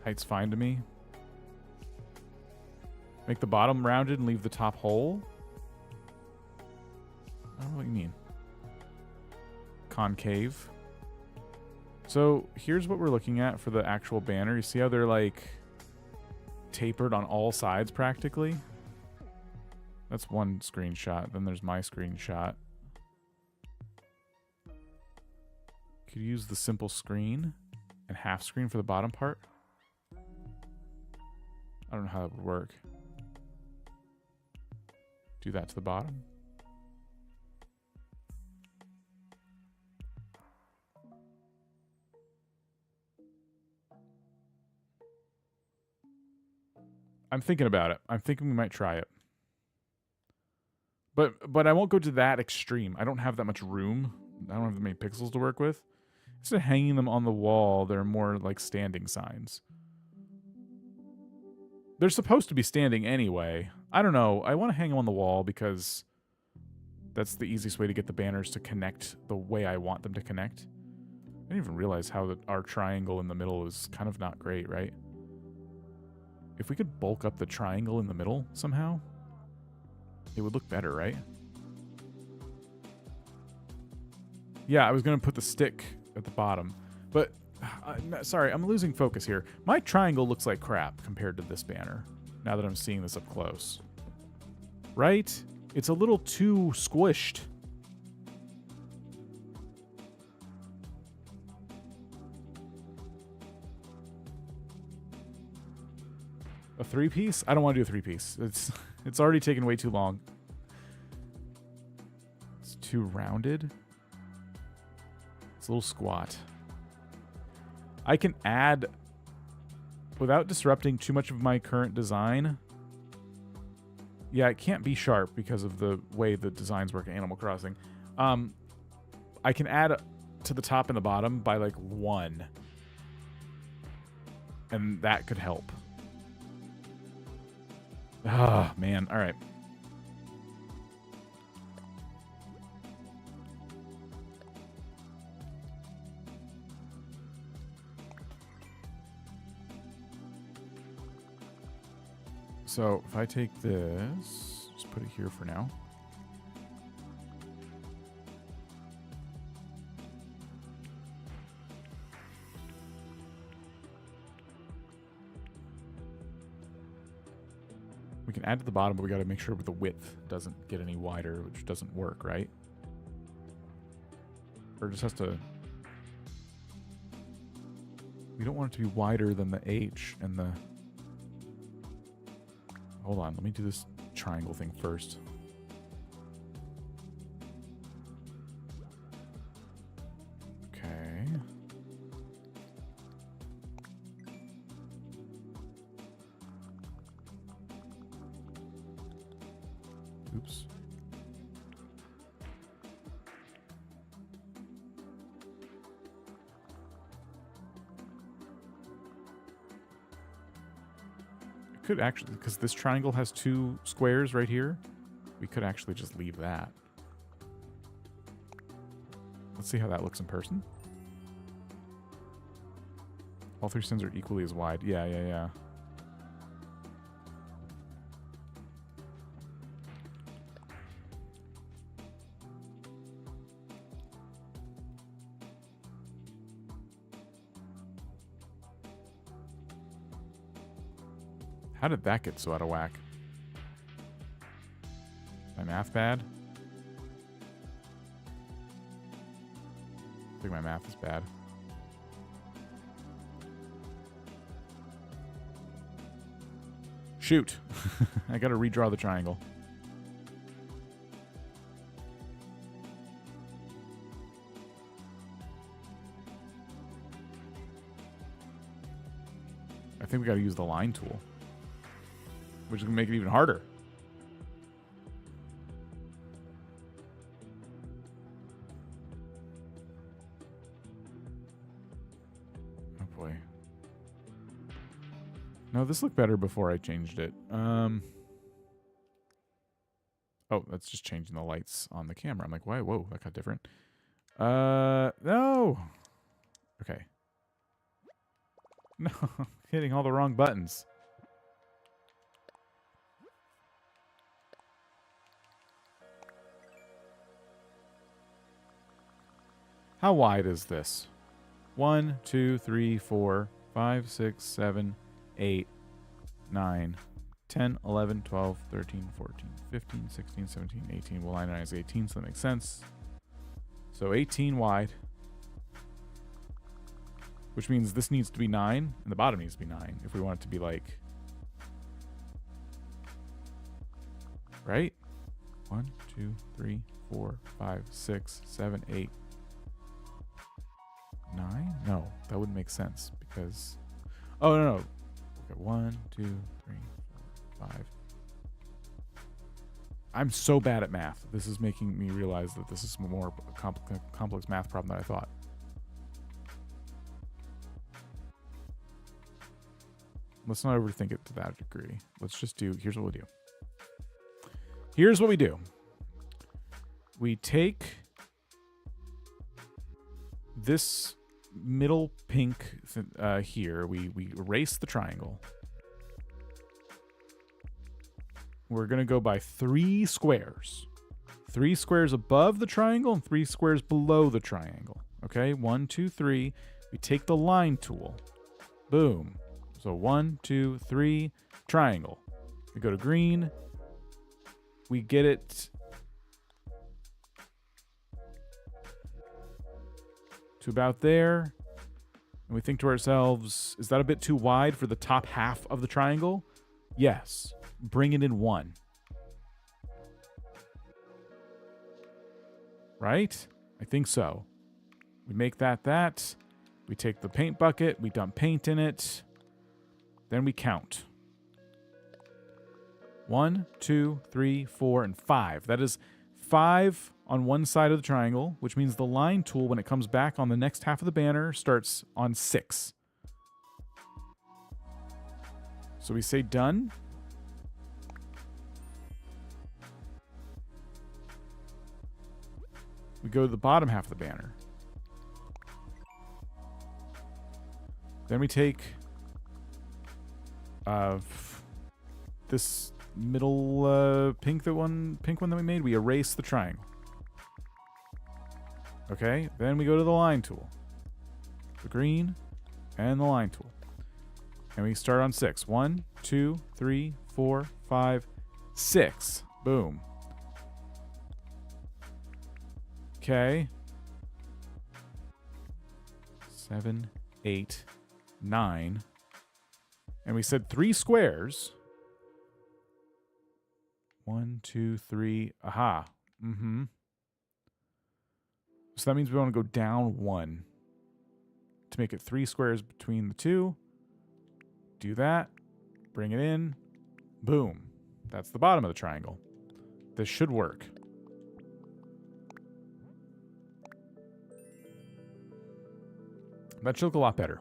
Height's fine to me. Make the bottom rounded and leave the top whole. I don't know what you mean. Concave. So here's what we're looking at for the actual banner. You see how they're like tapered on all sides practically? That's one screenshot. Then there's my screenshot. Could use the simple screen and half screen for the bottom part. I don't know how that would work. Do that to the bottom. I'm thinking about it. I'm thinking we might try it. But I won't go to that extreme. I don't have that much room. I don't have that many pixels to work with. Instead of hanging them on the wall, they're more like standing signs. They're supposed to be standing anyway. I don't know. I want to hang them on the wall because that's the easiest way to get the banners to connect the way I want them to connect. I didn't even realize how our triangle in the middle is kind of not great, right? If we could bulk up the triangle in the middle somehow, it would look better, right? Yeah, I was going to put the stick at the bottom, but sorry, I'm losing focus here. My triangle looks like crap compared to this banner, now that I'm seeing this up close. Right? It's a little too squished. A 3-piece? I don't want to do a 3-piece. It's already taken way too long. It's too rounded. It's a little squat. I can add, without disrupting too much of my current design. Yeah, it can't be sharp because of the way the designs work in Animal Crossing. I can add to the top and the bottom by like 1. And that could help. Ah, man. All right. So if I take this, just put it here for now. We can add to the bottom, but we got to make sure the width doesn't get any wider, which doesn't work, right? Or it just has to... We don't want it to be wider than the H and the... Hold on, let me do this triangle thing first. Okay. Oops. Could actually, because this triangle has 2 squares right here, we could actually just leave that. Let's see how that looks in person. All 3 stands are equally as wide. Yeah. How did that get so out of whack? My math bad? I think my math is bad. Shoot. I gotta redraw the triangle. I think we gotta use the line tool, which is going to make it even harder. Oh boy. No, this looked better before I changed it. Oh, that's just changing the lights on the camera. I'm like, why? Whoa, that got different. No. Okay. No, hitting all the wrong buttons. How wide is this? 1, 2, 3, 4, 5, 6, 7, 8, 9, 10, 11, 12, 13, 14, 15, 16, 17, 18. Well, 9 is 18, so that makes sense. So 18 wide. Which means this needs to be 9, and the bottom needs to be 9 if we want it to be like... Right? 1, 2, 3, 4, 5, 6, 7, 8, 9? No, that wouldn't make sense because... Oh, no. Okay, 1, 2, 3, 4, 5. I'm so bad at math. This is making me realize that this is a more complex math problem than I thought. Let's not overthink it to that degree. Let's just do... Here's what we do. Here's what we do. We take this middle pink here. We erase the triangle. We're going to go by 3 squares. 3 squares above the triangle and 3 squares below the triangle. Okay? 1, 2, 3. We take the line tool. Boom. So 1, 2, 3, triangle. We go to green. We get it to about there. And we think to ourselves, is that a bit too wide for the top half of the triangle? Yes. Bring it in 1. Right? I think so. We make that. We take the paint bucket. We dump paint in it. Then we count. 1, 2, 3, 4, and 5. That is 5 on one side of the triangle, which means the line tool, when it comes back on the next half of the banner, starts on 6. So we say done. We go to the bottom half of the banner. Then we take this middle pink one that we made. We erase the triangle. Okay, then we go to the line tool. The green and the line tool. And we start on 6. 1, 2, 3, 4, 5, 6. Boom. Okay. 7, 8, 9. And we said 3 squares. 1, 2, 3. Aha. Mm-hmm. So that means we want to go down 1 to make it 3 squares between the 2. Do that. Bring it in. Boom. That's the bottom of the triangle. This should work. That should look a lot better.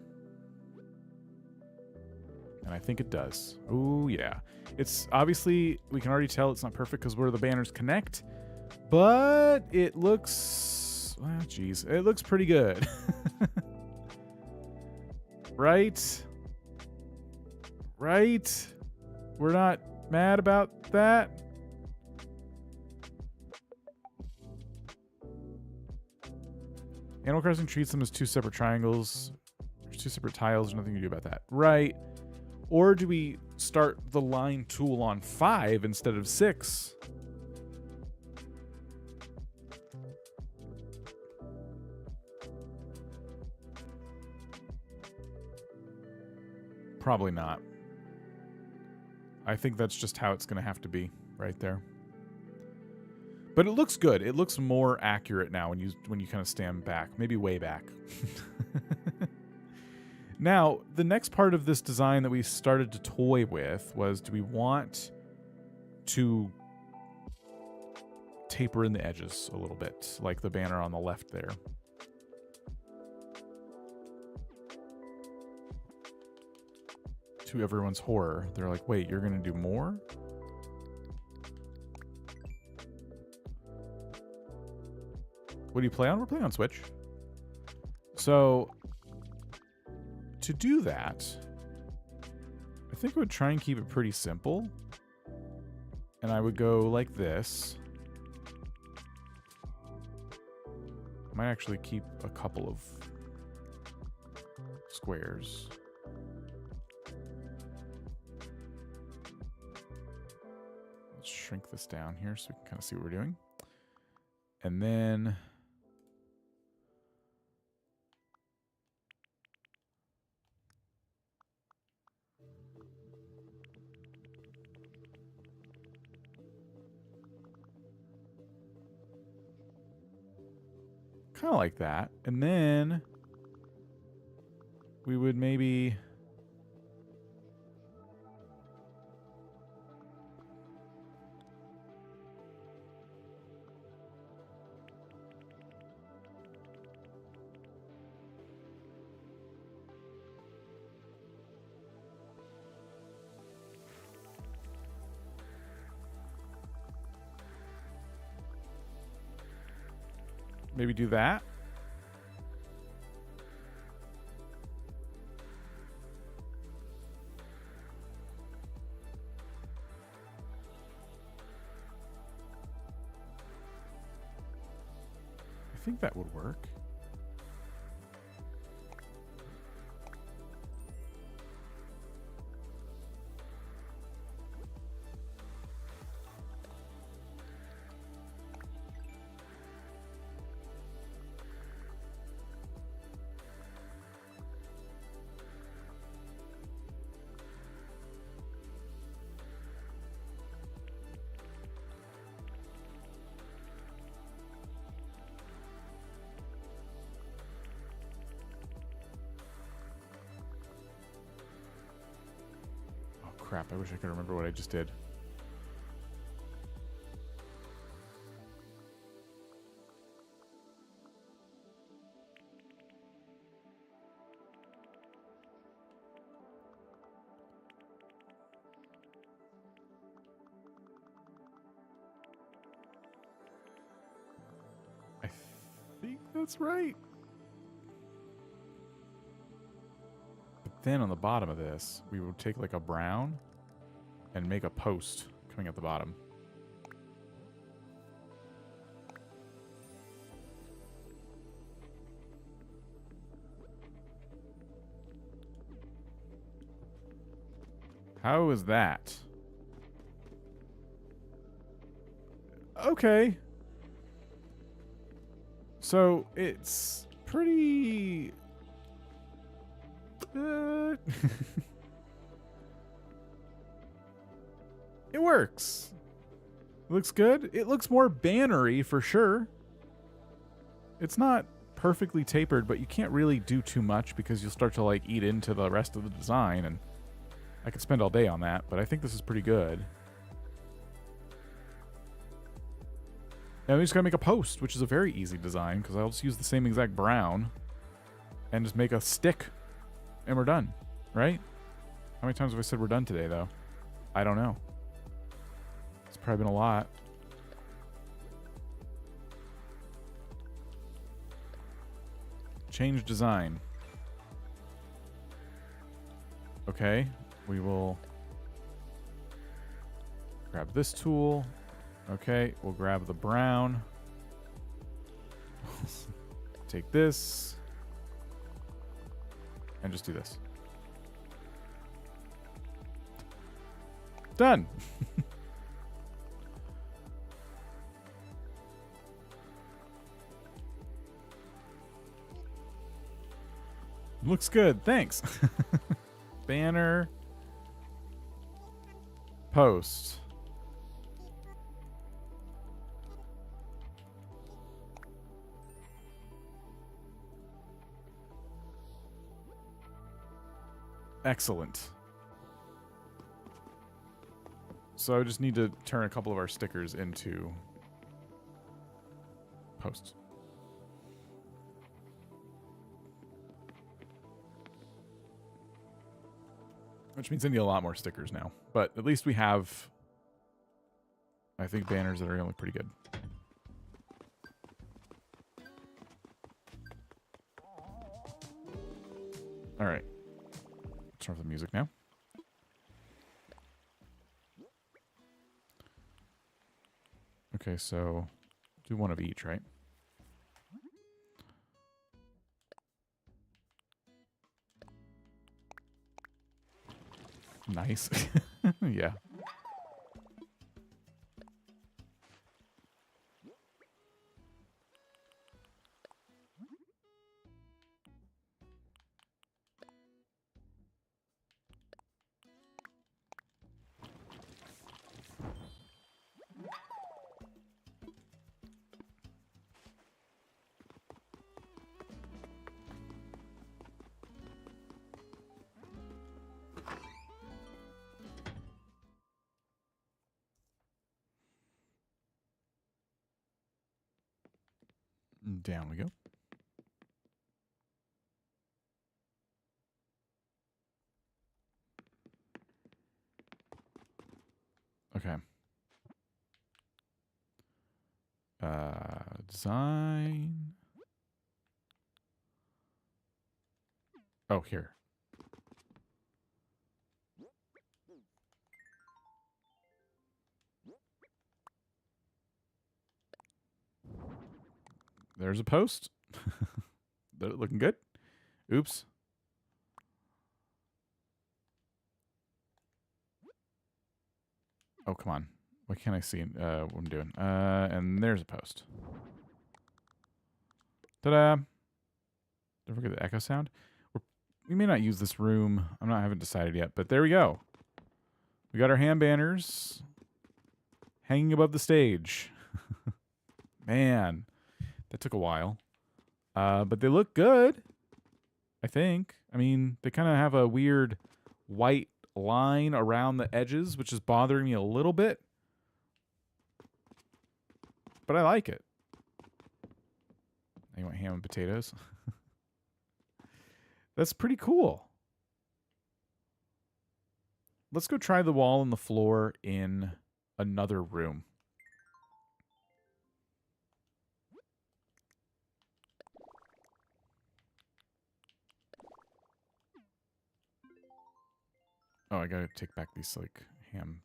And I think it does. Oh, yeah. It's obviously, we can already tell it's not perfect because where the banners connect, but it looks, well, geez, it looks pretty good. Right? Right? We're not mad about that? Animal Crossing treats them as 2 separate triangles. There's 2 separate tiles. There's nothing you do about that. Right. Or do we start the line tool on 5 instead of 6? Probably not. I think that's just how it's going to have to be right there. But it looks good. It looks more accurate now when you kind of stand back, maybe way back. Now, the next part of this design that we started to toy with was, do we want to taper in the edges a little bit, like the banner on the left there? To everyone's horror, they're like, wait, you're going to do more? What do you play on? We're playing on Switch. So, to do that, I think I would try and keep it pretty simple. And I would go like this. Might actually keep a couple of squares. Let's shrink this down here so we can kind of see what we're doing. And then kind of like that. And then we would maybe do that. I think that would work. crap. I wish I could remember what I just did. I think that's right. But then on the bottom of this, we would take like a brown and make a post coming at the bottom. How is that? Okay. So it's pretty... It works. It looks good. It looks more bannery for sure. It's not perfectly tapered, but you can't really do too much because you'll start to like eat into the rest of the design, and I could spend all day on that, but I think this is pretty good. Now we just gotta make a post, which is a very easy design because I'll just use the same exact brown and just make a stick and we're done, right? How many times have I said we're done today, though? I don't know. It's probably been a lot. Change design. Okay, we will grab this tool. Okay, we'll grab the brown. Take this. And just do this. Done. Looks good. Thanks. Banner. Post. Excellent. So I just need to turn a couple of our stickers into posts. Which means I need a lot more stickers now. But at least we have, I think, banners that are going to look pretty good. All right. Turn off the music now. Okay, so do one of each, right? Nice. Yeah. Down we go. Okay. Design. Oh, here. There's a post. Looking good. Oops. Oh, come on. Why can't I see what I'm doing? And there's a post. Ta-da! Don't forget the echo sound. We may not use this room. I haven't decided yet, but there we go. We got our hand banners hanging above the stage. Man, that took a while. But they look good, I think. I mean, they kind of have a weird white line around the edges, which is bothering me a little bit. But I like it. You want ham and potatoes? That's pretty cool. Let's go try the wall and the floor in another room. Oh, I gotta take back these, like, ham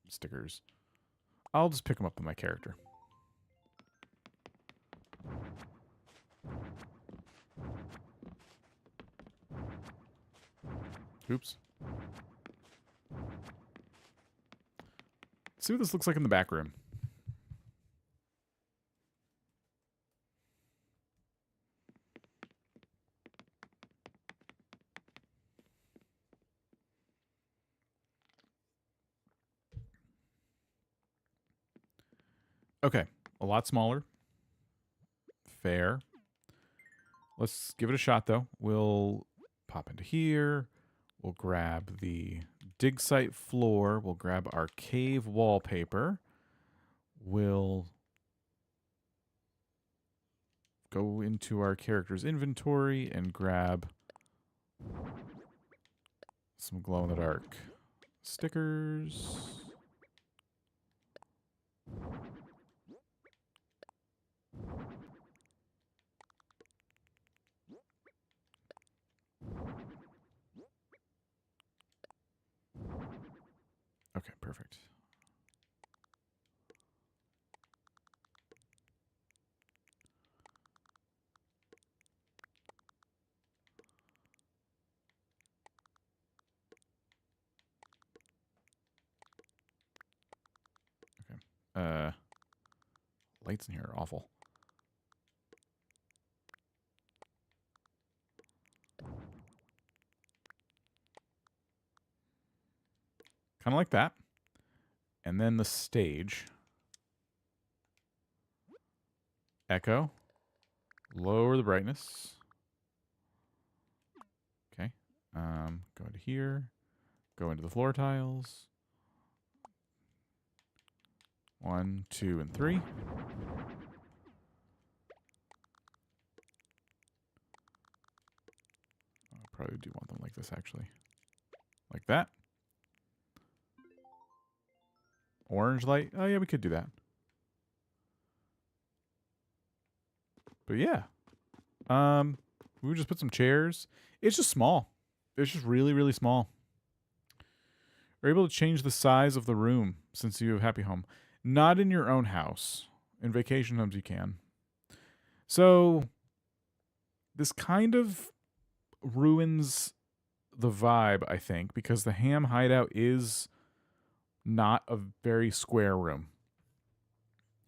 stickers. I'll just pick them up with my character. Oops. See what this looks like in the back room. Okay, a lot smaller. Fair. Let's give it a shot, though. We'll pop into here. We'll grab the dig site floor. We'll grab our cave wallpaper. We'll go into our character's inventory and grab some glow-in-the-dark stickers. Okay, perfect. Okay. Lights in here are awful. Kind of like that. And then the stage. Echo. Lower the brightness. Okay. Go into here. Go into the floor tiles. 1, 2, and 3. I probably do want them like this, actually. Like that. Orange light. Oh, yeah, we could do that. But yeah. We would just put some chairs. It's just small. It's just really, really small. We're able to change the size of the room since you have Happy Home. Not in your own house. In vacation homes, you can. So, this kind of ruins the vibe, I think, because the ham hideout is not a very square room.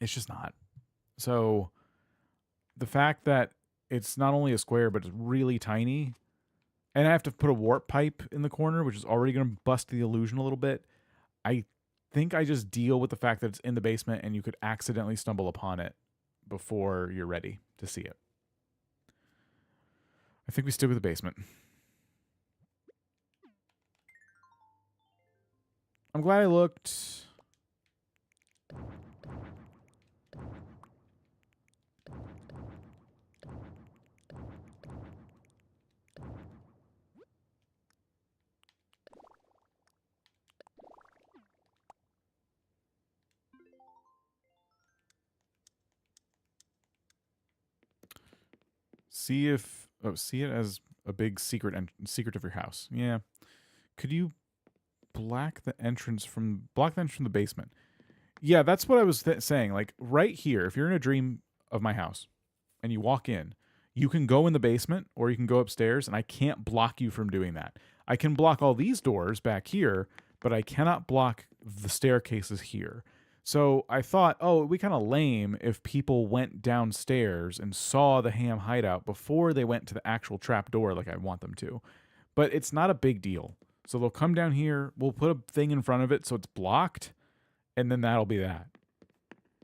It's just not. So, the fact that it's not only a square, but it's really tiny, and I have to put a warp pipe in the corner, which is already going to bust the illusion a little bit, I think I just deal with the fact that it's in the basement and you could accidentally stumble upon it before you're ready to see it. I think we stick with the basement. I'm glad I looked. See if see it as a big secret of your house. Yeah. Could you block the entrance from the basement? Yeah, that's what I was saying. Like right here, if you're in a dream of my house and you walk in, you can go in the basement or you can go upstairs, and I can't block you from doing that. I can block all these doors back here, but I cannot block the staircases here. So I thought, oh, it'd be kind of lame if people went downstairs and saw the ham hideout before they went to the actual trap door like I want them to. But it's not a big deal. So they'll come down here, we'll put a thing in front of it so it's blocked, and then that'll be that.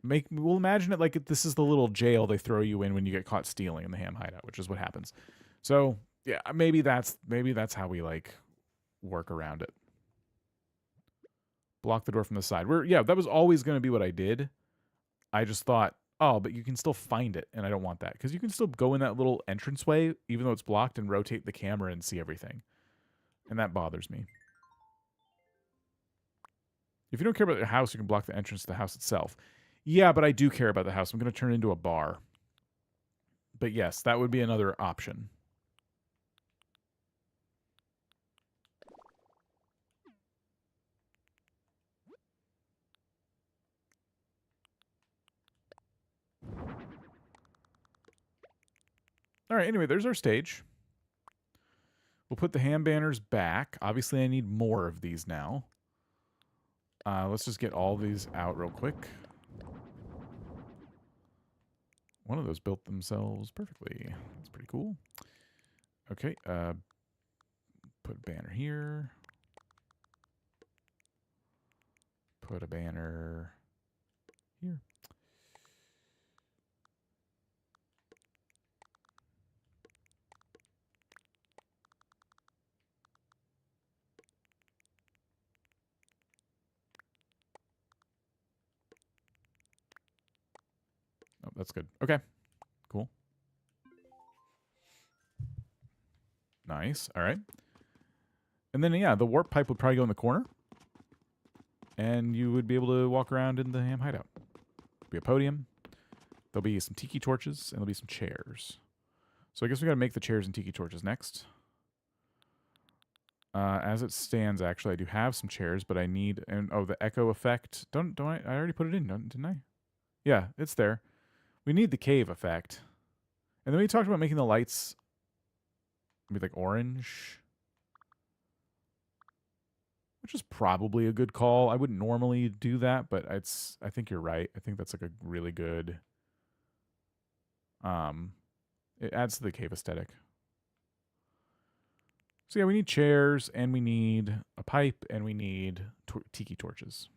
We'll imagine it like this is the little jail they throw you in when you get caught stealing in the ham hideout, which is what happens. So yeah, maybe that's how we like work around it. Block the door from the side. Yeah, that was always going to be what I did. I just thought, oh, but you can still find it, and I don't want that. Because you can still go in that little entranceway, even though it's blocked, and rotate the camera and see everything. And that bothers me. If you don't care about the house, you can block the entrance to the house itself. Yeah, but I do care about the house. I'm going to turn it into a bar. But yes, that would be another option. All right, anyway, there's our stage. We'll put the ham banners back. Obviously, I need more of these now. Let's just get all these out real quick. One of those built themselves perfectly. That's pretty cool. Okay, put a banner here. Put a banner here. Oh, that's good. Okay, cool. Nice. All right. And then, yeah, the warp pipe would probably go in the corner. And you would be able to walk around in the ham hideout. There'll be a podium. There'll be some tiki torches, and there'll be some chairs. So I guess we got to make the chairs and tiki torches next. As it stands, actually, I do have some chairs, but I need... And oh, the echo effect. Don't I already put it in, didn't I? Yeah, it's there. We need the cave effect. And then we talked about making the lights maybe like orange, which is probably a good call. I wouldn't normally do that, but I think you're right. I think that's like a really good it adds to the cave aesthetic. So yeah, we need chairs, and we need a pipe, and we need tiki torches.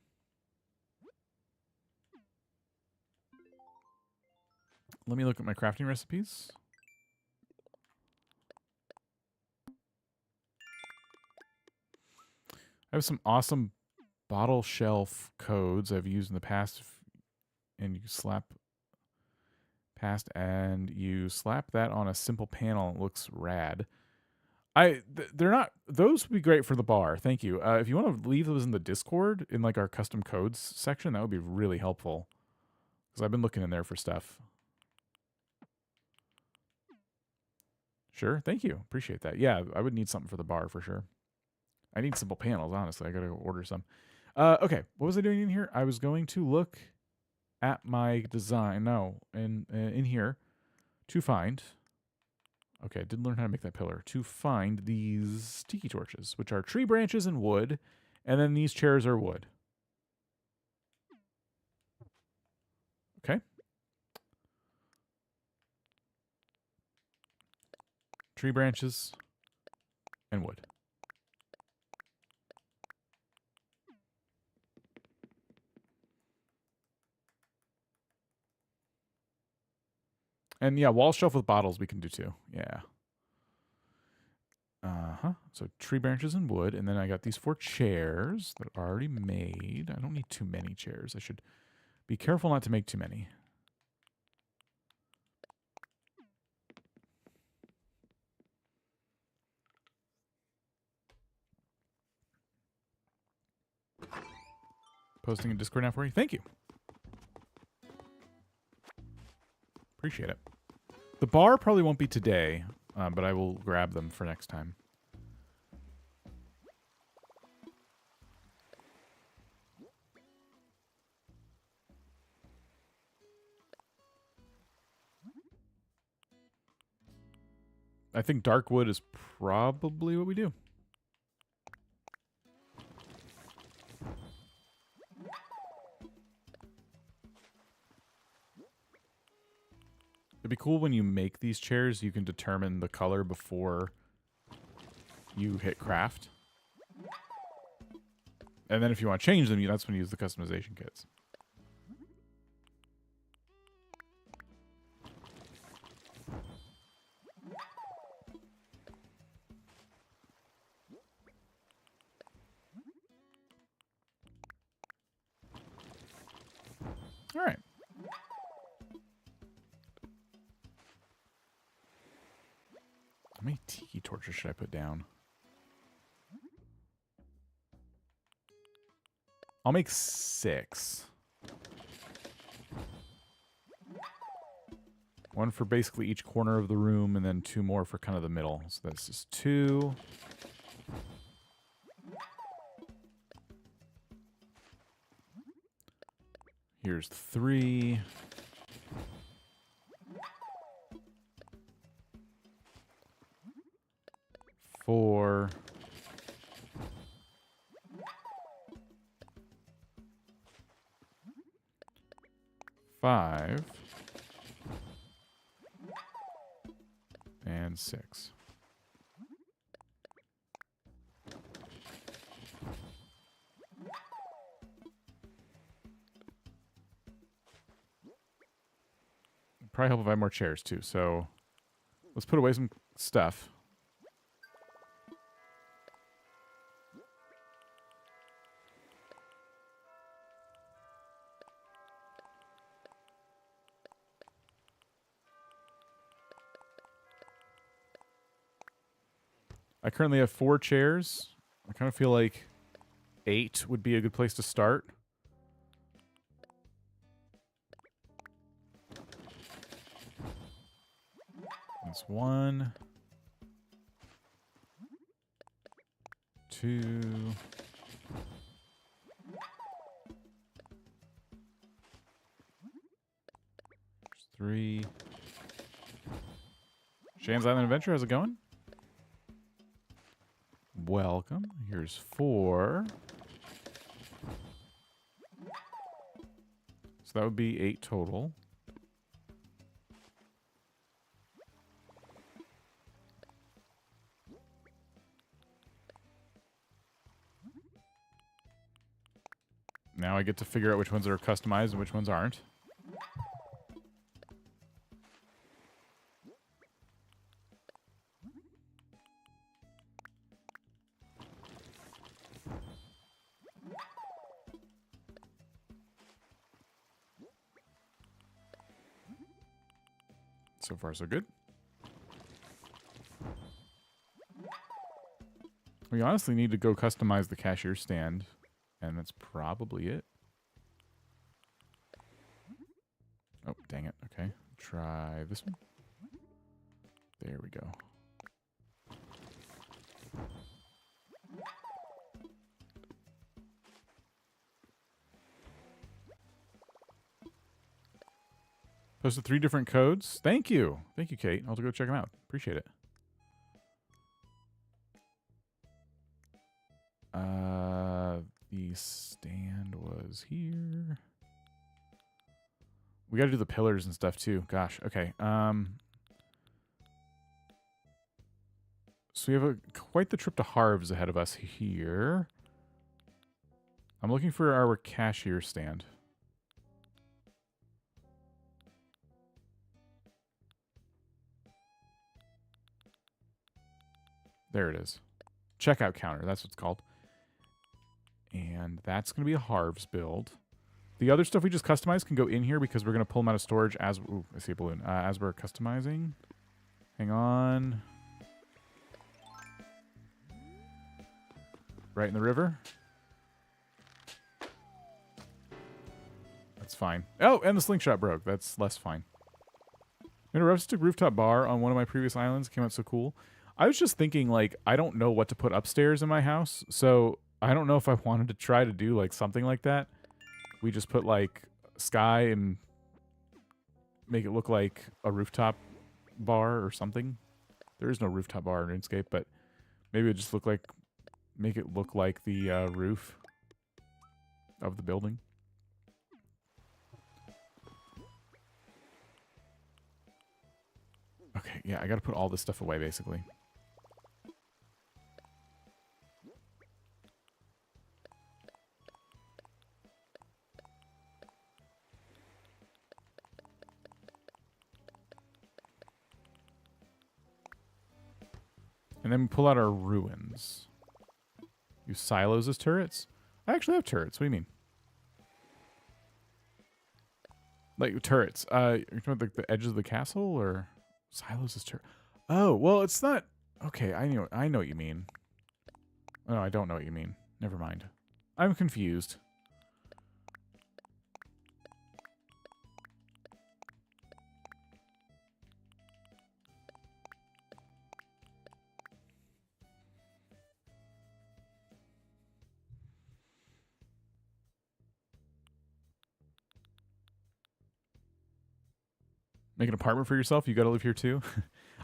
Let me look at my crafting recipes. I have some awesome bottle shelf codes I've used in the past, and you slap that on a simple panel, and it looks rad. They're not, those would be great for the bar. Thank you. If you want to leave those in the Discord in like our custom codes section, that would be really helpful, because I've been looking in there for stuff. Sure. Thank you. Appreciate that. Yeah, I would need something for the bar for sure. I need simple panels, honestly. I got to order some. Okay. What was I doing in here? I was going to look at my design. No, in here to find. Okay, I did learn how to make that pillar. To find these tiki torches, which are tree branches and wood. And then these chairs are wood. Okay. Tree branches and wood. And yeah, wall shelf with bottles we can do too. Yeah. So tree branches and wood. And then I got these 4 chairs that are already made. I don't need too many chairs. I should be careful not to make too many. Posting in Discord now for you. Thank you. Appreciate it. The bar probably won't be today, but I will grab them for next time. I think dark wood is probably what we do. It'd be cool when you make these chairs, you can determine the color before you hit craft. And then if you want to change them, that's when you use the customization kits. All right. How many tiki torches should I put down? I'll make 6. One for basically each corner of the room, and then 2 more for kind of the middle. So that's just 2. Here's 3. 4. 5. And 6. Probably help if I have more chairs too. So let's put away some stuff. I currently have 4 chairs. I kind of feel like 8 would be a good place to start. That's 1, 2, 3. Shan's Island Adventure, how's it going? Welcome. Here's 4. So that would be 8 total. Now I get to figure out which ones are customized and which ones aren't. So far, so good. We honestly need to go customize the cashier stand, and that's probably it. Oh, dang it. Okay. Try this one. There we go. Posted 3 different codes. Thank you. Thank you, Kate. I'll have to go check them out. Appreciate it. The stand was here. We got to do the pillars and stuff too. Gosh. Okay. So we have quite the trip to Harv's ahead of us here. I'm looking for our cashier stand. There it is. Checkout counter. That's what it's called. And that's going to be a Harv's build. The other stuff we just customized can go in here because we're going to pull them out of storage as... Ooh, I see a balloon. As we're customizing. Hang on. Right in the river. That's fine. Oh, and the slingshot broke. That's less fine. Made a rustic rooftop bar on one of my previous islands. It came out so cool. I was just thinking, like, I don't know what to put upstairs in my house, so I don't know if I wanted to try to do, like, something like that. We just put, like, sky and make it look like a rooftop bar or something. There is no rooftop bar in RuneScape, but maybe it just look like, make it look like the roof of the building. Okay, yeah, I gotta put all this stuff away, basically. And then we pull out our ruins. Use silos as turrets? I actually have turrets. What do you mean? Like turrets. You're talking about the edges of the castle or silos is turret? Oh, well, it's not. Okay, I know what you mean. Oh, I don't know what you mean. Never mind. I'm confused. Make an apartment for yourself? You gotta live here too?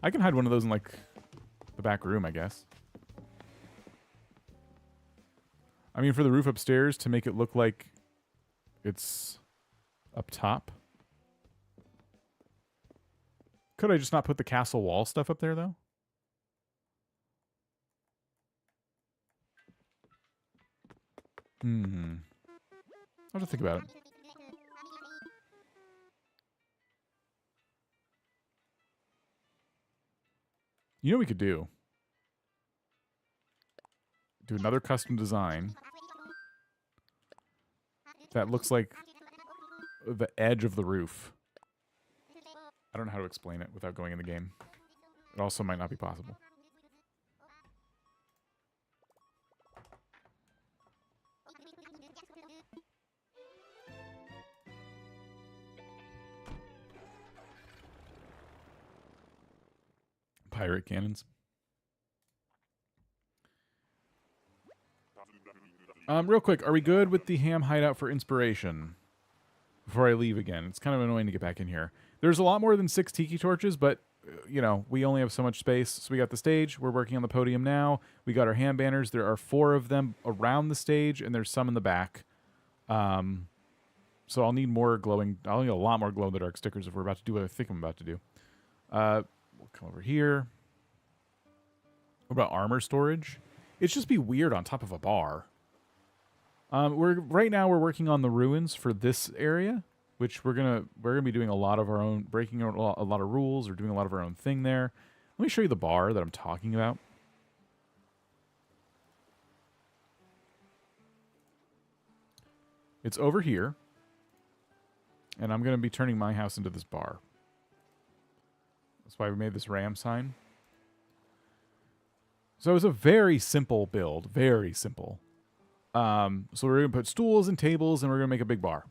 I can hide one of those in, like, the back room, I guess. I mean, for the roof upstairs, to make it look like it's up top. Could I just not put the castle wall stuff up there, though? I'll have to think about it. You know what we could do? Do another custom design that looks like the edge of the roof. I don't know how to explain it without going in the game. It also might not be possible. Pirate cannons. Real quick, are we good with the ham hideout for inspiration? Before I leave again. It's kind of annoying to get back in here. There's a lot more than 6 tiki torches, but, you know, we only have so much space. So we got the stage. We're working on the podium now. We got our ham banners. There are 4 of them around the stage, and there's some in the back. So I'll need more glowing. I'll need a lot more glow-in-the-dark stickers if we're about to do what I think I'm about to do. We'll come over here. What about armor storage? It'd just be weird on top of a bar. Right now we're working on the ruins for this area, which we're gonna be doing a lot of our own, breaking a lot of rules or doing a lot of our own thing there. Let me show you the bar that I'm talking about. It's over here, and I'm gonna be turning my house into this bar. That's why we made this ram sign. So it's a very simple build, very simple. So we're going to put stools and tables, and we're going to make a big bar.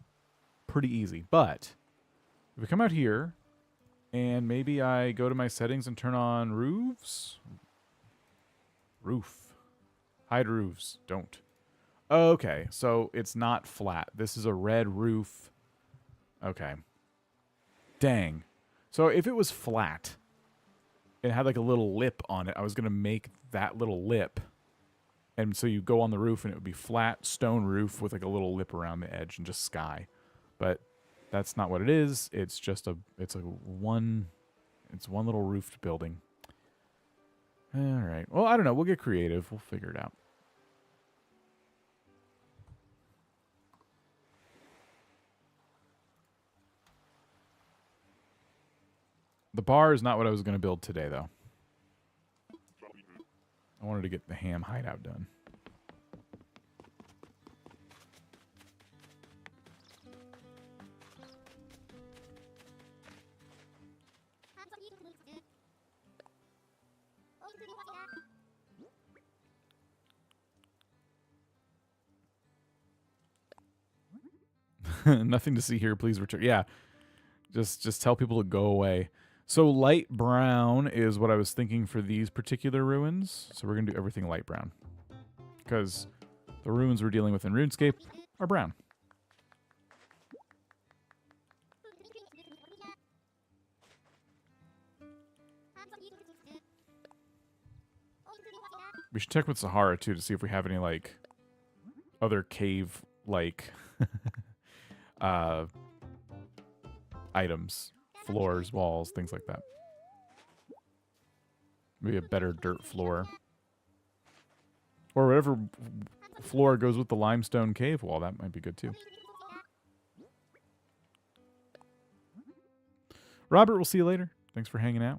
Pretty easy. But if we come out here, and maybe I go to my settings and turn on roofs. Roof. Hide roofs. Don't. Okay, so it's not flat. This is a red roof. Okay. Dang. So if it was flat, it had like a little lip on it, I was going to make that little lip. And so you go on the roof and it would be flat stone roof with like a little lip around the edge and just sky. But that's not what it is. It's just one little roofed building. All right. Well, I don't know. We'll get creative. We'll figure it out. The bar is not what I was going to build today, though. I wanted to get the ham hideout done. Nothing to see here. Please return. Yeah. Just tell people to go away. So light brown is what I was thinking for these particular ruins. So we're going to do everything light brown. Because the ruins we're dealing with in RuneScape are brown. We should check with Sahara, too, to see if we have any, like, other cave-like items. Floors, walls, things like that. Maybe a better dirt floor. Or whatever floor goes with the limestone cave wall. That might be good, too. Robert, we'll see you later. Thanks for hanging out.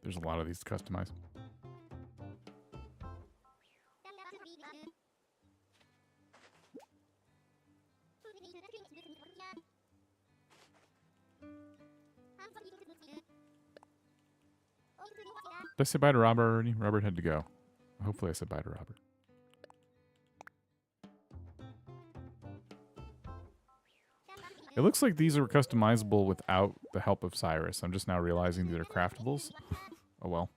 There's a lot of these to customize. Did I say bye to Robert already? Robert had to go. Hopefully I said bye to Robert. It looks like these are customizable without the help of Cyrus. I'm just now realizing these are craftables. Oh well.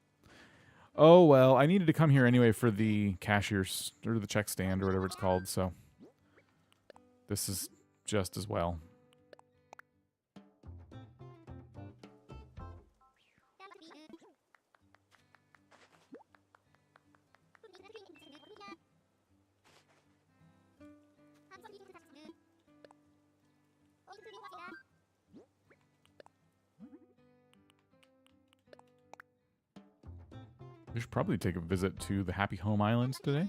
Oh well, I needed to come here anyway for the cashier's, or the check stand, or whatever it's called, so this is just as well. We should probably take a visit to the Happy Home Islands today.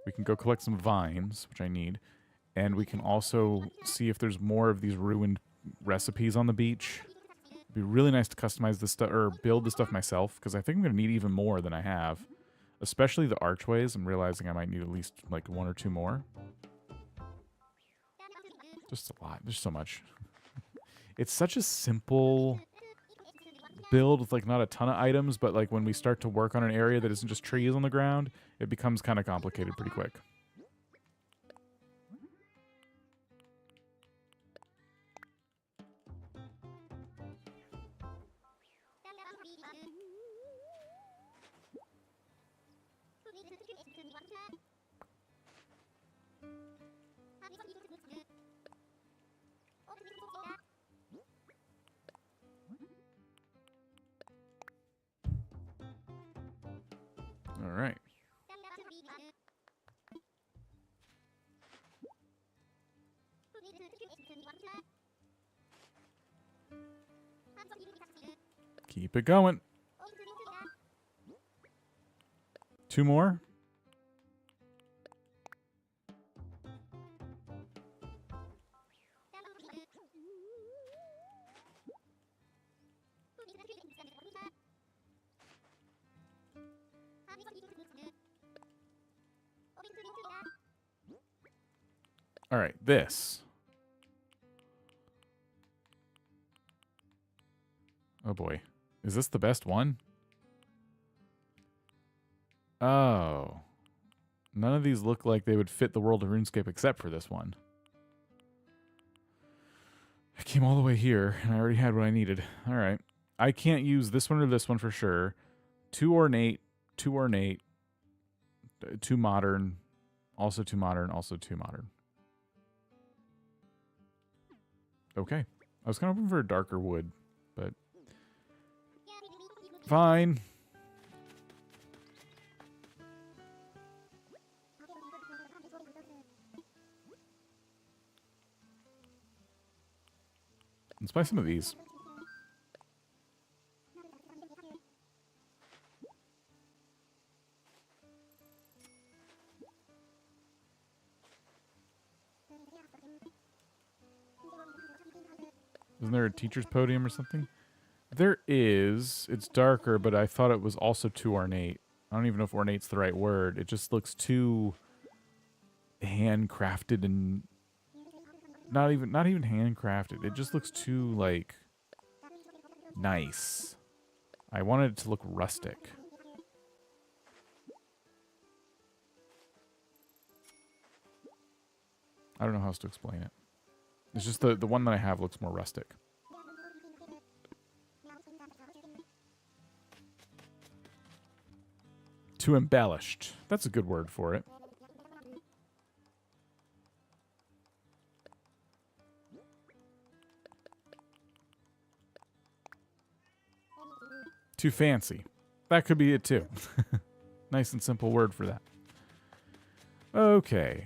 We can go collect some vines, which I need. And we can also see if there's more of these ruined recipes on the beach. It'd be really nice to customize this stuff, or build the stuff myself, because I think I'm going to need even more than I have. Especially the archways. I'm realizing I might need at least like 1 or 2 more. Just a lot. There's so much. It's such a simple build with like not a ton of items, but like when we start to work on an area that isn't just trees on the ground, it becomes kind of complicated pretty quick. All right. Keep it going. 2 more. All right, this. Oh boy. Is this the best one? Oh. None of these look like they would fit the world of RuneScape except for this one. I came all the way here, and I already had what I needed. All right. I can't use this one or this one for sure. 2 ornate, 2 ornate, 2 modern, also 2 modern, also 2 modern. Okay. I was kind of hoping for a darker wood, but fine. Let's buy some of these. Isn't there a teacher's podium or something? There is. It's darker, but I thought it was also too ornate. I don't even know if ornate's the right word. It just looks too handcrafted and not even handcrafted. It just looks too like nice. I wanted it to look rustic. I don't know how else to explain it. It's just the one that I have looks more rustic. Too embellished. That's a good word for it. Too fancy. that could be it too. Nice and simple word for that. Okay.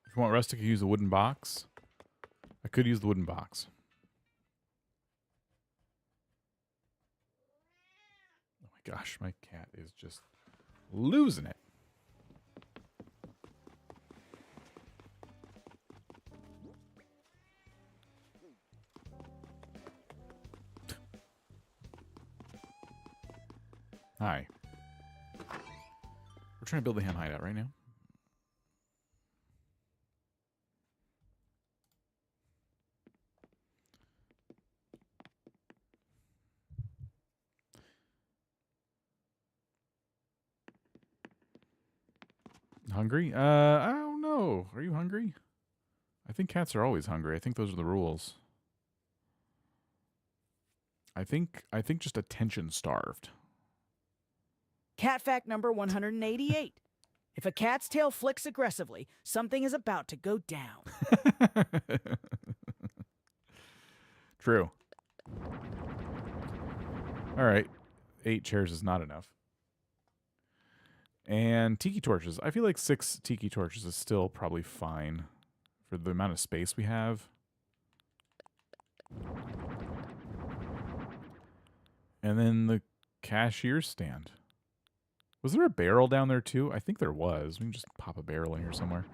If you want rustic, you use the wooden box. I could use the wooden box. Oh my gosh, my cat is just losing it. Hi. We're trying to build the ham hideout right now. Hungry? I don't know. Are you hungry? I think cats are always hungry. I think those are the rules. I think just attention starved. Cat fact number 188. If a cat's tail flicks aggressively, something is about to go down. True. All right. 8 chairs is not enough. And tiki torches. I feel like 6 tiki torches is still probably fine for the amount of space we have. And then the cashier stand. Was there a barrel down there too? I think there was. We can just pop a barrel in here somewhere.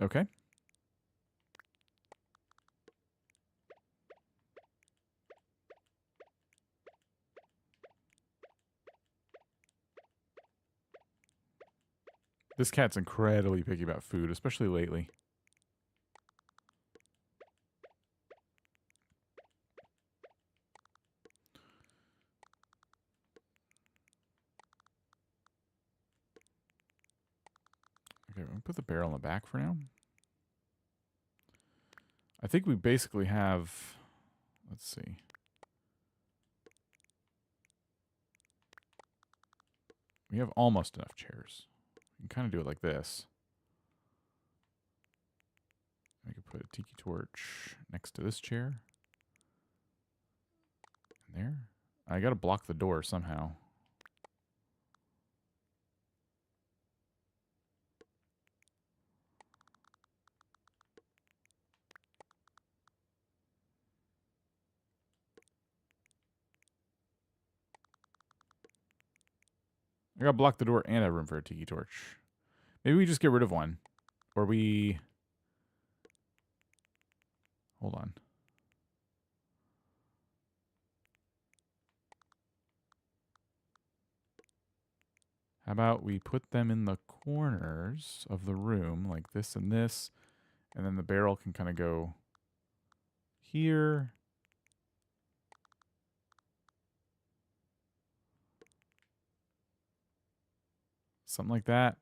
Okay. This cat's incredibly picky about food, especially lately. Okay, we'll put the barrel in the back for now. I think we basically have, let's see. We have almost enough chairs. We can kind of do it like this. I could put a tiki torch next to this chair. And there. I got to block the door somehow. I gotta block the door and have room for a tiki torch. Maybe we just get rid of one. Or we... Hold on. How about we put them in the corners of the room, like this and this, and then the barrel can kind of go here. Something like that.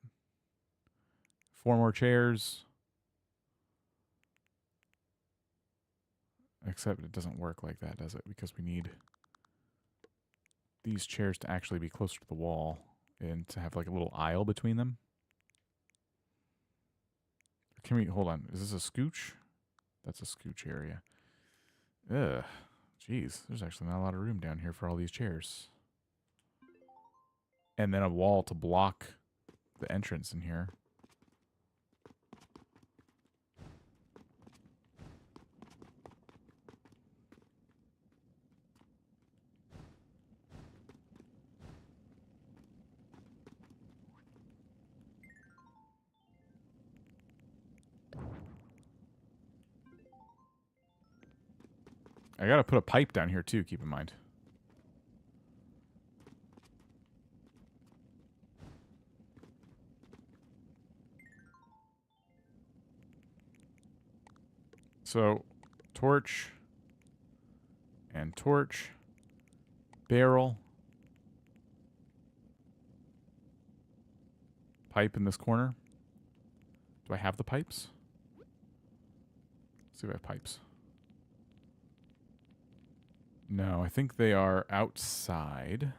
4 more chairs. Except it doesn't work like that, does it? Because we need these chairs to actually be closer to the wall and to have like a little aisle between them. Can we, hold on, is this a scooch? That's a scooch area. Ugh, jeez, there's actually not a lot of room down here for all these chairs. And then a wall to block the entrance in here. I gotta put a pipe down here too, keep in mind. So, torch and torch. Barrel. Pipe in this corner. Do I have the pipes? Let's see if I have pipes. No, I think they are outside.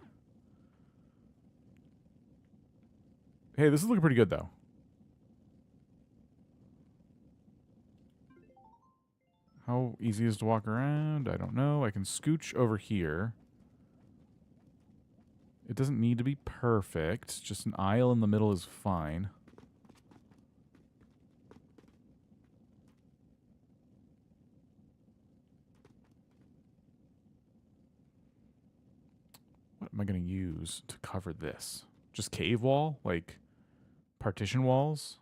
Hey, this is looking pretty good, though. How easy is it to walk around? I don't know. I can scooch over here. It doesn't need to be perfect. Just an aisle in the middle is fine. What am I going to use to cover this? Just cave wall? Like partition walls?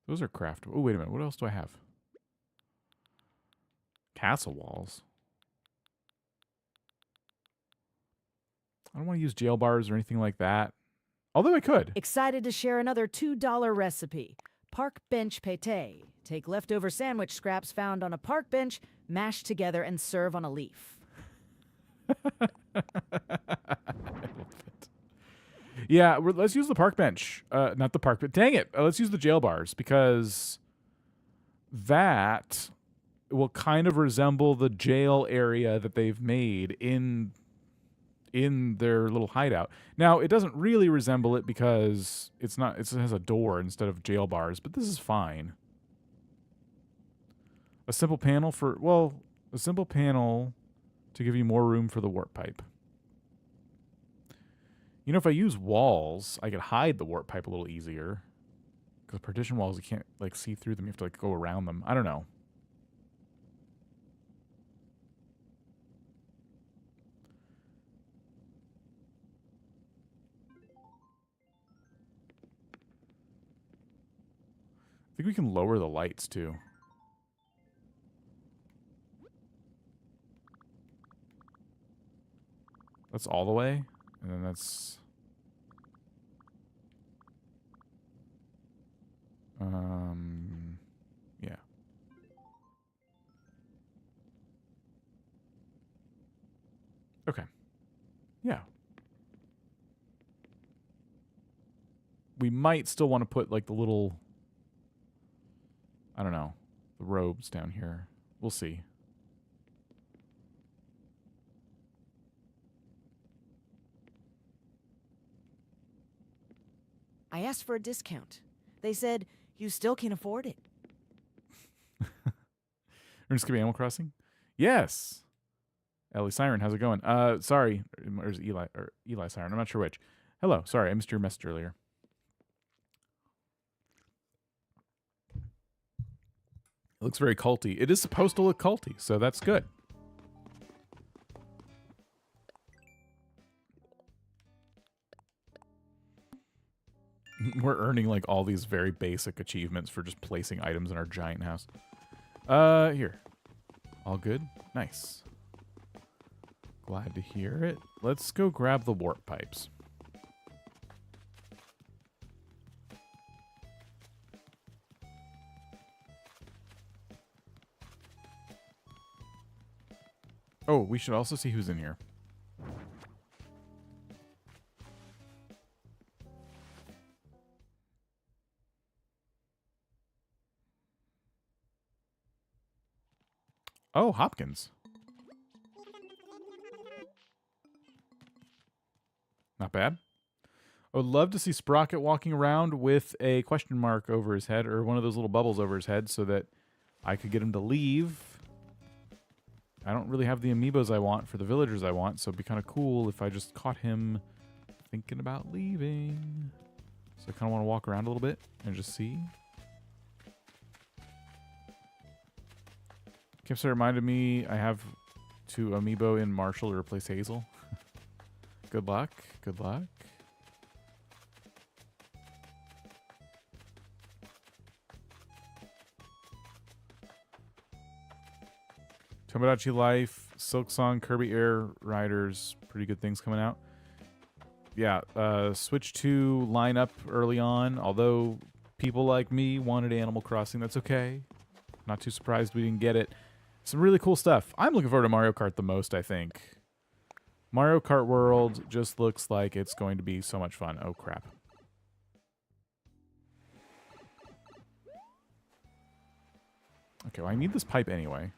Those are craft. Oh, wait a minute. What else do I have? Castle walls. I don't want to use jail bars or anything like that. Although I could. Excited to share another $2 recipe. Park bench pate. Take leftover sandwich scraps found on a park bench, mash together, and serve on a leaf. I love it. Yeah, let's use the park bench. Not the park, but dang it. Let's use the jail bars because that will kind of resemble the jail area that they've made in their little hideout. Now, it doesn't really resemble it because it has a door instead of jail bars, but this is fine. A simple panel to give you more room for the warp pipe. You know, if I use walls, I could hide the warp pipe a little easier. Because partition walls, you can't, like, see through them. You have to, like, go around them. I don't know. I think we can lower the lights, too. That's all the way. And then that's... yeah. Okay. Yeah. We might still want to put, like, the little... I don't know. The robes down here. We'll see. I asked for a discount. They said, you still can afford it. RuneScape Animal Crossing? Yes. Ellie Siren, how's it going? Sorry. There's Eli Siren. I'm not sure which. Hello. Sorry, I missed your message earlier. It looks very culty. It is supposed to look culty, so that's good. We're earning like all these very basic achievements for just placing items in our giant house. Here. All good? Nice. Glad to hear it. Let's go grab the warp pipes. Oh, we should also see who's in here. Oh, Hopkins. Not bad. I would love to see Sprocket walking around with a question mark over his head, or one of those little bubbles over his head, so that I could get him to leave. I don't really have the amiibos I want for the villagers I want, so it'd be kind of cool if I just caught him thinking about leaving. So I kind of want to walk around a little bit and just see. Campsite reminded me I have to amiibo in Marshall to replace Hazel. Good luck. Good luck. Tomodachi Life, Silk Song, Kirby Air Riders, pretty good things coming out. Yeah, Switch 2 lineup early on, although people like me wanted Animal Crossing. That's okay. Not too surprised we didn't get it. Some really cool stuff. I'm looking forward to Mario Kart the most, I think. Mario Kart World just looks like it's going to be so much fun. Oh, crap. Okay, well, I need this pipe anyway.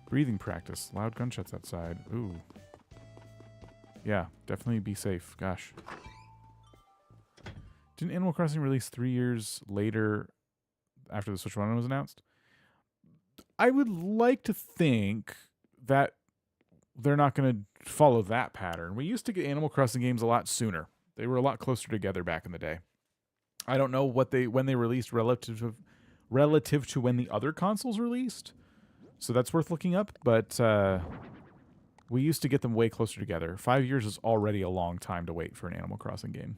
Breathing practice. Loud gunshots outside. Ooh. Yeah, definitely be safe. Gosh. Didn't Animal Crossing release 3 years later after the Switch 1 was announced? I would like to think that they're not going to follow that pattern. We used to get Animal Crossing games a lot sooner. They were a lot closer together back in the day. I don't know when they released relative to when the other consoles released. So that's worth looking up, but we used to get them way closer together. 5 years is already a long time to wait for an Animal Crossing game.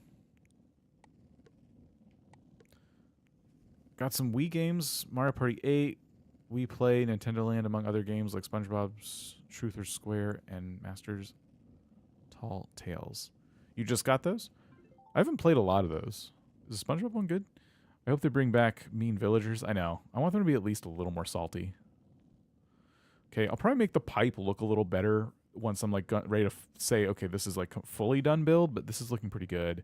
Got some Wii games, Mario Party 8, Wii Play, Nintendo Land, among other games like SpongeBob's Truth or Square and Masters Tall Tales. You just got those? I haven't played a lot of those. Is the SpongeBob one good? I hope they bring back mean villagers. I know. I want them to be at least a little more salty. Okay, I'll probably make the pipe look a little better once I'm like ready to say, okay, this is like fully done build, but this is looking pretty good.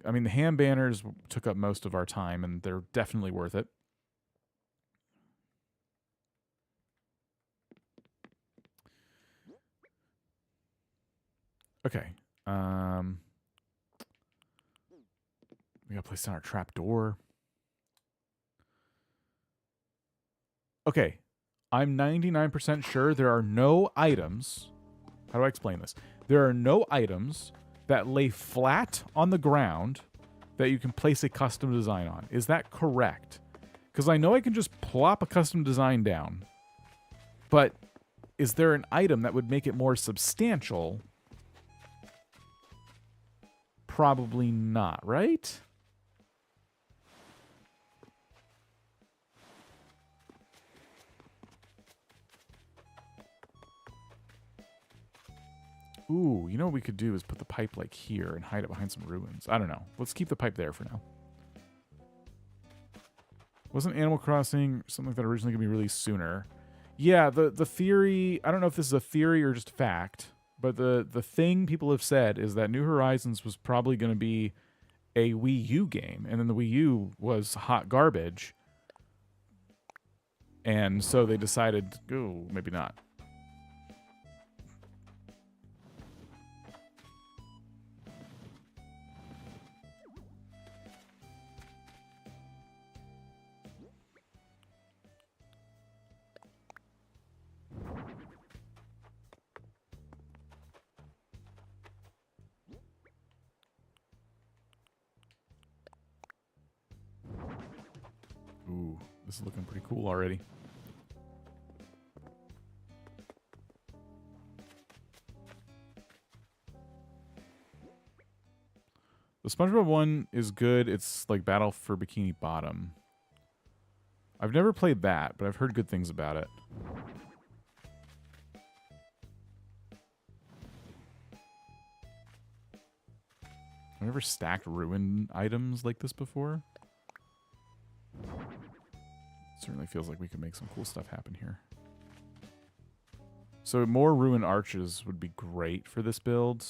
I mean, the ham banners took up most of our time, and they're definitely worth it. Okay. We gotta place down our trap door. Okay. I'm 99% sure there are no items. How do I explain this? There are no items that lay flat on the ground that you can place a custom design on. Is that correct? Because I know I can just plop a custom design down. But is there an item that would make it more substantial? Probably not, right? Ooh, you know what we could do is put the pipe like here and hide it behind some ruins. I don't know. Let's keep the pipe there for now. Wasn't Animal Crossing something like that originally going to be released sooner? Yeah, the theory, I don't know if this is a theory or just fact, but the thing people have said is that New Horizons was probably going to be a Wii U game, and then the Wii U was hot garbage. And so they decided, oh, maybe not. Ooh, this is looking pretty cool already. The SpongeBob one is good. It's like Battle for Bikini Bottom. I've never played that, but I've heard good things about it. I've never stacked ruin items like this before. Certainly feels like we could make some cool stuff happen here. So more ruined arches would be great for this build.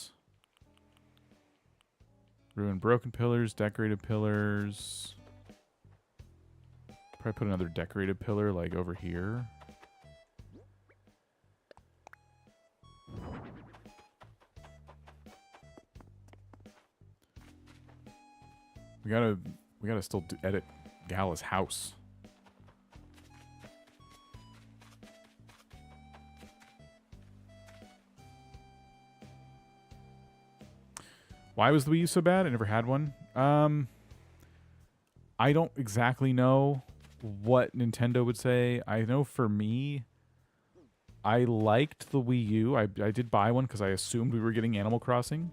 Ruined broken pillars, decorated pillars. Probably put another decorated pillar like over here. We gotta still edit Gala's house. Why was the Wii U so bad? I never had one. I don't exactly know what Nintendo would say. I know for me, I liked the Wii U. I did buy one because I assumed we were getting Animal Crossing.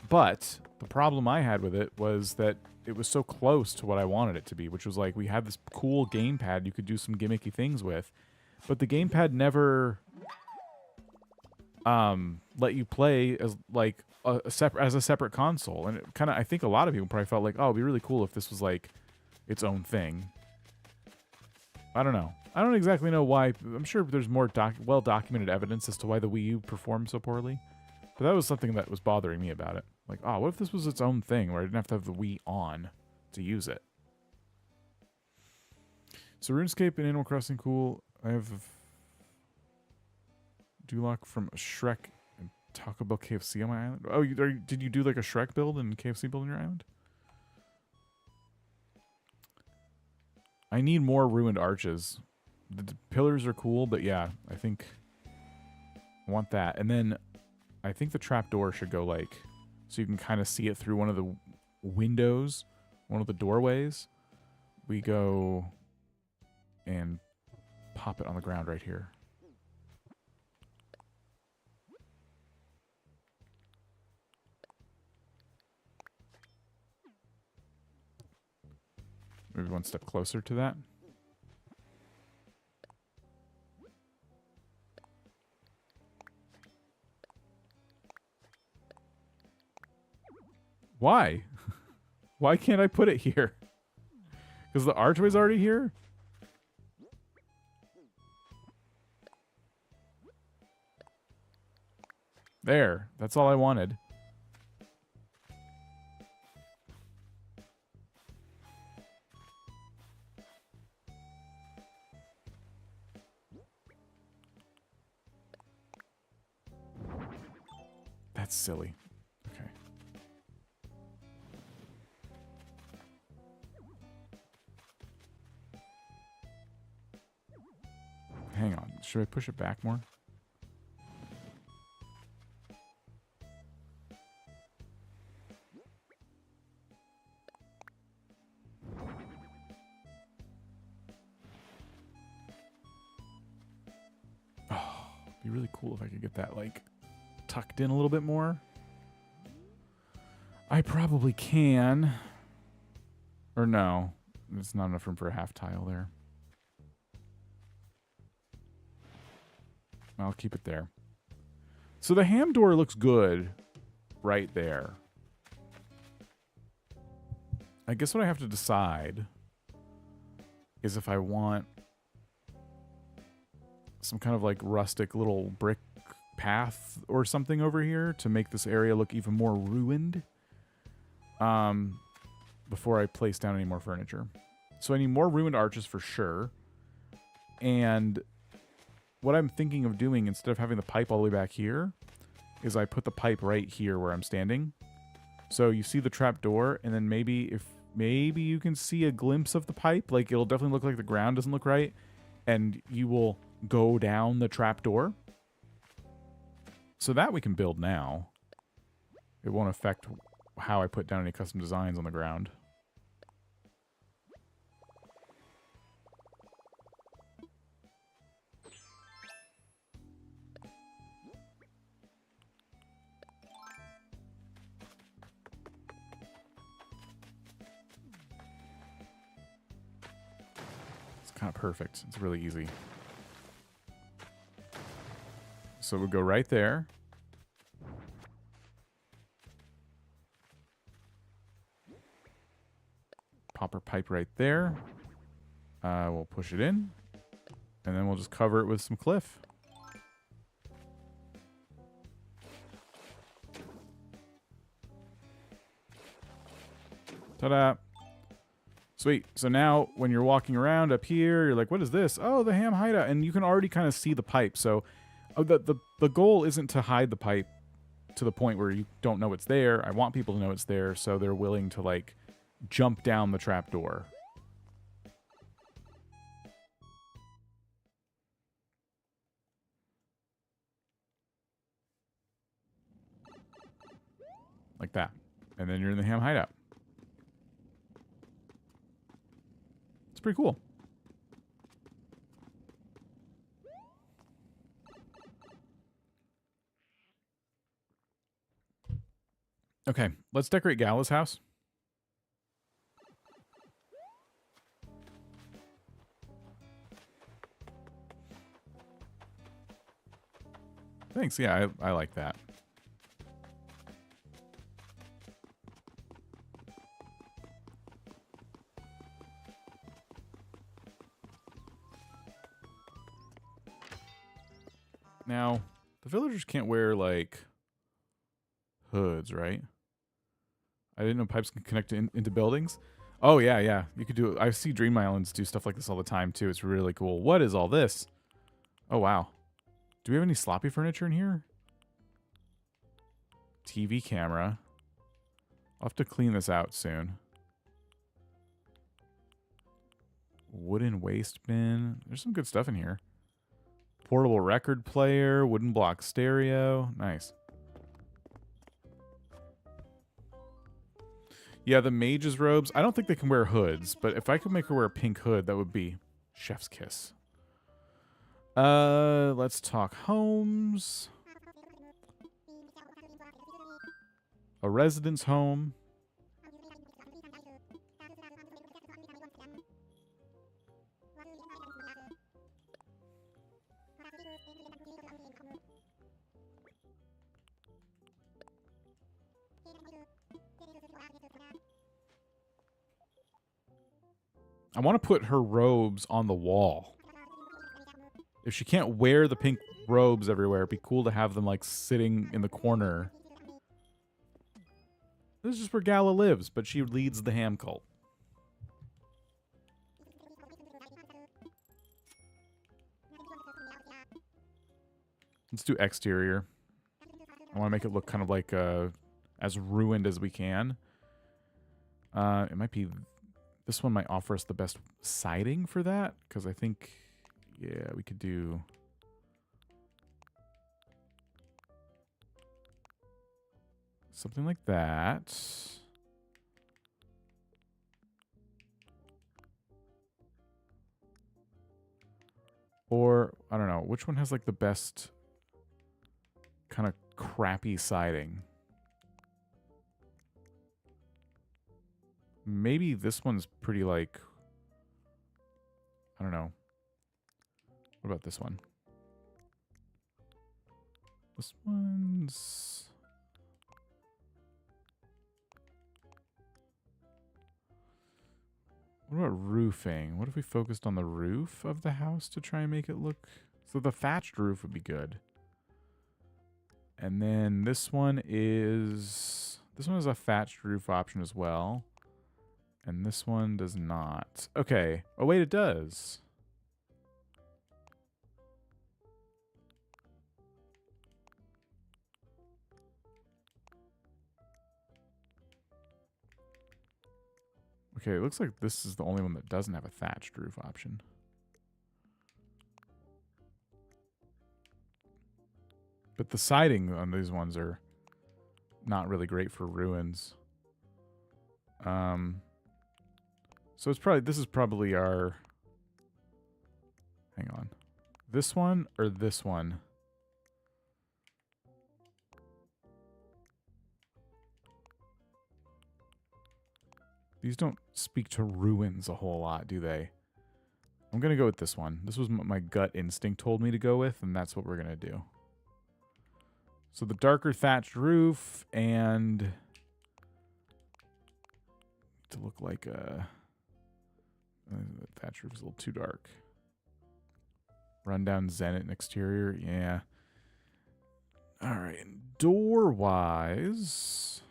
But the problem I had with it was that it was so close to what I wanted it to be, which was like we had this cool gamepad you could do some gimmicky things with, but the gamepad never let you play as like a separate console. And it kind of, I think a lot of people probably felt like, oh, it'd be really cool if this was like its own thing. I don't know. I don't exactly know why. I'm sure there's more well-documented evidence as to why the Wii U performed so poorly. But that was something that was bothering me about it. Like, oh, what if this was its own thing where I didn't have to have the Wii on to use it? So RuneScape and Animal Crossing, cool. I have Duloc from Shrek and Taco Bell KFC on my island. Oh, did you do like a Shrek build and KFC build on your island? I need more ruined arches. The pillars are cool, but yeah, I think I want that. And then I think the trapdoor should go like, so you can kind of see it through one of the windows, one of the doorways. We go and pop it on the ground right here. Maybe one step closer to that. Why? Why can't I put it here? Because the archway's already here? There. That's all I wanted. That's silly. Okay. Hang on. Should I push it back more? Oh, it'd be really cool if I could get that, like, tucked in a little bit more. I probably can. Or no. There's not enough room for a half tile there. I'll keep it there. So the ham door looks good right there. I guess what I have to decide is if I want some kind of like rustic little brick path or something over here to make this area look even more ruined before I place down any more furniture. So I need more ruined arches for sure. And what I'm thinking of doing, instead of having the pipe all the way back here, is I put the pipe right here where I'm standing. So you see the trap door, and then maybe you can see a glimpse of the pipe. Like, it'll definitely look like the ground doesn't look right, and you will go down the trap door. So that we can build now. It won't affect how I put down any custom designs on the ground. It's kind of perfect. It's really easy. So we'll go right there. Pop our pipe right there. We'll push it in. And then we'll just cover it with some cliff. Ta-da! Sweet. So now when you're walking around up here, you're like, what is this? Oh, the ham hideout. And you can already kind of see the pipe. So the goal isn't to hide the pipe to the point where you don't know it's there. I want people to know it's there so they're willing to, like, jump down the trapdoor. Like that. And then you're in the ham hideout. It's pretty cool. Okay, let's decorate Gala's house. Thanks. Yeah, I like that. Now, the villagers can't wear, like, hoods, right? I didn't know pipes can connect into buildings. Oh, yeah, yeah. You could do it. I see Dream Islands do stuff like this all the time, too. It's really cool. What is all this? Oh, wow. Do we have any sloppy furniture in here? TV camera. I'll have to clean this out soon. Wooden waste bin. There's some good stuff in here. Portable record player. Wooden block stereo. Nice. Yeah, the mage's robes. I don't think they can wear hoods, but if I could make her wear a pink hood, that would be chef's kiss. Let's talk homes. A residence home. I want to put her robes on the wall. If she can't wear the pink robes everywhere, it'd be cool to have them like sitting in the corner. This is just where Gala lives, but she leads the ham cult. Let's do exterior. I want to make it look kind of like as ruined as we can. It might be... This one might offer us the best siding for that, because I think, yeah, we could do... something like that. Or, I don't know, which one has like the best kind of crappy siding? Maybe this one's pretty like, I don't know. What about this one? This one's... What about roofing? What if we focused on the roof of the house to try and make it look... So the thatched roof would be good. And then this one is... This one has a thatched roof option as well. And this one does not. Okay. Oh, wait, it does. Okay, it looks like this is the only one that doesn't have a thatched roof option. But the siding on these ones are not really great for ruins. So it's probably, this is probably our, hang on. This one or this one? These don't speak to ruins a whole lot, do they? I'm going to go with this one. This was what my gut instinct told me to go with, and that's what we're going to do. So the darker thatched roof and to look like a... The thatch roof is a little too dark. Rundown Zenit and exterior, yeah. All right, door-wise...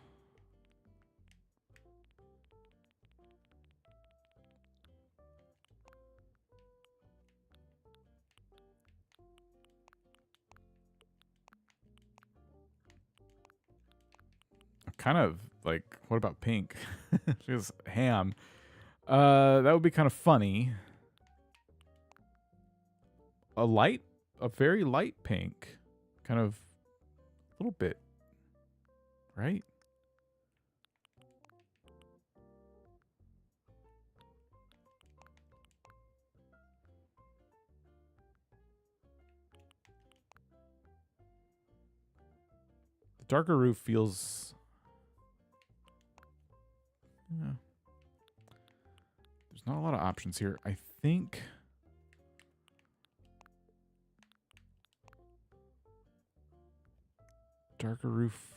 Kind of like, what about pink? Just ham. That would be kind of funny. A very light pink. Kind of a little bit, right? The darker roof feels... Yeah. There's not a lot of options here. I think... Darker roof.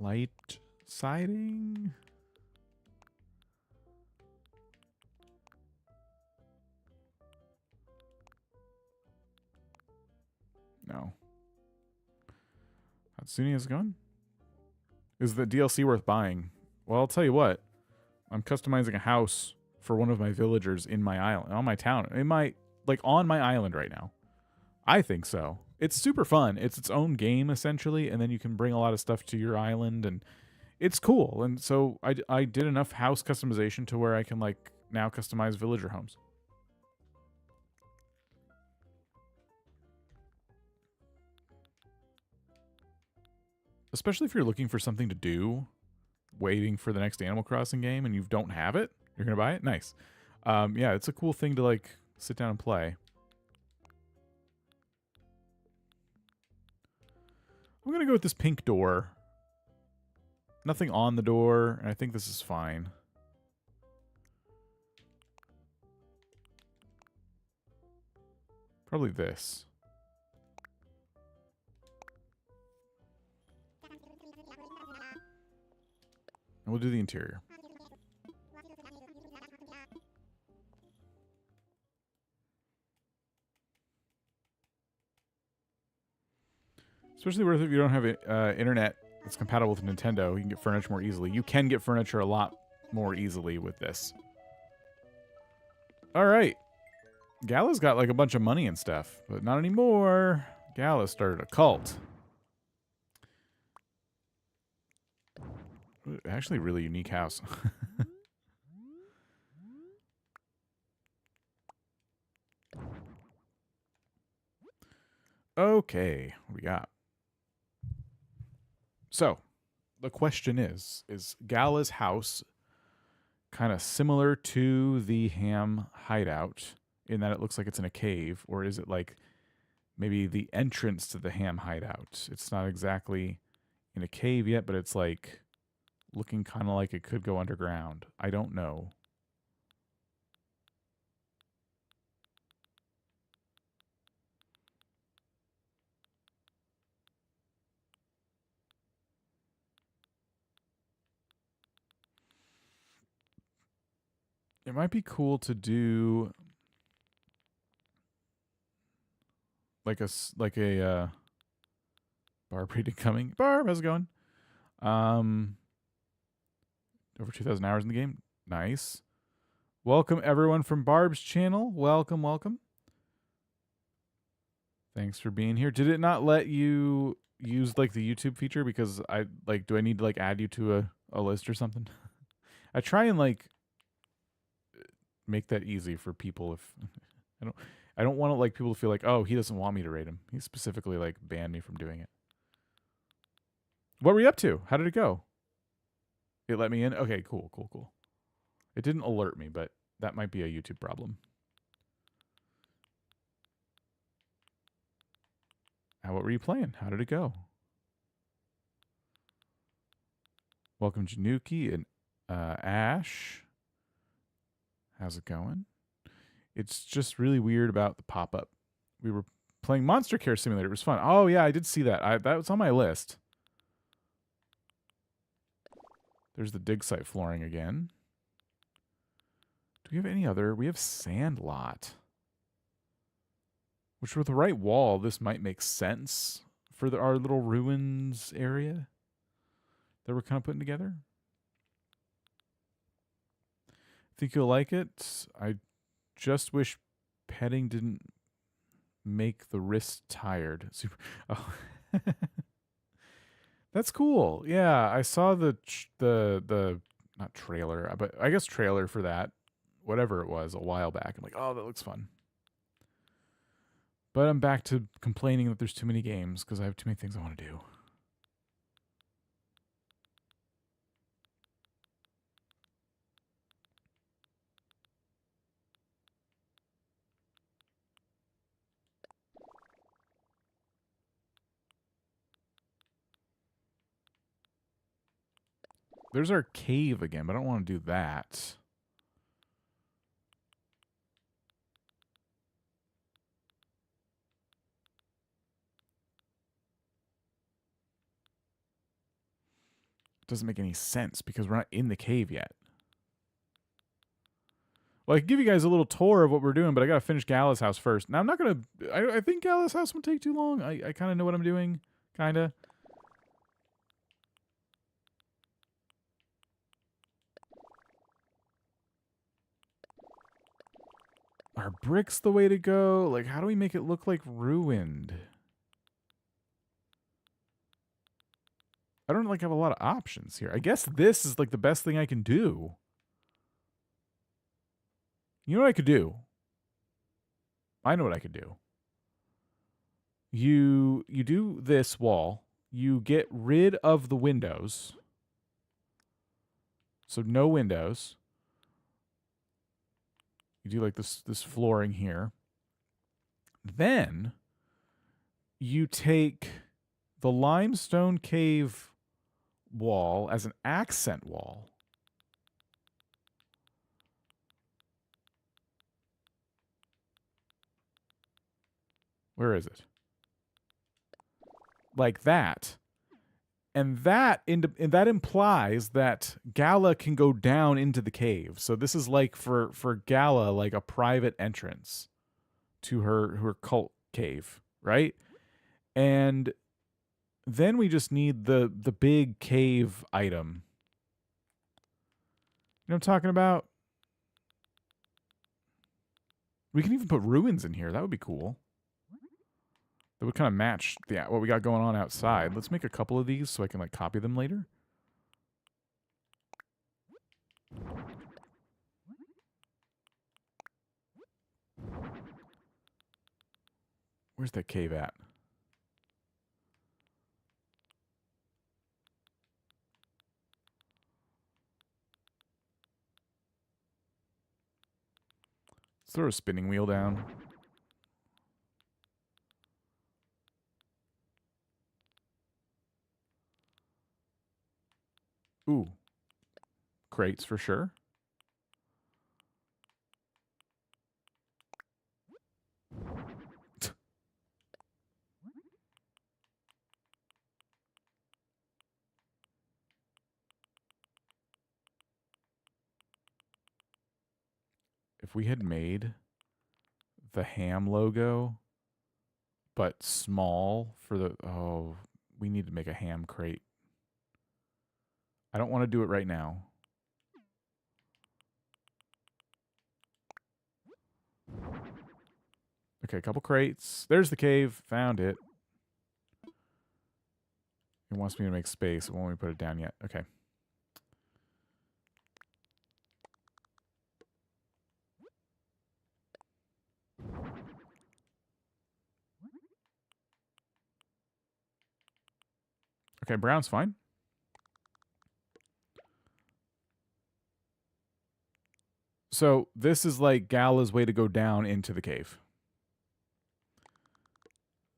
Light siding. No. Hatsune is gone. Is the DLC worth buying? Well, I'll tell you what. I'm customizing a house for one of my villagers in my island, on my town, in my, like, on my island right now. I think so. It's super fun. It's its own game, essentially, and then you can bring a lot of stuff to your island, and it's cool. And so I did enough house customization to where I can, like, now customize villager homes. Especially if you're looking for something to do, waiting for the next Animal Crossing game, and you don't have it, you're going to buy it? Nice. Yeah, it's a cool thing to, like, sit down and play. I'm going to go with this pink door. Nothing on the door, and I think this is fine. Probably this. And we'll do the interior. Especially worth it if you don't have internet that's compatible with Nintendo. You can get furniture more easily. You can get furniture a lot more easily with this. All right. Gala's got like a bunch of money and stuff, but not anymore. Gala started a cult. Actually, really unique house. Okay, what we got? So, the question is Gala's house kind of similar to the Ham hideout in that it looks like it's in a cave, or is it like maybe the entrance to the Ham hideout? It's not exactly in a cave yet, but it's like looking kind of like it could go underground. I don't know. It might be cool to do like a Barb reading coming. Barb, how's it going? Over 2,000 hours in the game. Nice. Welcome everyone from Barb's channel. Welcome, welcome. Thanks for being here. Did it not let you use like the YouTube feature? Because do I need to like add you to a list or something? I try and like make that easy for people if I don't want to like people to feel like, oh, he doesn't want me to rate him. He specifically like banned me from doing it. What were you up to? How did it go? It let me in? Okay, cool, cool, cool. It didn't alert me, but that might be a YouTube problem. What were you playing? How did it go? Welcome, Januki and Ash. How's it going? It's just really weird about the pop-up. We were playing Monster Care Simulator. It was fun. Oh, yeah, I did see that. That was on my list. There's the dig site flooring again. Do we have any other? We have Sandlot. Which with the right wall, this might make sense for our little ruins area that we're kind of putting together. Think you'll like it. I just wish petting didn't make the wrist tired. Super. Oh. That's cool. Yeah, I saw the not trailer, but I guess trailer for that, whatever it was, a while back. I'm like, oh, that looks fun. But I'm back to complaining that there's too many games because I have too many things I want to do. There's our cave again, but I don't want to do that. doesn't make any sense because we're not in the cave yet. Well, I can give you guys a little tour of what we're doing, but I got to finish Gala's house first. Now, I'm not going to... I think Gala's house won't take too long. I kind of know what I'm doing. Kind of. Are bricks the way to go? Like, how do we make it look like ruined? I don't like have a lot of options here. I guess this is like the best thing I can do. You know what I could do? I know what I could do. You do this wall. You get rid of the windows. So no windows. You do like this flooring here. Then you take the limestone cave wall as an accent wall. Where is it? Like that. And that implies that Gala can go down into the cave. So this is like for Gala, like a private entrance to her cult cave, right? And then we just need the big cave item. You know what I'm talking about? We can even put ruins in here. That would be cool. That would kind of match what we got going on outside. Let's make a couple of these so I can like copy them later. Where's that cave at? Let's throw a spinning wheel down. Ooh. Crates for sure. If we had made the ham logo, but small for the... Oh, we need to make a ham crate. I don't want to do it right now. Okay, a couple crates. There's the cave. Found it. It wants me to make space. It won't let me put it down yet. Okay. Okay, brown's fine. So this is like Gala's way to go down into the cave.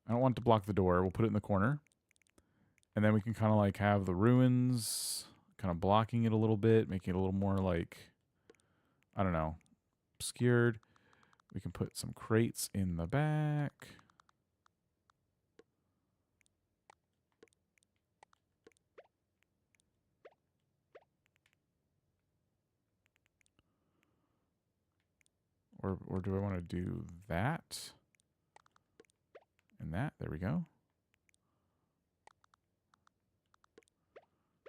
I don't want to block the door. We'll put it in the corner. And then we can kind of like have the ruins kind of blocking it a little bit, making it a little more like, I don't know, obscured. We can put some crates in the back. Or do I want to do that? And that. There we go.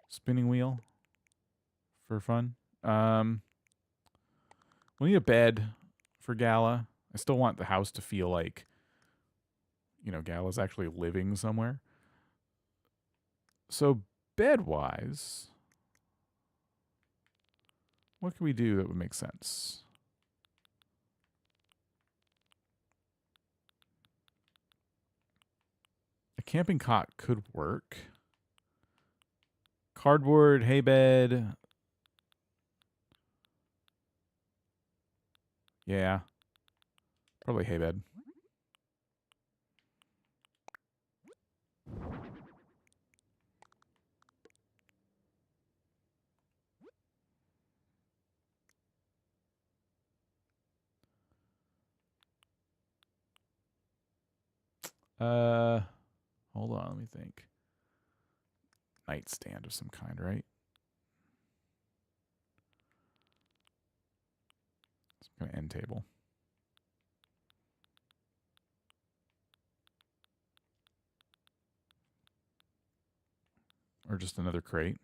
Spinning wheel for fun. We need a bed for Gala. I still want the house to feel like, you know, Gala's actually living somewhere. So bed-wise, what can we do that would make sense? A camping cot could work. Cardboard, hay bed. Yeah. Probably hay bed. Hold on, let me think. nightstand of some kind, right? Some kind of end table. Or just another crate.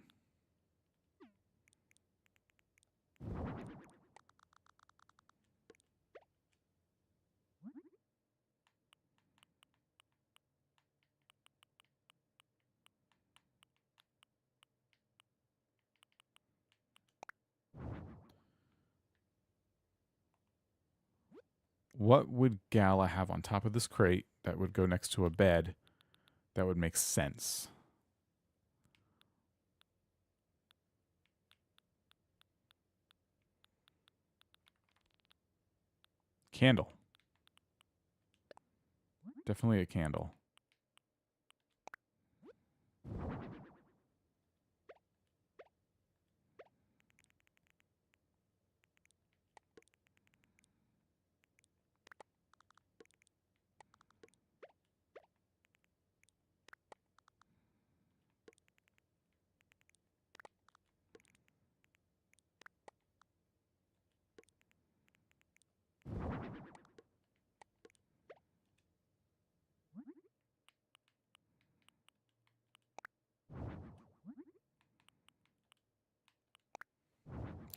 What would Gala have on top of this crate that would go next to a bed that would make sense? Candle. Definitely a candle.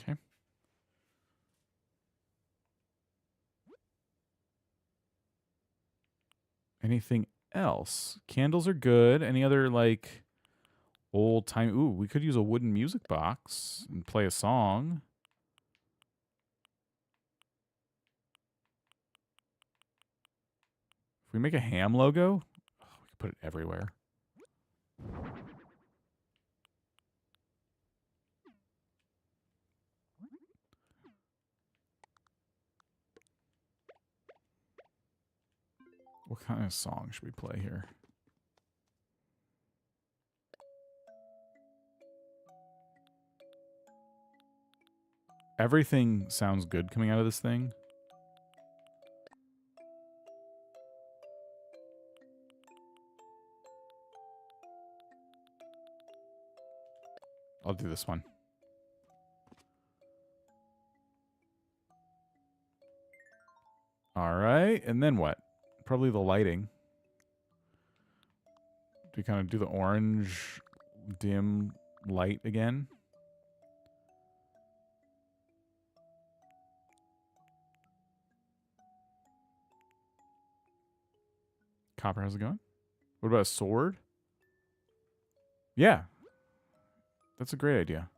Okay. Anything else? Candles are good. Any other, like, old time? Ooh, we could use a wooden music box and play a song. If we make a ham logo, oh, we could put it everywhere. What kind of song should we play here? Everything sounds good coming out of this thing. I'll do this one. All right, and then what? Probably the lighting. Do we kind of do the orange dim light again? Copper, how's it going? What about a sword? Yeah. That's a great idea.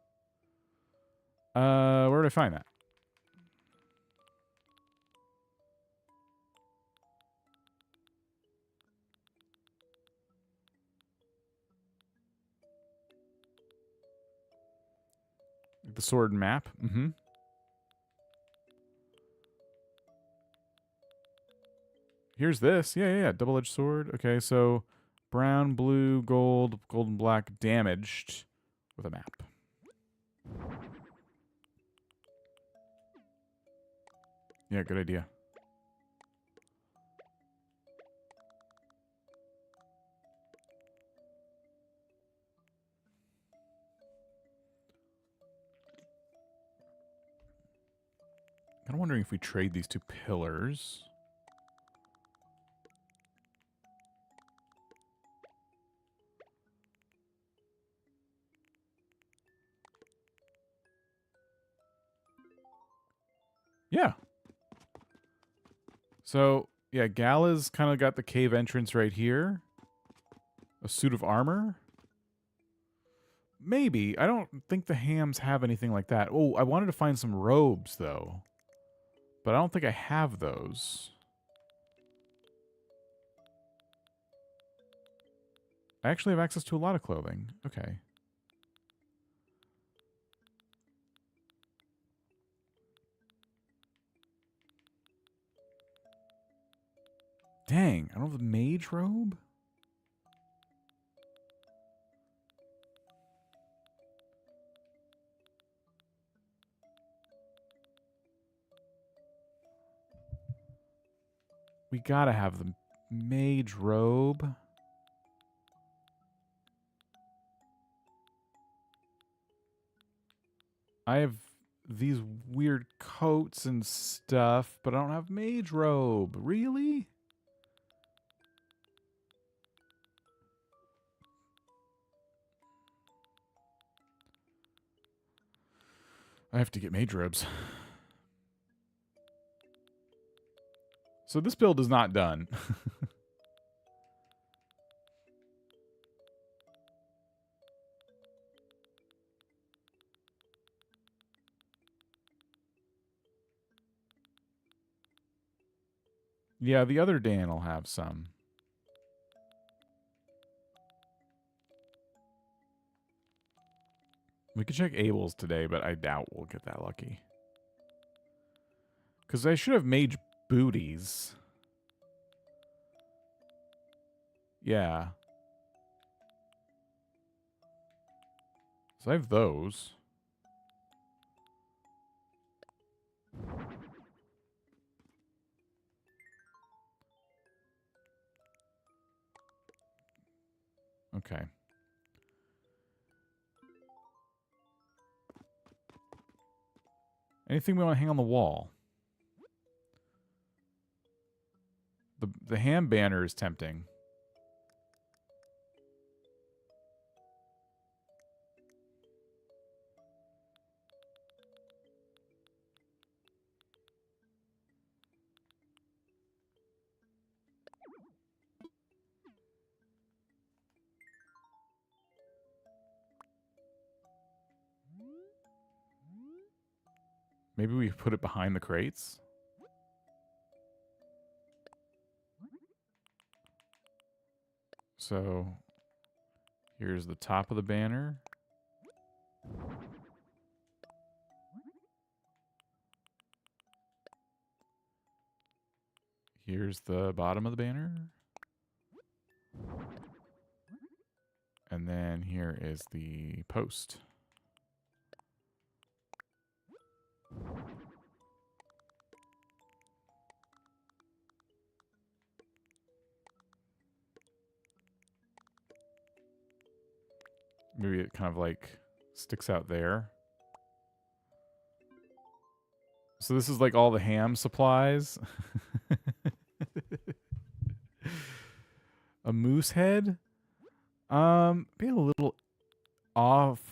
Where did I find that? The sword map? Mm-hmm. Here's this. Yeah. Double-edged sword. Okay, so brown, blue, gold, gold and black, damaged with a map. Yeah, good idea. I'm wondering if we trade these two pillars. Yeah. So, yeah, Gala's kind of got the cave entrance right here. A suit of armor. Maybe. I don't think the hams have anything like that. Oh, I wanted to find some robes, though. But I don't think I have those. I actually have access to a lot of clothing. Okay. Dang, I don't have a mage robe? We gotta have the mage robe. I have these weird coats and stuff, but I don't have mage robe. Really? I have to get mage robes. So this build is not done. Yeah, the other Dan will have some. We could check Abel's today, but I doubt we'll get that lucky. Because I should have mage booties. Yeah. So I have those. Okay. Anything we want to hang on the wall? The ham banner is tempting. Maybe we put it behind the crates? So, here's the top of the banner. Here's the bottom of the banner. And then here is the post. Maybe it kind of like sticks out there. So this is like all the ham supplies. A moose head? Be a little off,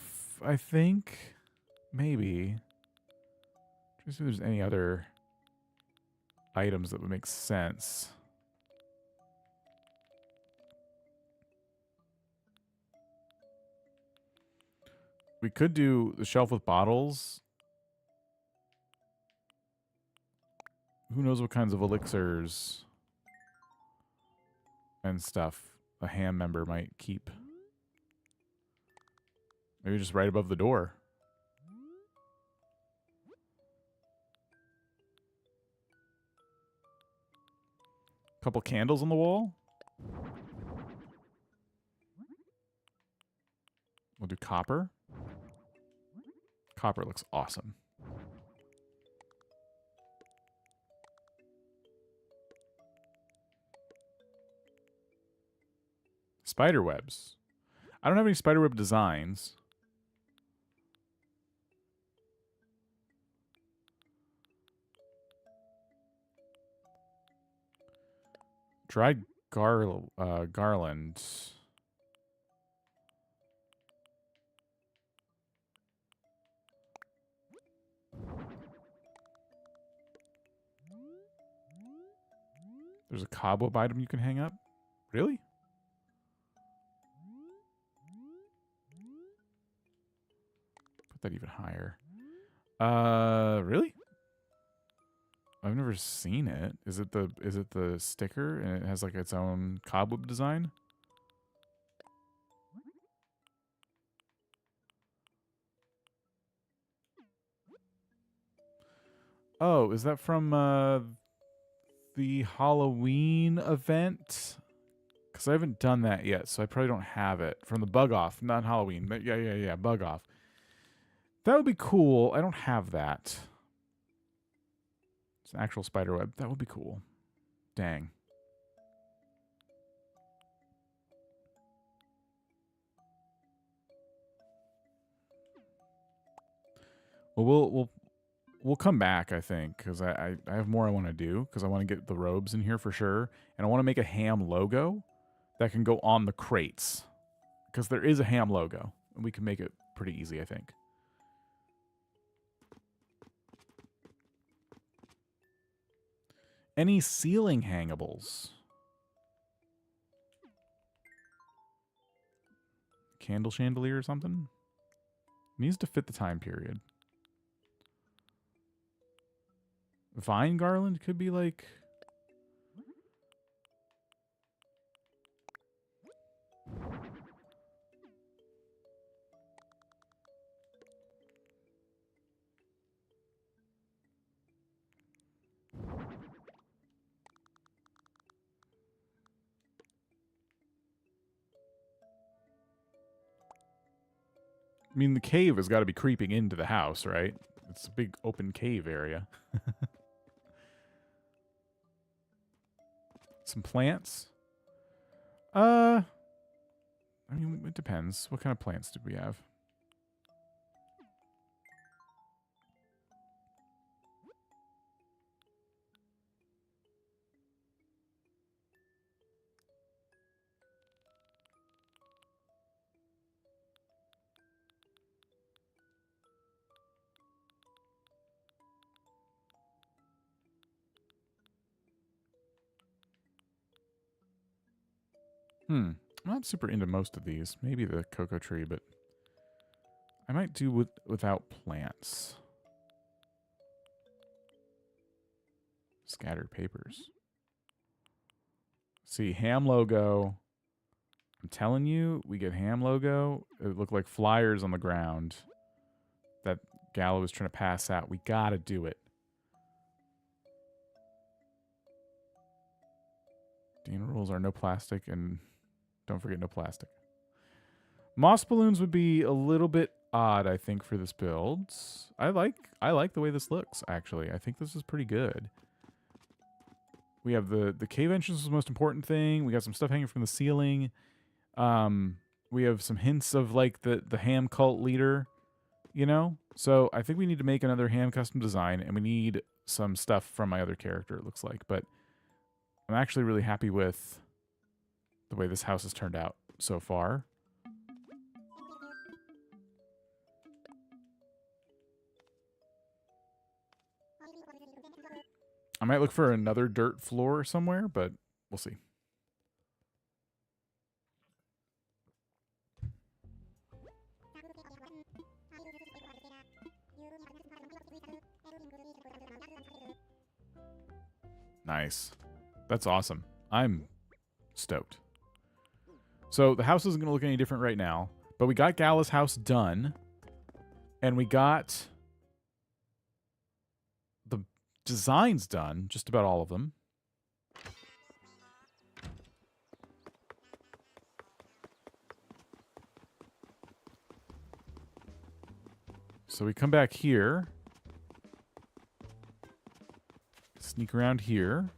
I think. Maybe. Trying to see if there's any other items that would make sense. We could do the shelf with bottles. Who knows what kinds of elixirs and stuff a ham member might keep. Maybe just right above the door. Couple candles on the wall. We'll do copper. Copper looks awesome. Spider webs. I don't have any spider web designs. Dried garland. There's a cobweb item you can hang up? Really? Put that even higher. Really? I've never seen it. Is it the sticker and it has like its own cobweb design? Oh, is that from the Halloween event? Because I haven't done that yet, so I probably don't have it. From the Bug Off, not Halloween. But yeah, Bug Off. That would be cool. I don't have that. It's an actual spider web. That would be cool. Dang. Well, we'll come back, I think, because I have more I want to do, because I want to get the robes in here for sure, and I want to make a ham logo that can go on the crates, because there is a ham logo, and we can make it pretty easy, I think. Any ceiling hangables? Candle chandelier or something? Needs to fit the time period. Vine garland could be like... I mean, the cave has got to be creeping into the house, right? It's a big open cave area. Some plants. I mean, it depends. What kind of plants did we have? I'm not super into most of these. Maybe the cocoa tree, but I might do without plants. Scattered papers. See, ham logo. I'm telling you, we get ham logo. It looked like flyers on the ground that Gallo was trying to pass out. We gotta do it. Dean rules are no plastic, and don't forget no plastic. Moss balloons would be a little bit odd, I think, for this build. I like the way this looks, actually. I think this is pretty good. We have the cave entrance is the most important thing. We got some stuff hanging from the ceiling. We have some hints of like the ham cult leader, you know? So I think we need to make another ham custom design, and we need some stuff from my other character, it looks like. But I'm actually really happy with the way this house has turned out so far. I might look for another dirt floor somewhere, but we'll see. Nice. That's awesome. I'm stoked. So the house isn't going to look any different right now, but we got Gala's house done, and we got the designs done, just about all of them. So we come back here, sneak around here.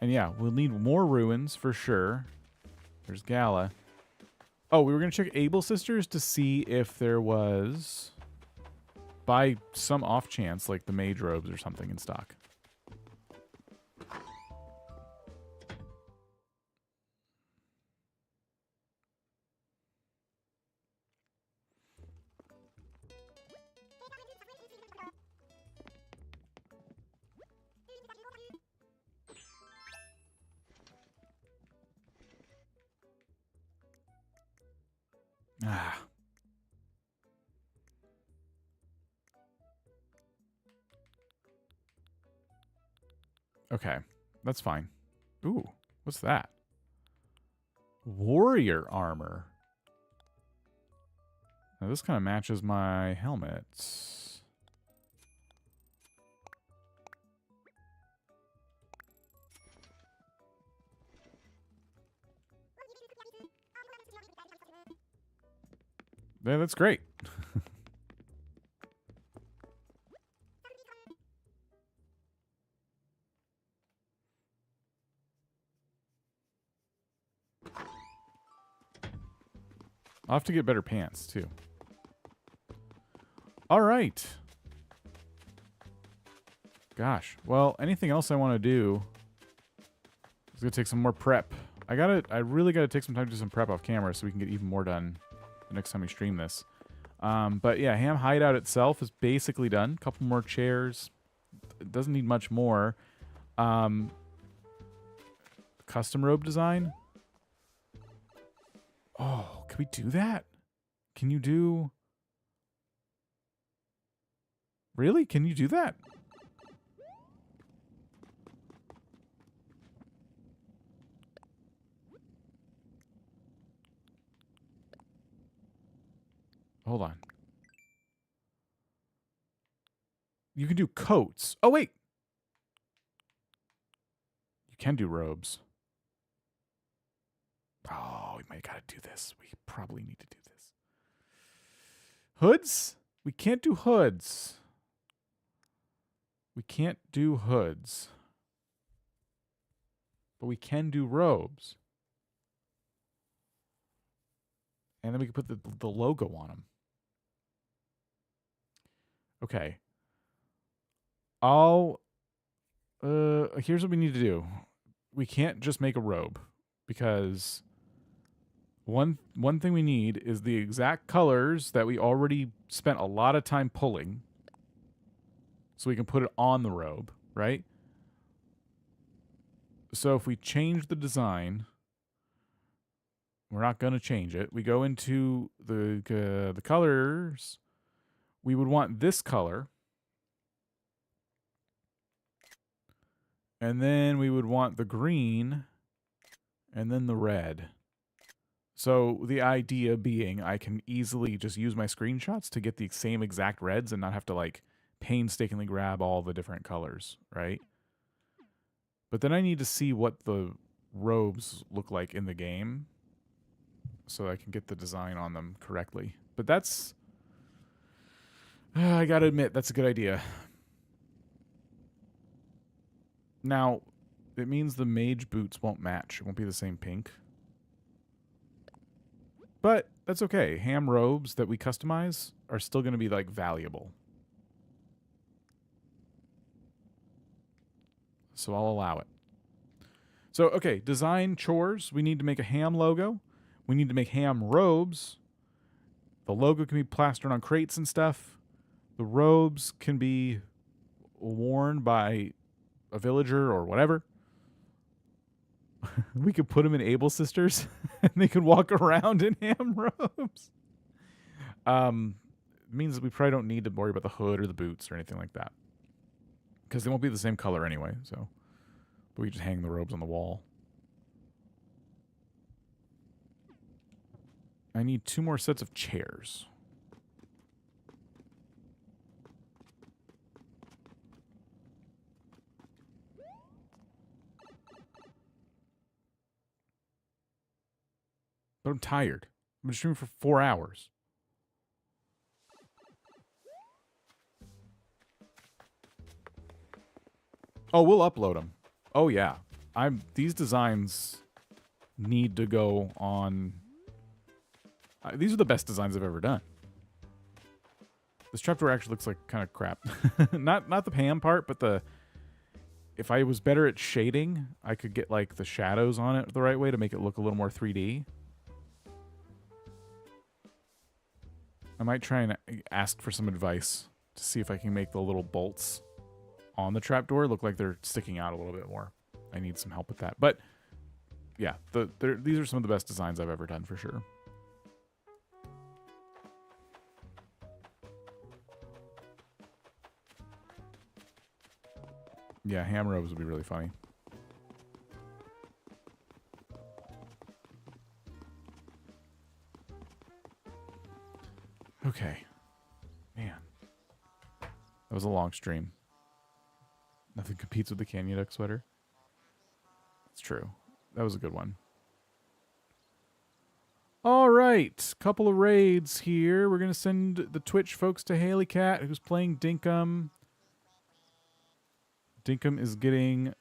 And yeah, we'll need more ruins for sure. There's Gala. Oh, we were going to check Able Sisters to see if there was, by some off chance, like the mage robes or something in stock. Ah. Okay, that's fine. Ooh, what's that? Warrior armor. Now this kind of matches my helmets. Yeah, that's great. I'll have to get better pants, too. All right. Gosh. Well, anything else I want to do is going to take some more prep. I really got to take some time to do some prep off camera so we can get even more done the next time we stream this. But yeah, Ham Hideout itself is basically done. A couple more chairs. It doesn't need much more. Custom robe design. Oh, can we do that? Can you do... Really? Can you do that? Hold on. You can do coats. Oh, wait. You can do robes. Oh, we might gotta do this. We probably need to do this. Hoods? We can't do hoods. We can't do hoods. But we can do robes. And then we can put the logo on them. Okay. Here's what we need to do. We can't just make a robe because one thing we need is the exact colors that we already spent a lot of time pulling so we can put it on the robe, right? So if we change the design, we're not going to change it. We go into the colors. We would want this color. And then we would want the green and then the red. So the idea being I can easily just use my screenshots to get the same exact reds and not have to like painstakingly grab all the different colors, right? But then I need to see what the robes look like in the game so I can get the design on them correctly. But that's... I gotta admit, that's a good idea. Now, it means the mage boots won't match. It won't be the same pink. But that's okay. Ham robes that we customize are still going to be, like, valuable. So I'll allow it. So, okay, design chores. We need to make a ham logo. We need to make ham robes. The logo can be plastered on crates and stuff. The robes can be worn by a villager or whatever. We could put them in Able Sisters and they could walk around in ham robes. It means that we probably don't need to worry about the hood or the boots or anything like that. Because they won't be the same color anyway, so. But we just hang the robes on the wall. I need 2 more sets of chairs. But I'm tired. I've been streaming for 4 hours. Oh, we'll upload them. Oh yeah, these designs need to go on. These are the best designs I've ever done. This trapdoor actually looks like kind of crap. not the ham part, but if I was better at shading, I could get like the shadows on it the right way to make it look a little more 3D. I might try and ask for some advice to see if I can make the little bolts on the trapdoor look like they're sticking out a little bit more. I need some help with that. But yeah, these are some of the best designs I've ever done for sure. Yeah, ham robes would be really funny. Okay. Man. That was a long stream. Nothing competes with the CanyonDuck sweater. That's true. That was a good one. All right. Couple of raids here. We're going to send the Twitch folks to Haley Cat, who's playing Dinkum. Dinkum is getting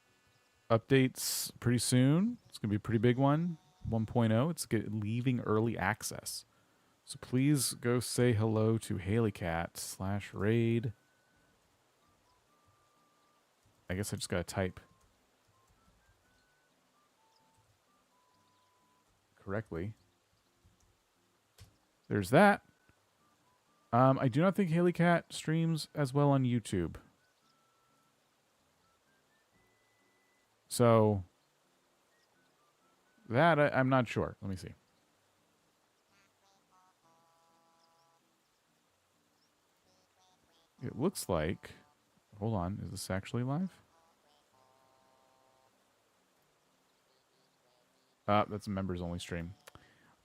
updates pretty soon. It's going to be a pretty big one. 1.0. It's leaving early access. So please go say hello to HaleyCat/raid. I guess I just gotta type correctly. There's that. I do not think HaleyCat streams as well on YouTube. So that I'm not sure. Let me see. It looks like... Hold on. Is this actually live? That's a members only stream.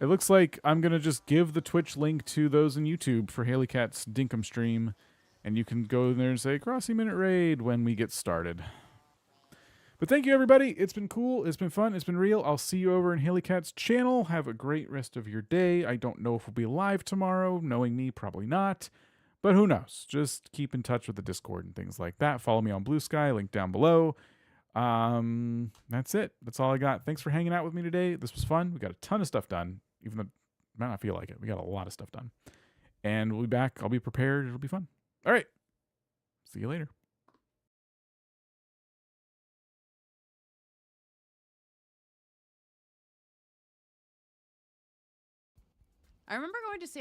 It looks like I'm going to just give the Twitch link to those in YouTube for HaleyCat's Dinkum stream. And you can go in there and say, Crossy Minute Raid when we get started. But thank you, everybody. It's been cool. It's been fun. It's been real. I'll see you over in HaleyCat's channel. Have a great rest of your day. I don't know if we'll be live tomorrow. Knowing me, probably not. But who knows? Just keep in touch with the Discord and things like that. Follow me on Blue Sky, link down below. That's it. That's all I got. Thanks for hanging out with me today. This was fun. We got a ton of stuff done, even though it might not feel like it. We got a lot of stuff done. And we'll be back. I'll be prepared. It'll be fun. All right. See you later. I remember going to San